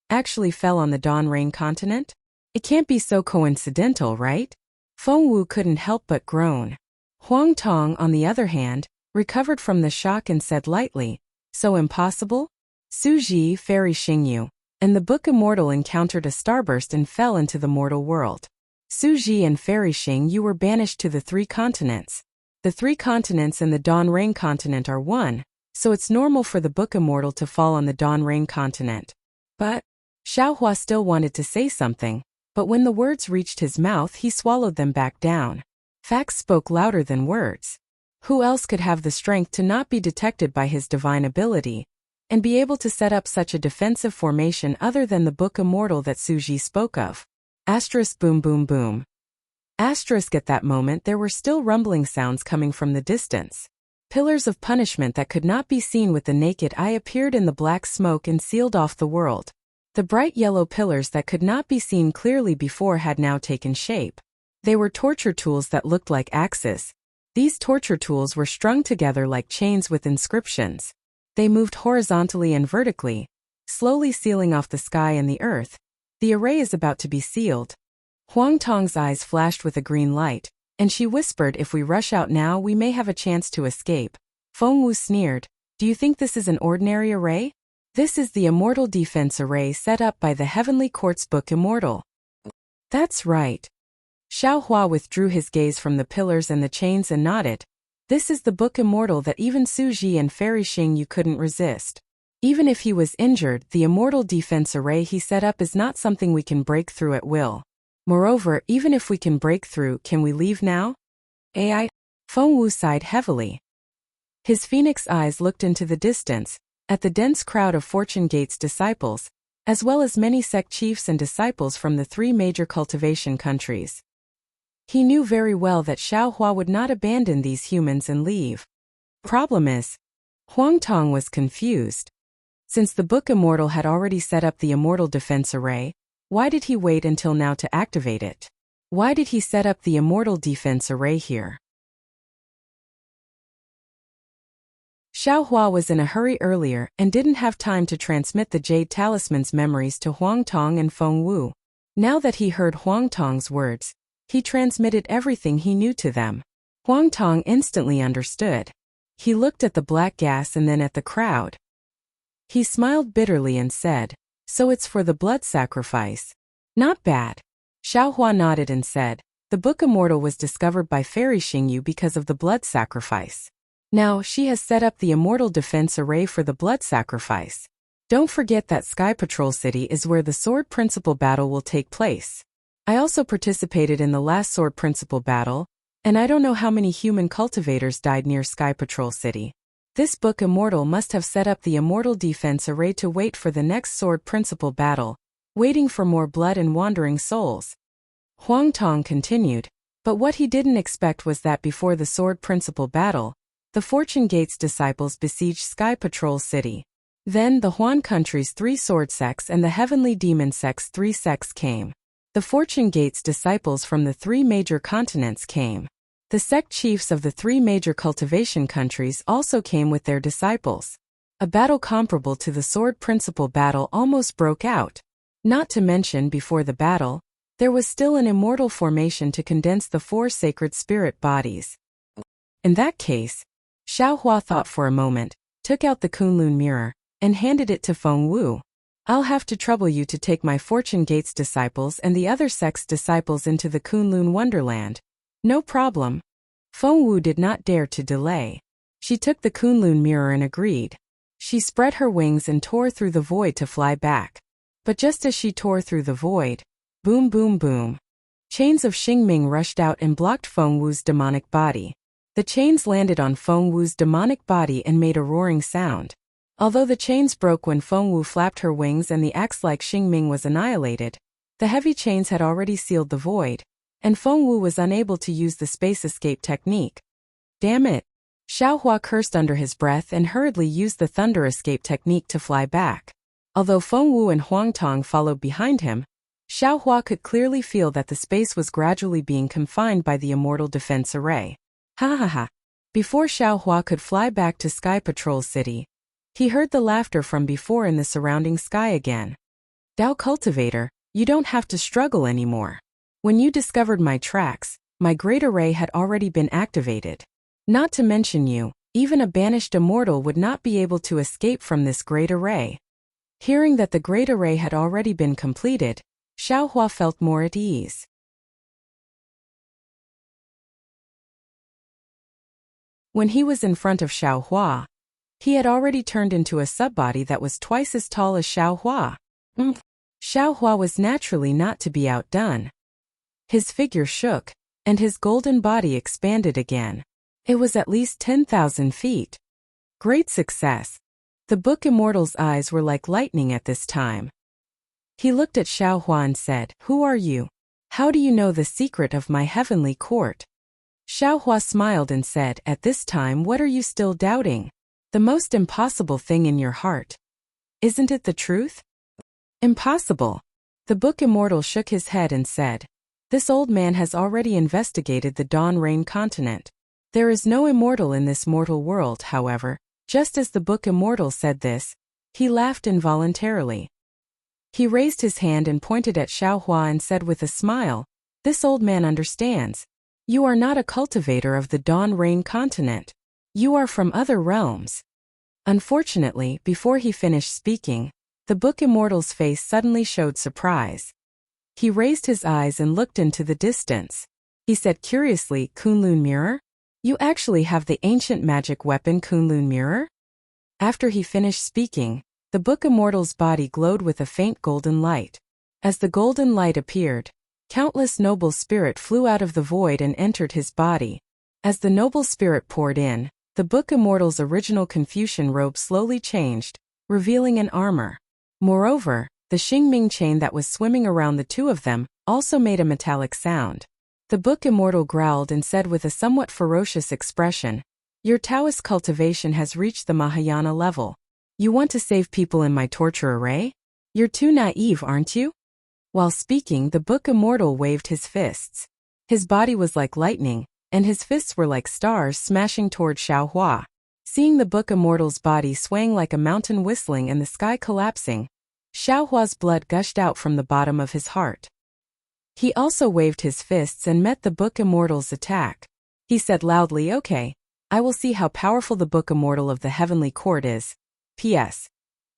actually fell on the Dawn Rain continent? It can't be so coincidental, right? Feng Wu couldn't help but groan. Huang Tong, on the other hand, recovered from the shock and said lightly, "So impossible?" Su Ji, Fairy Xingyu, and the book immortal encountered a starburst and fell into the mortal world. Su Ji and Fairy Xingyu were banished to the 3 continents. The 3 continents and the Dawn Rain continent are one, so it's normal for the book immortal to fall on the Dawn Rain continent. But Xiaohua still wanted to say something, but when the words reached his mouth he swallowed them back down. Facts spoke louder than words. Who else could have the strength to not be detected by his divine ability, and be able to set up such a defensive formation other than the book immortal that Su Ji spoke of? Asterisk boom boom boom. Asterisk at that moment there were still rumbling sounds coming from the distance. Pillars of punishment that could not be seen with the naked eye appeared in the black smoke and sealed off the world. The bright yellow pillars that could not be seen clearly before had now taken shape. They were torture tools that looked like axes. These torture tools were strung together like chains with inscriptions. They moved horizontally and vertically, slowly sealing off the sky and the earth. The array is about to be sealed. Huang Tong's eyes flashed with a green light, and she whispered, "If we rush out now we may have a chance to escape." Feng Wu sneered, "Do you think this is an ordinary array? This is the Immortal Defense Array set up by the Heavenly Court's book immortal." "That's right." Xiaohua withdrew his gaze from the pillars and the chains and nodded. "This is the book immortal that even Su Ji and Fairy Xingyu couldn't resist. Even if he was injured, the Immortal Defense Array he set up is not something we can break through at will. Moreover, even if we can break through, can we leave now?" "AI?" Feng Wu sighed heavily. His phoenix eyes looked into the distance, at the dense crowd of Fortune Gate's disciples, as well as many sect chiefs and disciples from the 3 major cultivation countries. He knew very well that Xiaohua would not abandon these humans and leave. Problem is, Huang Tong was confused. Since the Book Immortal had already set up the Immortal Defense Array, why did he wait until now to activate it? Why did he set up the Immortal Defense Array here? Xiaohua was in a hurry earlier and didn't have time to transmit the Jade Talisman's memories to Huang Tong and Feng Wu. Now that he heard Huang Tong's words, he transmitted everything he knew to them. Huang Tong instantly understood. He looked at the black gas and then at the crowd. He smiled bitterly and said, "So it's for the blood sacrifice. Not bad." Xiaohua nodded and said, "The Book Immortal was discovered by Fairy Xingyu because of the blood sacrifice. Now she has set up the Immortal Defense Array for the blood sacrifice. Don't forget that Sky Patrol City is where the Sword Principal battle will take place. I also participated in the last Sword Principal battle, and I don't know how many human cultivators died near Sky Patrol City. This Book Immortal must have set up the Immortal Defense Array to wait for the next Sword Principal battle, waiting for more blood and wandering souls." Huang Tong continued, but what he didn't expect was that before the Sword Principal battle, the Fortune Gates disciples besieged Sky Patrol City. Then the Huan country's 3 sword sects and the Heavenly Demon sect's 3 sects came. The Fortune Gates disciples from the 3 major continents came. The sect chiefs of the 3 major cultivation countries also came with their disciples. A battle comparable to the Sword Principal battle almost broke out. Not to mention, before the battle, there was still an immortal formation to condense the 4 sacred spirit bodies. In that case, Xiaohua thought for a moment, took out the Kunlun mirror, and handed it to Feng Wu. "I'll have to trouble you to take my Fortune Gates disciples and the other sect's disciples into the Kunlun Wonderland." "No problem." Feng Wu did not dare to delay. She took the Kunlun mirror and agreed. She spread her wings and tore through the void to fly back. But just as she tore through the void, boom boom boom, chains of Xingming rushed out and blocked Feng Wu's demonic body. The chains landed on Feng Wu's demonic body and made a roaring sound. Although the chains broke when Feng Wu flapped her wings and the axe-like Xingming was annihilated, the heavy chains had already sealed the void, and Feng Wu was unable to use the space escape technique. "Damn it!" Xiaohua cursed under his breath and hurriedly used the thunder escape technique to fly back. Although Feng Wu and Huang Tong followed behind him, Xiaohua could clearly feel that the space was gradually being confined by the Immortal Defense Array. Ha ha ha. Before Xiaohua could fly back to Sky Patrol City, he heard the laughter from before in the surrounding sky again. "Dao Cultivator, you don't have to struggle anymore. When you discovered my tracks, my Great Array had already been activated. Not to mention you, even a banished immortal would not be able to escape from this Great Array." Hearing that the Great Array had already been completed, Xiaohua felt more at ease. When he was in front of Xiaohua, he had already turned into a subbody that was twice as tall as Xiaohua. Xiaohua was naturally not to be outdone. His figure shook, and his golden body expanded again. It was at least 10,000 feet. Great success. The Book Immortal's eyes were like lightning at this time. He looked at Xiaohua and said, "Who are you? How do you know the secret of my heavenly court?" Xiaohua smiled and said, "At this time, what are you still doubting? The most impossible thing in your heart. Isn't it the truth?" "Impossible." The Book Immortal shook his head and said, "This old man has already investigated the Dawn Rain continent. There is no immortal in this mortal world." However, just as the Book Immortal said this, he laughed involuntarily. He raised his hand and pointed at Xiaohua and said with a smile, "This old man understands. You are not a cultivator of the Dawn Rain continent. You are from other realms." Unfortunately, before he finished speaking, the Book Immortal's face suddenly showed surprise. He raised his eyes and looked into the distance. He said curiously, "Kunlun Mirror? You actually have the ancient magic weapon Kunlun Mirror?" After he finished speaking, the Book Immortal's body glowed with a faint golden light. As the golden light appeared, countless noble spirit flew out of the void and entered his body. As the noble spirit poured in, the Book Immortal's original Confucian robe slowly changed, revealing an armor. Moreover, the Xingming chain that was swimming around the two of them also made a metallic sound. The Book Immortal growled and said with a somewhat ferocious expression, "Your Taoist cultivation has reached the Mahayana level. You want to save people in my torture array? You're too naive, aren't you?" While speaking, the Book Immortal waved his fists. His body was like lightning, and his fists were like stars smashing toward Xiao Hua. Seeing the Book Immortal's body swaying like a mountain whistling and the sky collapsing, Xiao Hua's blood gushed out from the bottom of his heart. He also waved his fists and met the Book Immortal's attack. He said loudly, "Okay, I will see how powerful the Book Immortal of the Heavenly Court is. P.S.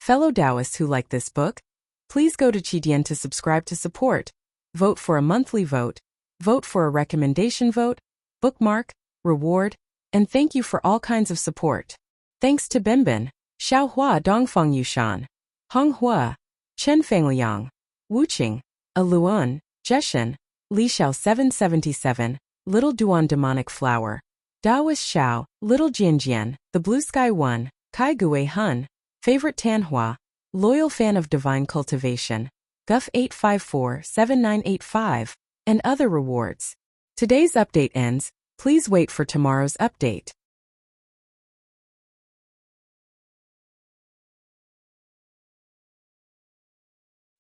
Fellow Taoists who like this book, please go to Qidian to subscribe to support. Vote for a monthly vote. Vote for a recommendation vote, bookmark, reward, and thank you for all kinds of support. Thanks to Binbin, Xiaohua Dongfeng Yushan, Honghua, Chen Fengliang, Wuqing, Aluan, Jeshen, Li Xiao 777, Little Duan Demonic Flower, Daoist Xiao, Little Jianjian, The Blue Sky One, Kai Gui Hun, Favorite Tanhua, Loyal Fan of Divine Cultivation, Guff 8547985, and other rewards. Today's update ends. Please wait for tomorrow's update.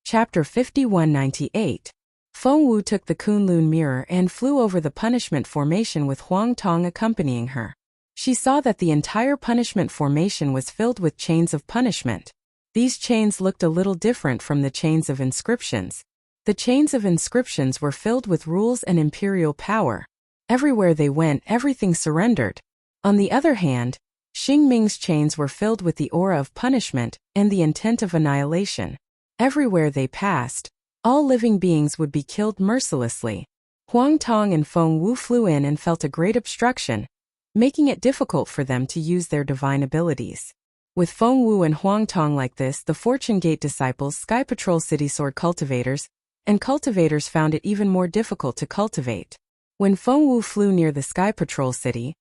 Chapter 5198. Feng Wu took the Kunlun mirror and flew over the punishment formation with Huang Tong accompanying her. She saw that the entire punishment formation was filled with chains of punishment. These chains looked a little different from the chains of inscriptions. The chains of inscriptions were filled with rules and imperial power. Everywhere they went, everything surrendered. On the other hand, Xing Ming's chains were filled with the aura of punishment and the intent of annihilation. Everywhere they passed, all living beings would be killed mercilessly. Huang Tong and Feng Wu flew in and felt a great obstruction, making it difficult for them to use their divine abilities. With Feng Wu and Huang Tong like this, the Fortune Gate disciples, Sky Patrol City Sword cultivators, and cultivators found it even more difficult to cultivate. When Feng Wu flew near the Sky Patrol City,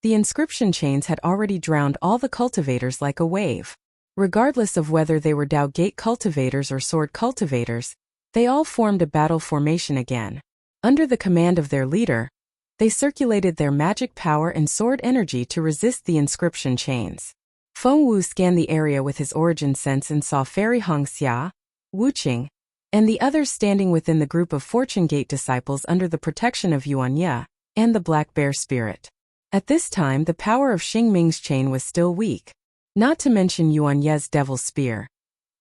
the inscription chains had already drowned all the cultivators like a wave. Regardless of whether they were Dao Gate cultivators or sword cultivators, they all formed a battle formation again. Under the command of their leader, they circulated their magic power and sword energy to resist the inscription chains. Feng Wu scanned the area with his origin sense and saw Fairy Hongxia, Wuqing, and the others standing within the group of Fortune Gate disciples under the protection of Yuan Ye and the Black Bear Spirit. At this time, the power of Xing Ming's chain was still weak, not to mention Yuan Ye's Devil's Spear.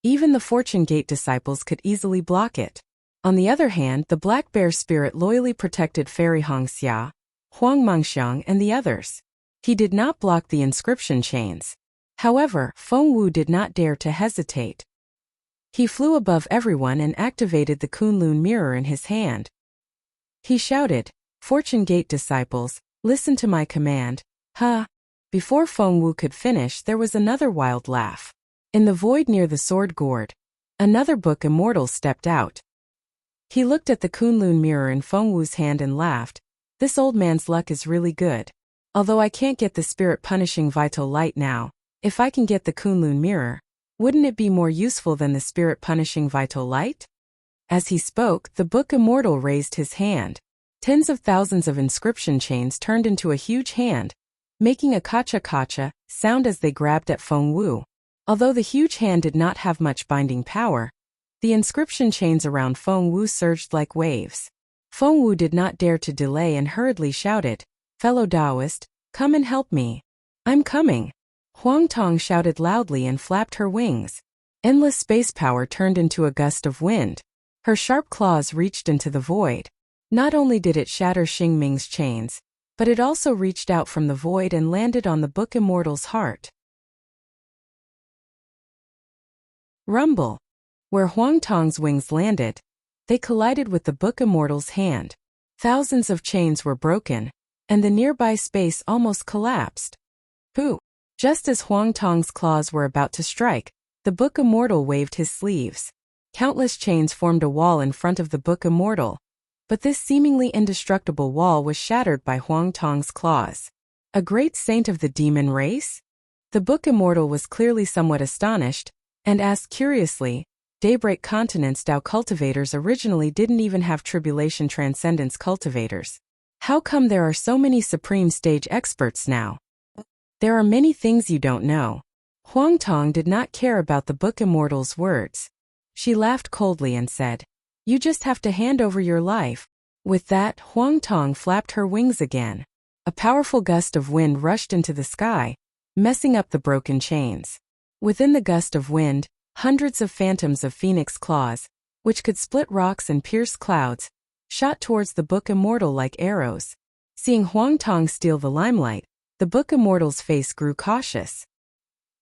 Even the Fortune Gate disciples could easily block it. On the other hand, the Black Bear Spirit loyally protected Fairy Hongxia, Huang Mengxiang, and the others. He did not block the inscription chains. However, Feng Wu did not dare to hesitate. He flew above everyone and activated the Kunlun mirror in his hand. He shouted, "Fortune Gate disciples, listen to my command." Ha! Before Feng Wu could finish, there was another wild laugh. In the void near the sword gourd, another Book Immortal stepped out. He looked at the Kunlun mirror in Feng Wu's hand and laughed. "This old man's luck is really good. Although I can't get the spirit-punishing vital light now, if I can get the Kunlun mirror, wouldn't it be more useful than the spirit-punishing vital light?" As he spoke, the Book Immortal raised his hand. Tens of thousands of inscription chains turned into a huge hand, making a kacha-kacha sound as they grabbed at Feng Wu. Although the huge hand did not have much binding power, the inscription chains around Feng Wu surged like waves. Feng Wu did not dare to delay and hurriedly shouted, "Fellow Taoist, come and help me." "I'm coming." Huang Tong shouted loudly and flapped her wings. Endless space power turned into a gust of wind. Her sharp claws reached into the void. Not only did it shatter Xing Ming's chains, but it also reached out from the void and landed on the Book Immortal's heart. Rumble. Where Huang Tong's wings landed, they collided with the Book Immortal's hand. Thousands of chains were broken, and the nearby space almost collapsed. Pooh! Just as Huang Tong's claws were about to strike, the Book Immortal waved his sleeves. Countless chains formed a wall in front of the Book Immortal, but this seemingly indestructible wall was shattered by Huang Tong's claws. A great saint of the demon race? The Book Immortal was clearly somewhat astonished, and asked curiously, "Daybreak Continent's Tao cultivators originally didn't even have Tribulation Transcendence cultivators. How come there are so many supreme stage experts now? There are many things you don't know. Huang Tong did not care about the Book Immortal's words. She laughed coldly and said, "You just have to hand over your life." With that, Huang Tong flapped her wings again. A powerful gust of wind rushed into the sky, messing up the broken chains. Within the gust of wind, hundreds of phantoms of phoenix claws, which could split rocks and pierce clouds, shot towards the Book Immortal like arrows. Seeing Huang Tong steal the limelight, the Book Immortal's face grew cautious.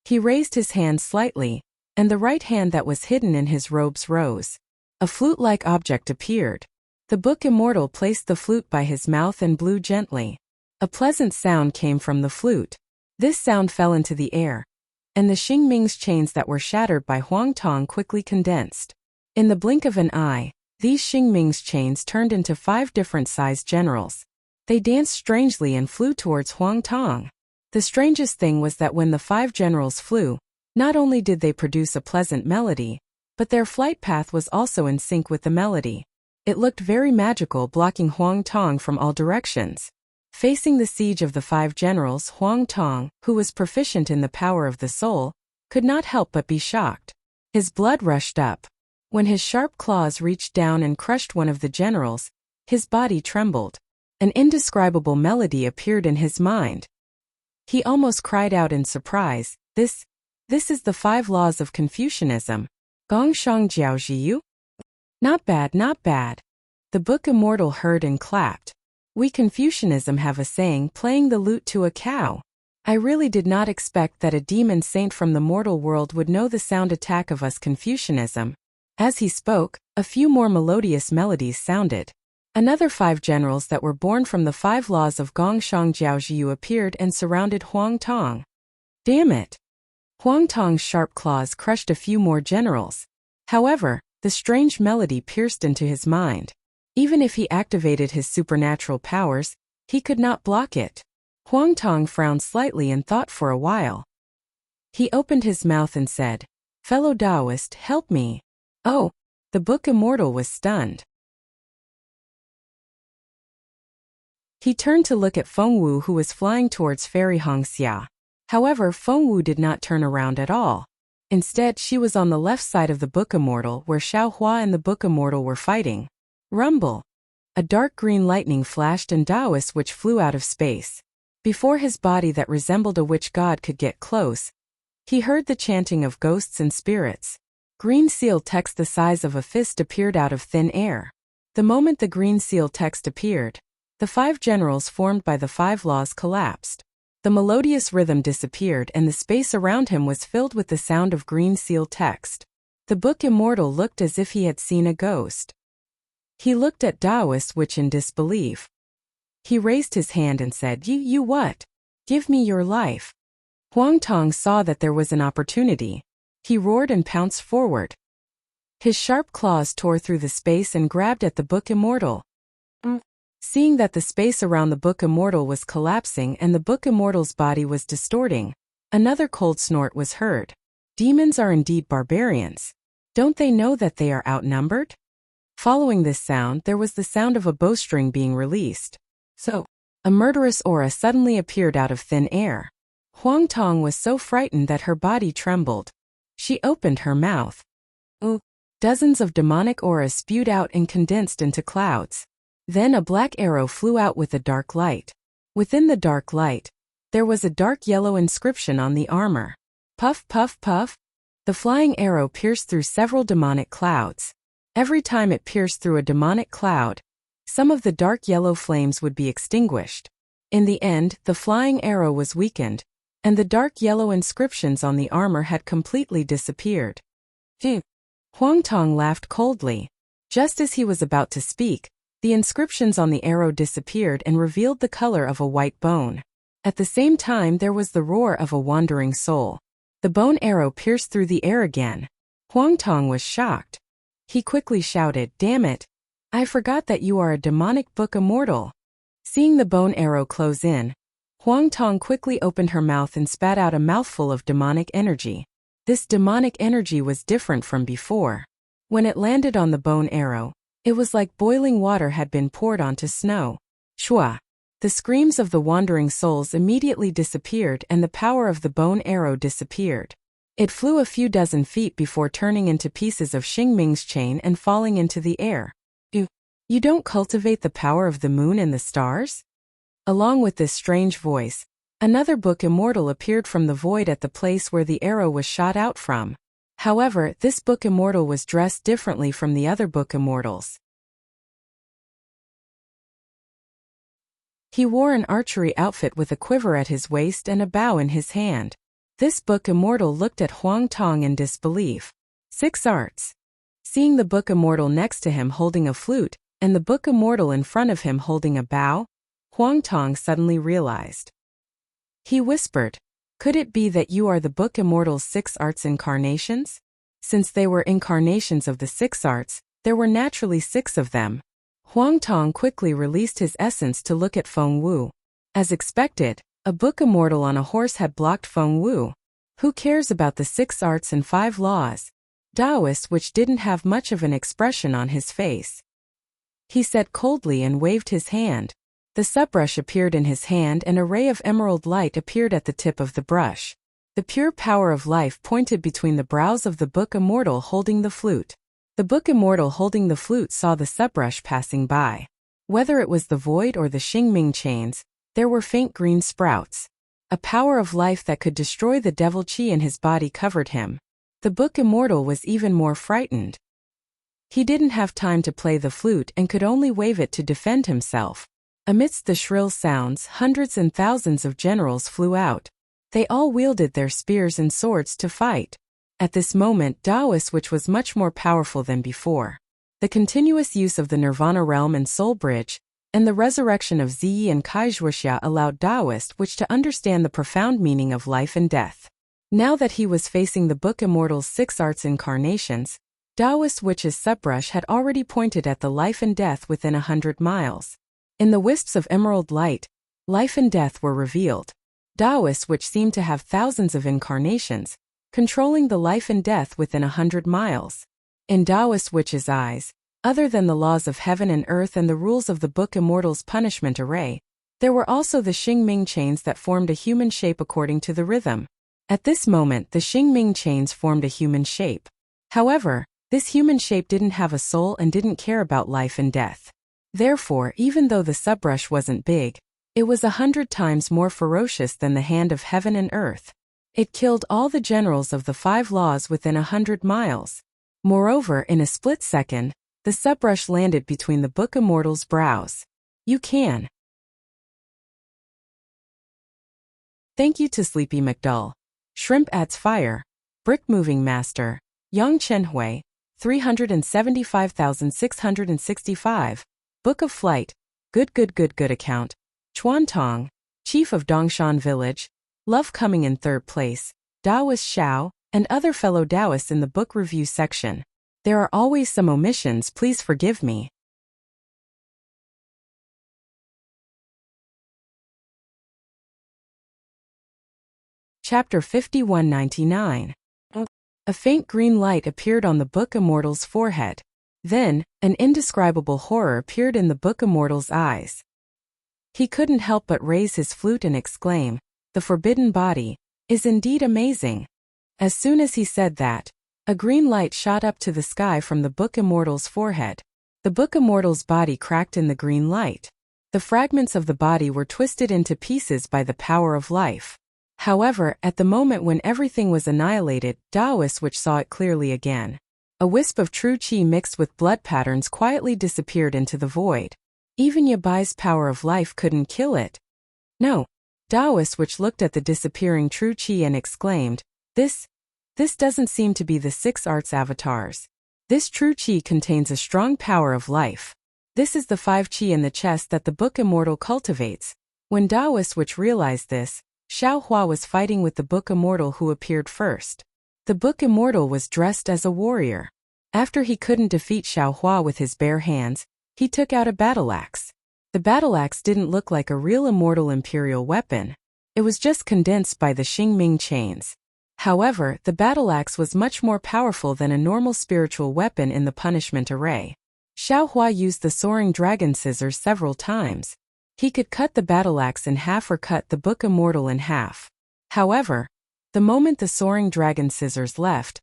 He raised his hand slightly, and the right hand that was hidden in his robes rose. A flute-like object appeared. The Book Immortal placed the flute by his mouth and blew gently. A pleasant sound came from the flute. This sound fell into the air, and the Xingming's chains that were shattered by Huang Tong quickly condensed. In the blink of an eye, these Xingming's chains turned into 5 different-sized generals. They danced strangely and flew towards Huang Tong. The strangest thing was that when the 5 generals flew, not only did they produce a pleasant melody, but their flight path was also in sync with the melody. It looked very magical, blocking Huang Tong from all directions. Facing the siege of the 5 generals, Huang Tong, who was proficient in the power of the soul, could not help but be shocked. His blood rushed up. When his sharp claws reached down and crushed one of the generals, his body trembled. An indescribable melody appeared in his mind. He almost cried out in surprise, This is the 5 laws of Confucianism. Gong Shang Jiao Jiu? Not bad, not bad. The Book Immortal heard and clapped. We Confucianism have a saying, playing the lute to a cow. I really did not expect that a demon saint from the mortal world would know the sound attack of us Confucianism. As he spoke, a few more melodious melodies sounded. Another 5 generals that were born from the 5 laws of Gong Shang Jiao Jiu appeared and surrounded Huang Tong. Damn it! Huang Tong's sharp claws crushed a few more generals. However, the strange melody pierced into his mind. Even if he activated his supernatural powers, he could not block it. Huang Tong frowned slightly and thought for a while. He opened his mouth and said, "Fellow Taoist, help me." Oh, the Book Immortal was stunned. He turned to look at Feng Wu, who was flying towards Fairy Hongxia. However, Feng Wu did not turn around at all. Instead, she was on the left side of the Book Immortal, where Xiao Hua and the Book Immortal were fighting. Rumble! A dark green lightning flashed and Taoist which flew out of space. Before his body that resembled a witch god could get close, he heard the chanting of ghosts and spirits. Green seal text the size of a fist appeared out of thin air. The moment the green seal text appeared, the 5 generals formed by the 5 laws collapsed. The melodious rhythm disappeared and the space around him was filled with the sound of green seal text. The Book Immortal looked as if he had seen a ghost. He looked at Taoist which in disbelief. He raised his hand and said, You what? Give me your life. Huang Tong saw that there was an opportunity. He roared and pounced forward. His sharp claws tore through the space and grabbed at the Book Immortal. Seeing that the space around the Book Immortal was collapsing and the Book Immortal's body was distorting, another cold snort was heard. Demons are indeed barbarians. Don't they know that they are outnumbered? Following this sound, there was the sound of a bowstring being released. So, a murderous aura suddenly appeared out of thin air. Huang Tong was so frightened that her body trembled. She opened her mouth. Dozens of demonic auras spewed out and condensed into clouds. Then a black arrow flew out with a dark light. Within the dark light, there was a dark yellow inscription on the armor. Puff, puff, puff. The flying arrow pierced through several demonic clouds. Every time it pierced through a demonic cloud, some of the dark yellow flames would be extinguished. In the end, the flying arrow was weakened, and the dark yellow inscriptions on the armor had completely disappeared. Huang Tong laughed coldly. Just as he was about to speak, the inscriptions on the arrow disappeared and revealed the color of a white bone. At the same time, there was the roar of a wandering soul. The bone arrow pierced through the air again. Huang Tong was shocked. He quickly shouted, "Damn it! I forgot that you are a demonic Book Immortal." Seeing the bone arrow close in, Huang Tong quickly opened her mouth and spat out a mouthful of demonic energy. This demonic energy was different from before. When it landed on the bone arrow, it was like boiling water had been poured onto snow. Shua! The screams of the wandering souls immediately disappeared and the power of the bone arrow disappeared. It flew a few dozen feet before turning into pieces of Xingming's chain and falling into the air. You don't cultivate the power of the moon and the stars? Along with this strange voice, another book immortal appeared from the void at the place where the arrow was shot out from. However, this book immortal was dressed differently from the other book immortals. He wore an archery outfit with a quiver at his waist and a bow in his hand. This book immortal looked at Huang Tong in disbelief. 6 arts. Seeing the book immortal next to him holding a flute, and the book immortal in front of him holding a bow, Huang Tong suddenly realized. He whispered, "Could it be that you are the book immortal's 6 arts incarnations?" Since they were incarnations of the 6 arts, there were naturally 6 of them. Huang Tong quickly released his essence to look at Feng Wu. As expected, a book immortal on a horse had blocked Feng Wu. Who cares about the 6 arts and 5 laws? Taoist, which didn't have much of an expression on his face. He said coldly and waved his hand. The subbrush appeared in his hand and a ray of emerald light appeared at the tip of the brush. The pure power of life pointed between the brows of the book immortal holding the flute. The book immortal holding the flute saw the subbrush passing by. Whether it was the void or the Xingming chains, there were faint green sprouts. A power of life that could destroy the devil qi in his body covered him. The book immortal was even more frightened. He didn't have time to play the flute and could only wave it to defend himself. Amidst the shrill sounds, hundreds and thousands of generals flew out. They all wielded their spears and swords to fight. At this moment, Taoist, which was much more powerful than before. The continuous use of the Nirvana realm and soul bridge, and the resurrection of Ziyi and Kaizhuoxia allowed Taoist, which to understand the profound meaning of life and death. Now that he was facing the book immortal's 6 arts incarnations, Taoist witch's subbrush had already pointed at the life and death within 100 miles. In the wisps of emerald light, life and death were revealed. Taoist, which seemed to have thousands of incarnations, controlling the life and death within 100 miles. In Taoist witch's eyes, other than the laws of heaven and earth and the rules of the book immortal's punishment array, there were also the Xingming chains that formed a human shape according to the rhythm. At this moment, the Xingming chains formed a human shape. However, this human shape didn't have a soul and didn't care about life and death. Therefore, even though the subbrush wasn't big, it was 100 times more ferocious than the hand of heaven and earth. It killed all the generals of the 5 laws within 100 miles. Moreover, in a split second, the subbrush landed between the book immortal's brows. You can. Thank you to Sleepy McDull. Shrimp Adds Fire. Brick Moving Master. Yang Chenhui. 375,665. Book of Flight. Good account. Chuan Tong. Chief of Dongshan Village. Love coming in 3rd place. Taoist Xiao, and other fellow Taoists in the book review section. There are always some omissions, please forgive me. Chapter 5199. A faint green light appeared on the book immortal's forehead. Then, an indescribable horror appeared in the book immortal's eyes. He couldn't help but raise his flute and exclaim, "The forbidden body is indeed amazing." As soon as he said that, a green light shot up to the sky from the book immortal's forehead. The book immortal's body cracked in the green light. The fragments of the body were twisted into pieces by the power of life. However, at the moment when everything was annihilated, Taoist which saw it clearly again. A wisp of true qi mixed with blood patterns quietly disappeared into the void. Even Yabai's power of life couldn't kill it. No. Taoist which looked at the disappearing true qi and exclaimed, This doesn't seem to be the 6 arts avatars. This true qi contains a strong power of life. This is the 5 qi in the chest that the book immortal cultivates. When Taoist which realized this, Xiao Hua was fighting with the book immortal who appeared first. The book immortal was dressed as a warrior. After he couldn't defeat Xiao Hua with his bare hands, he took out a battle axe. The battle axe didn't look like a real immortal imperial weapon. It was just condensed by the Xingming chains. However, the battle axe was much more powerful than a normal spiritual weapon in the punishment array. Xiao Hua used the soaring dragon scissors several times. He could cut the battle-axe in half or cut the book immortal in half. However, the moment the soaring dragon scissors left,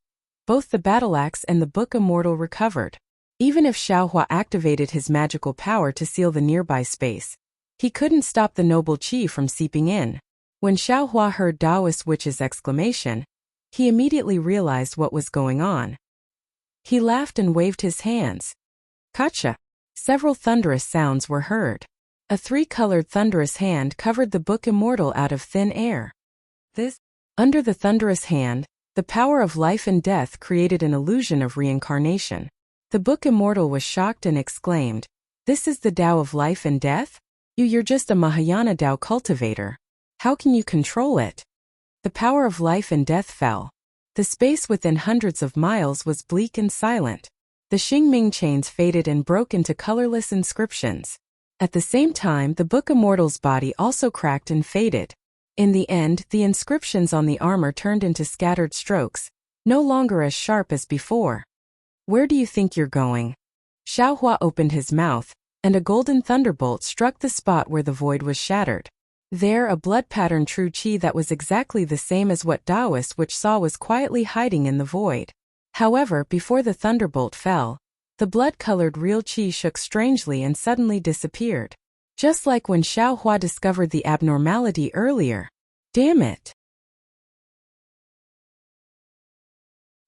both the battle-axe and the book immortal recovered. Even if Xiaohua activated his magical power to seal the nearby space, he couldn't stop the noble qi from seeping in. When Xiaohua heard Taoist Witch's exclamation, he immediately realized what was going on. He laughed and waved his hands. Gotcha! Several thunderous sounds were heard. A three-colored thunderous hand covered the book immortal out of thin air. Under the thunderous hand, the power of life and death created an illusion of reincarnation. The book immortal was shocked and exclaimed, "This is the Tao of life and death? You're just a Mahayana Tao cultivator. How can you control it?" The power of life and death fell. The space within hundreds of miles was bleak and silent. The Xingming chains faded and broke into colorless inscriptions. At the same time, the book immortal's body also cracked and faded. In the end, the inscriptions on the armor turned into scattered strokes, no longer as sharp as before. "Where do you think you're going?" Xiaohua opened his mouth, and a golden thunderbolt struck the spot where the void was shattered. There, a blood-patterned true qi that was exactly the same as what Taoist Witch saw was quietly hiding in the void. However, before the thunderbolt fell, the blood-colored real qi shook strangely and suddenly disappeared. Just like when Xiaohua discovered the abnormality earlier. Damn it!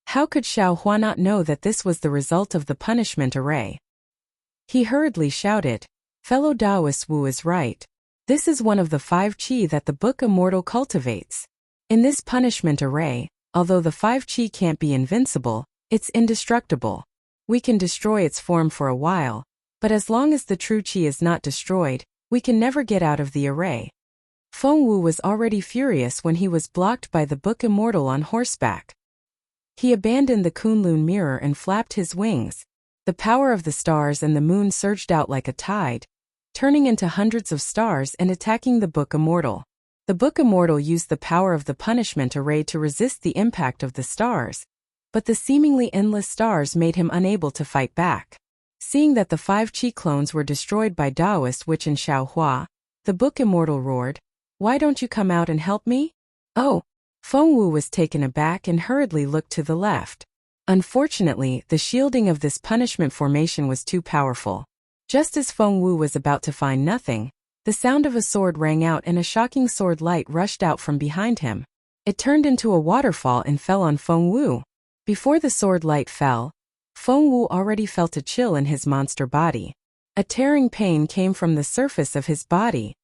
How could Xiaohua not know that this was the result of the punishment array? He hurriedly shouted, "Fellow Taoist Wu is right. This is one of the 5 qi that the book immortal cultivates. In this punishment array, although the 5 qi can't be invincible, it's indestructible. We can destroy its form for a while, but as long as the true qi is not destroyed, we can never get out of the array." Feng Wu was already furious when he was blocked by the book immortal on horseback. He abandoned the Kunlun mirror and flapped his wings. The power of the stars and the moon surged out like a tide, turning into hundreds of stars and attacking the book immortal. The book immortal used the power of the punishment array to resist the impact of the stars, but the seemingly endless stars made him unable to fight back. Seeing that the 5 qi clones were destroyed by Taoist Witch and Xiaohua, the book immortal roared, "Why don't you come out and help me?" "Oh!" Feng Wu was taken aback and hurriedly looked to the left. Unfortunately, the shielding of this punishment formation was too powerful. Just as Feng Wu was about to find nothing, the sound of a sword rang out and a shocking sword light rushed out from behind him. It turned into a waterfall and fell on Feng Wu. Before the sword light fell, Feng Wu already felt a chill in his monster body. A tearing pain came from the surface of his body.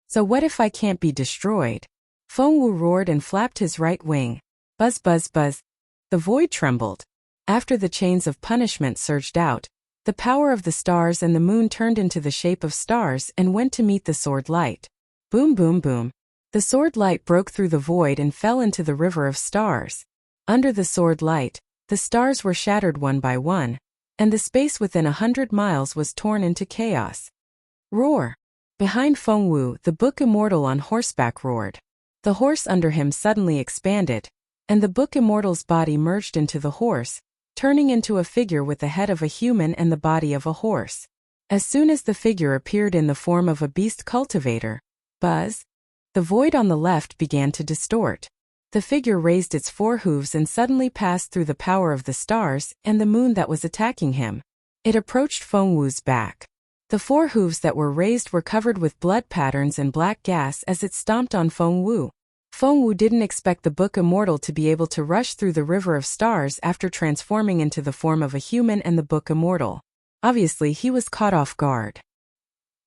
"So what if I can't be destroyed?" Feng Wu roared and flapped his right wing. Buzz buzz buzz. The void trembled. After the chains of punishment surged out, the power of the stars and the moon turned into the shape of stars and went to meet the sword light. Boom boom boom. The sword light broke through the void and fell into the river of stars. Under the sword light, the stars were shattered one by one, and the space within 100 miles was torn into chaos. Roar! Behind Feng Wu, the book immortal on horseback roared. The horse under him suddenly expanded, and the book immortal's body merged into the horse, turning into a figure with the head of a human and the body of a horse. As soon as the figure appeared in the form of a beast cultivator, buzz, the void on the left began to distort. The figure raised its 4 hooves and suddenly passed through the power of the stars and the moon that was attacking him. It approached Feng Wu's back. The 4 hooves that were raised were covered with blood patterns and black gas as it stomped on Feng Wu. Feng Wu didn't expect the book immortal to be able to rush through the river of stars after transforming into the form of a human and the book immortal. Obviously, he was caught off guard.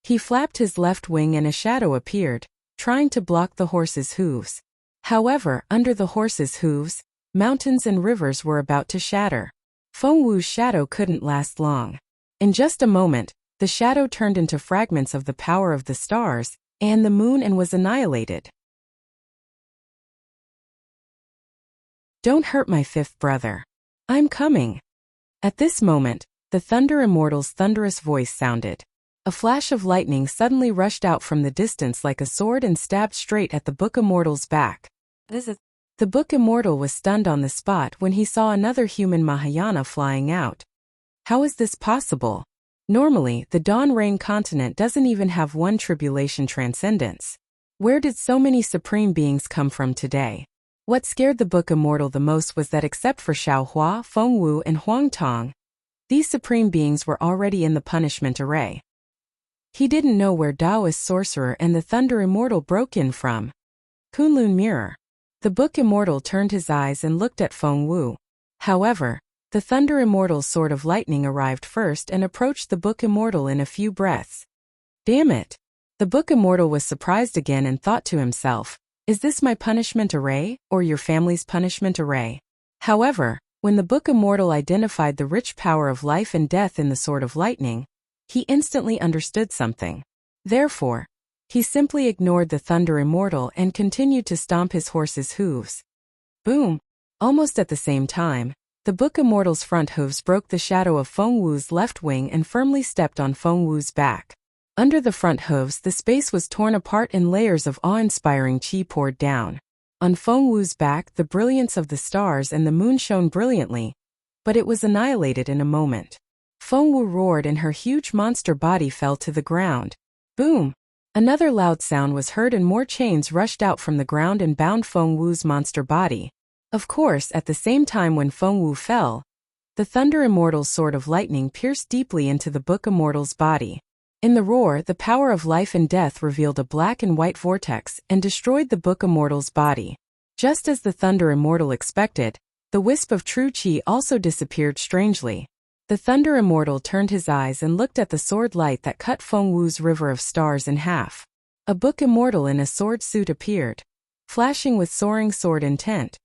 He flapped his left wing and a shadow appeared, trying to block the horse's hooves. However, under the horse's hooves, mountains and rivers were about to shatter. Feng Wu's shadow couldn't last long. In just a moment, the shadow turned into fragments of the power of the stars and the moon and was annihilated. "Don't hurt my 5th brother. I'm coming." At this moment, the Thunder Immortal's thunderous voice sounded. A flash of lightning suddenly rushed out from the distance like a sword and stabbed straight at the book immortal's back. The book immortal was stunned on the spot when he saw another human Mahayana flying out. How is this possible? Normally, the Dawn Rain continent doesn't even have one tribulation transcendence. Where did so many supreme beings come from today? What scared the Book Immortal the most was that except for Xiaohua, Fengwu, and Huang Tong, these supreme beings were already in the punishment array. He didn't know where Taoist Sorcerer and the Thunder Immortal broke in from. Kunlun Mirror. The Book Immortal turned his eyes and looked at Fengwu. However, the Thunder Immortal's Sword of Lightning arrived first and approached the Book Immortal in a few breaths. Damn it! The Book Immortal was surprised again and thought to himself, is this my punishment array, or your family's punishment array? However, when the Book Immortal identified the rich power of life and death in the Sword of Lightning, he instantly understood something. Therefore, he simply ignored the Thunder Immortal and continued to stomp his horse's hooves. Boom! Almost at the same time, the Book Immortal's front hooves broke the shadow of Fengwu's left wing and firmly stepped on Fengwu's back. Under the front hooves, the space was torn apart and layers of awe-inspiring qi poured down. On Fengwu's back, the brilliance of the stars and the moon shone brilliantly, but it was annihilated in a moment. Fengwu roared and her huge monster body fell to the ground. Boom! Another loud sound was heard and more chains rushed out from the ground and bound Fengwu's monster body. Of course, at the same time when Fengwu fell, the Thunder Immortal's Sword of Lightning pierced deeply into the Book Immortal's body. In the roar, the power of life and death revealed a black and white vortex and destroyed the Book Immortal's body. Just as the Thunder Immortal expected, the wisp of true qi also disappeared strangely. The Thunder Immortal turned his eyes and looked at the sword light that cut Fengwu's river of stars in half. A Book Immortal in a sword suit appeared, flashing with soaring sword intent.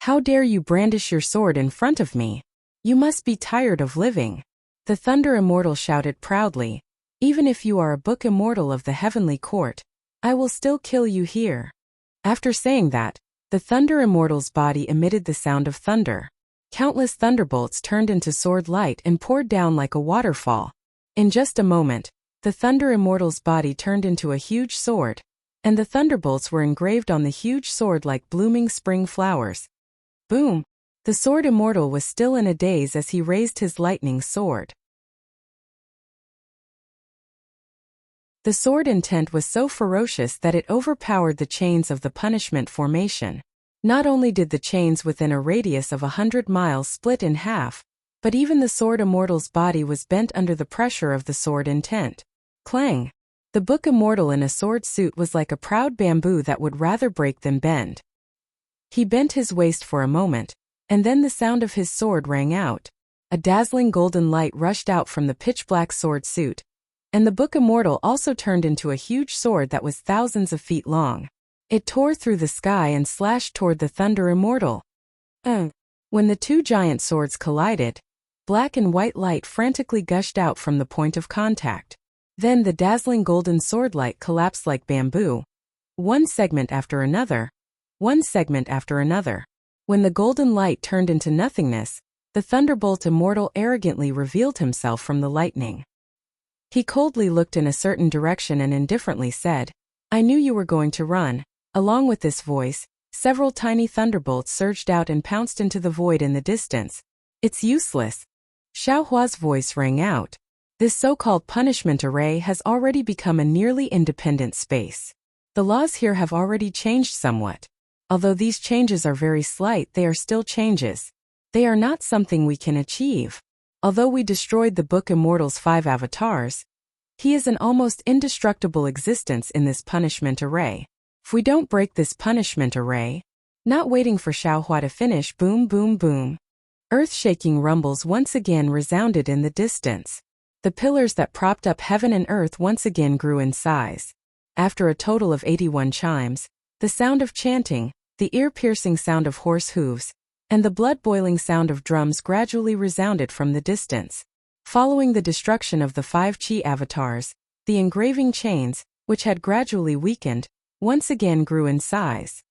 How dare you brandish your sword in front of me? You must be tired of living. The Thunder Immortal shouted proudly, even if you are a Book Immortal of the Heavenly Court, I will still kill you here. After saying that, the Thunder Immortal's body emitted the sound of thunder. Countless thunderbolts turned into sword light and poured down like a waterfall. In just a moment, the Thunder Immortal's body turned into a huge sword, and the thunderbolts were engraved on the huge sword like blooming spring flowers. Boom! The Sword Immortal was still in a daze as he raised his lightning sword. The sword intent was so ferocious that it overpowered the chains of the punishment formation. Not only did the chains within a radius of 100 miles split in half, but even the Sword Immortal's body was bent under the pressure of the sword intent. Clang! The Book Immortal in a sword suit was like a proud bamboo that would rather break than bend. He bent his waist for a moment, and then the sound of his sword rang out. A dazzling golden light rushed out from the pitch-black sword suit, and the Book Immortal also turned into a huge sword that was thousands of feet long. It tore through the sky and slashed toward the Thunder Immortal. When the two giant swords collided, black and white light frantically gushed out from the point of contact. Then the dazzling golden sword light collapsed like bamboo. One segment after another. One segment after another. When the golden light turned into nothingness, the Thunderbolt Immortal arrogantly revealed himself from the lightning. He coldly looked in a certain direction and indifferently said, I knew you were going to run. Along with this voice, several tiny thunderbolts surged out and pounced into the void in the distance. It's useless. Xiaohua's voice rang out. This so-called punishment array has already become a nearly independent space. The laws here have already changed somewhat. Although these changes are very slight, they are still changes. They are not something we can achieve. Although we destroyed the Book Immortal's 5 avatars, he is an almost indestructible existence in this punishment array. If we don't break this punishment array, not waiting for Xiaohua to finish, boom boom boom. Earth-shaking rumbles once again resounded in the distance. The pillars that propped up heaven and earth once again grew in size. After a total of 81 chimes, the sound of chanting, the ear-piercing sound of horse hooves, and the blood-boiling sound of drums gradually resounded from the distance. Following the destruction of the 5 Qi avatars, the engraving chains, which had gradually weakened, once again grew in size.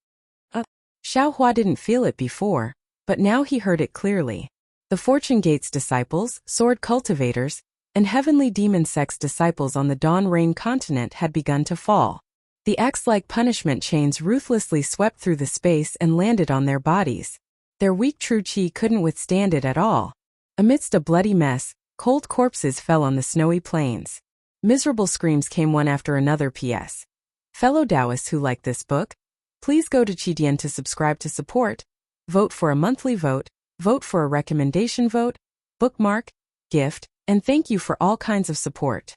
Xiaohua didn't feel it before, but now he heard it clearly. The Fortune Gate's disciples, sword cultivators, and heavenly demon sect's disciples on the Dawn Rain continent had begun to fall. The axe-like punishment chains ruthlessly swept through the space and landed on their bodies. Their weak true qi couldn't withstand it at all. Amidst a bloody mess, Cold corpses fell on the snowy plains. Miserable screams came one after another. P.S. Fellow Taoists who like this book, please go to Qdian to subscribe to support, vote for a monthly vote for a recommendation vote, bookmark, gift, and thank you for all kinds of support.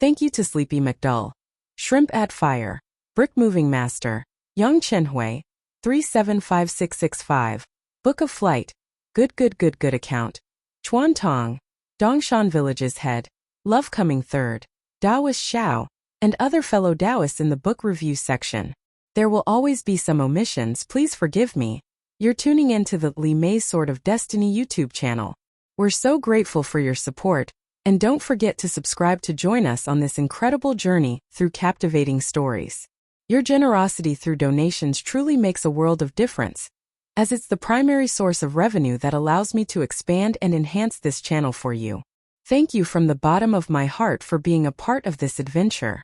Thank you to Sleepy McDull, Shrimp at Fire, Brick Moving Master, Yang Chenhui, 375665, Book of Flight, Good Account, Chuan Tong, Dongshan Village's Head, Love Coming Third, Taoist Xiao, and other fellow Taoists in the book review section. There will always be some omissions, please forgive me. You're tuning into the Li Mei's Sword of Destiny YouTube channel. We're so grateful for your support, and don't forget to subscribe to join us on this incredible journey through captivating stories. Your generosity through donations truly makes a world of difference, as it's the primary source of revenue that allows me to expand and enhance this channel for you. Thank you from the bottom of my heart for being a part of this adventure.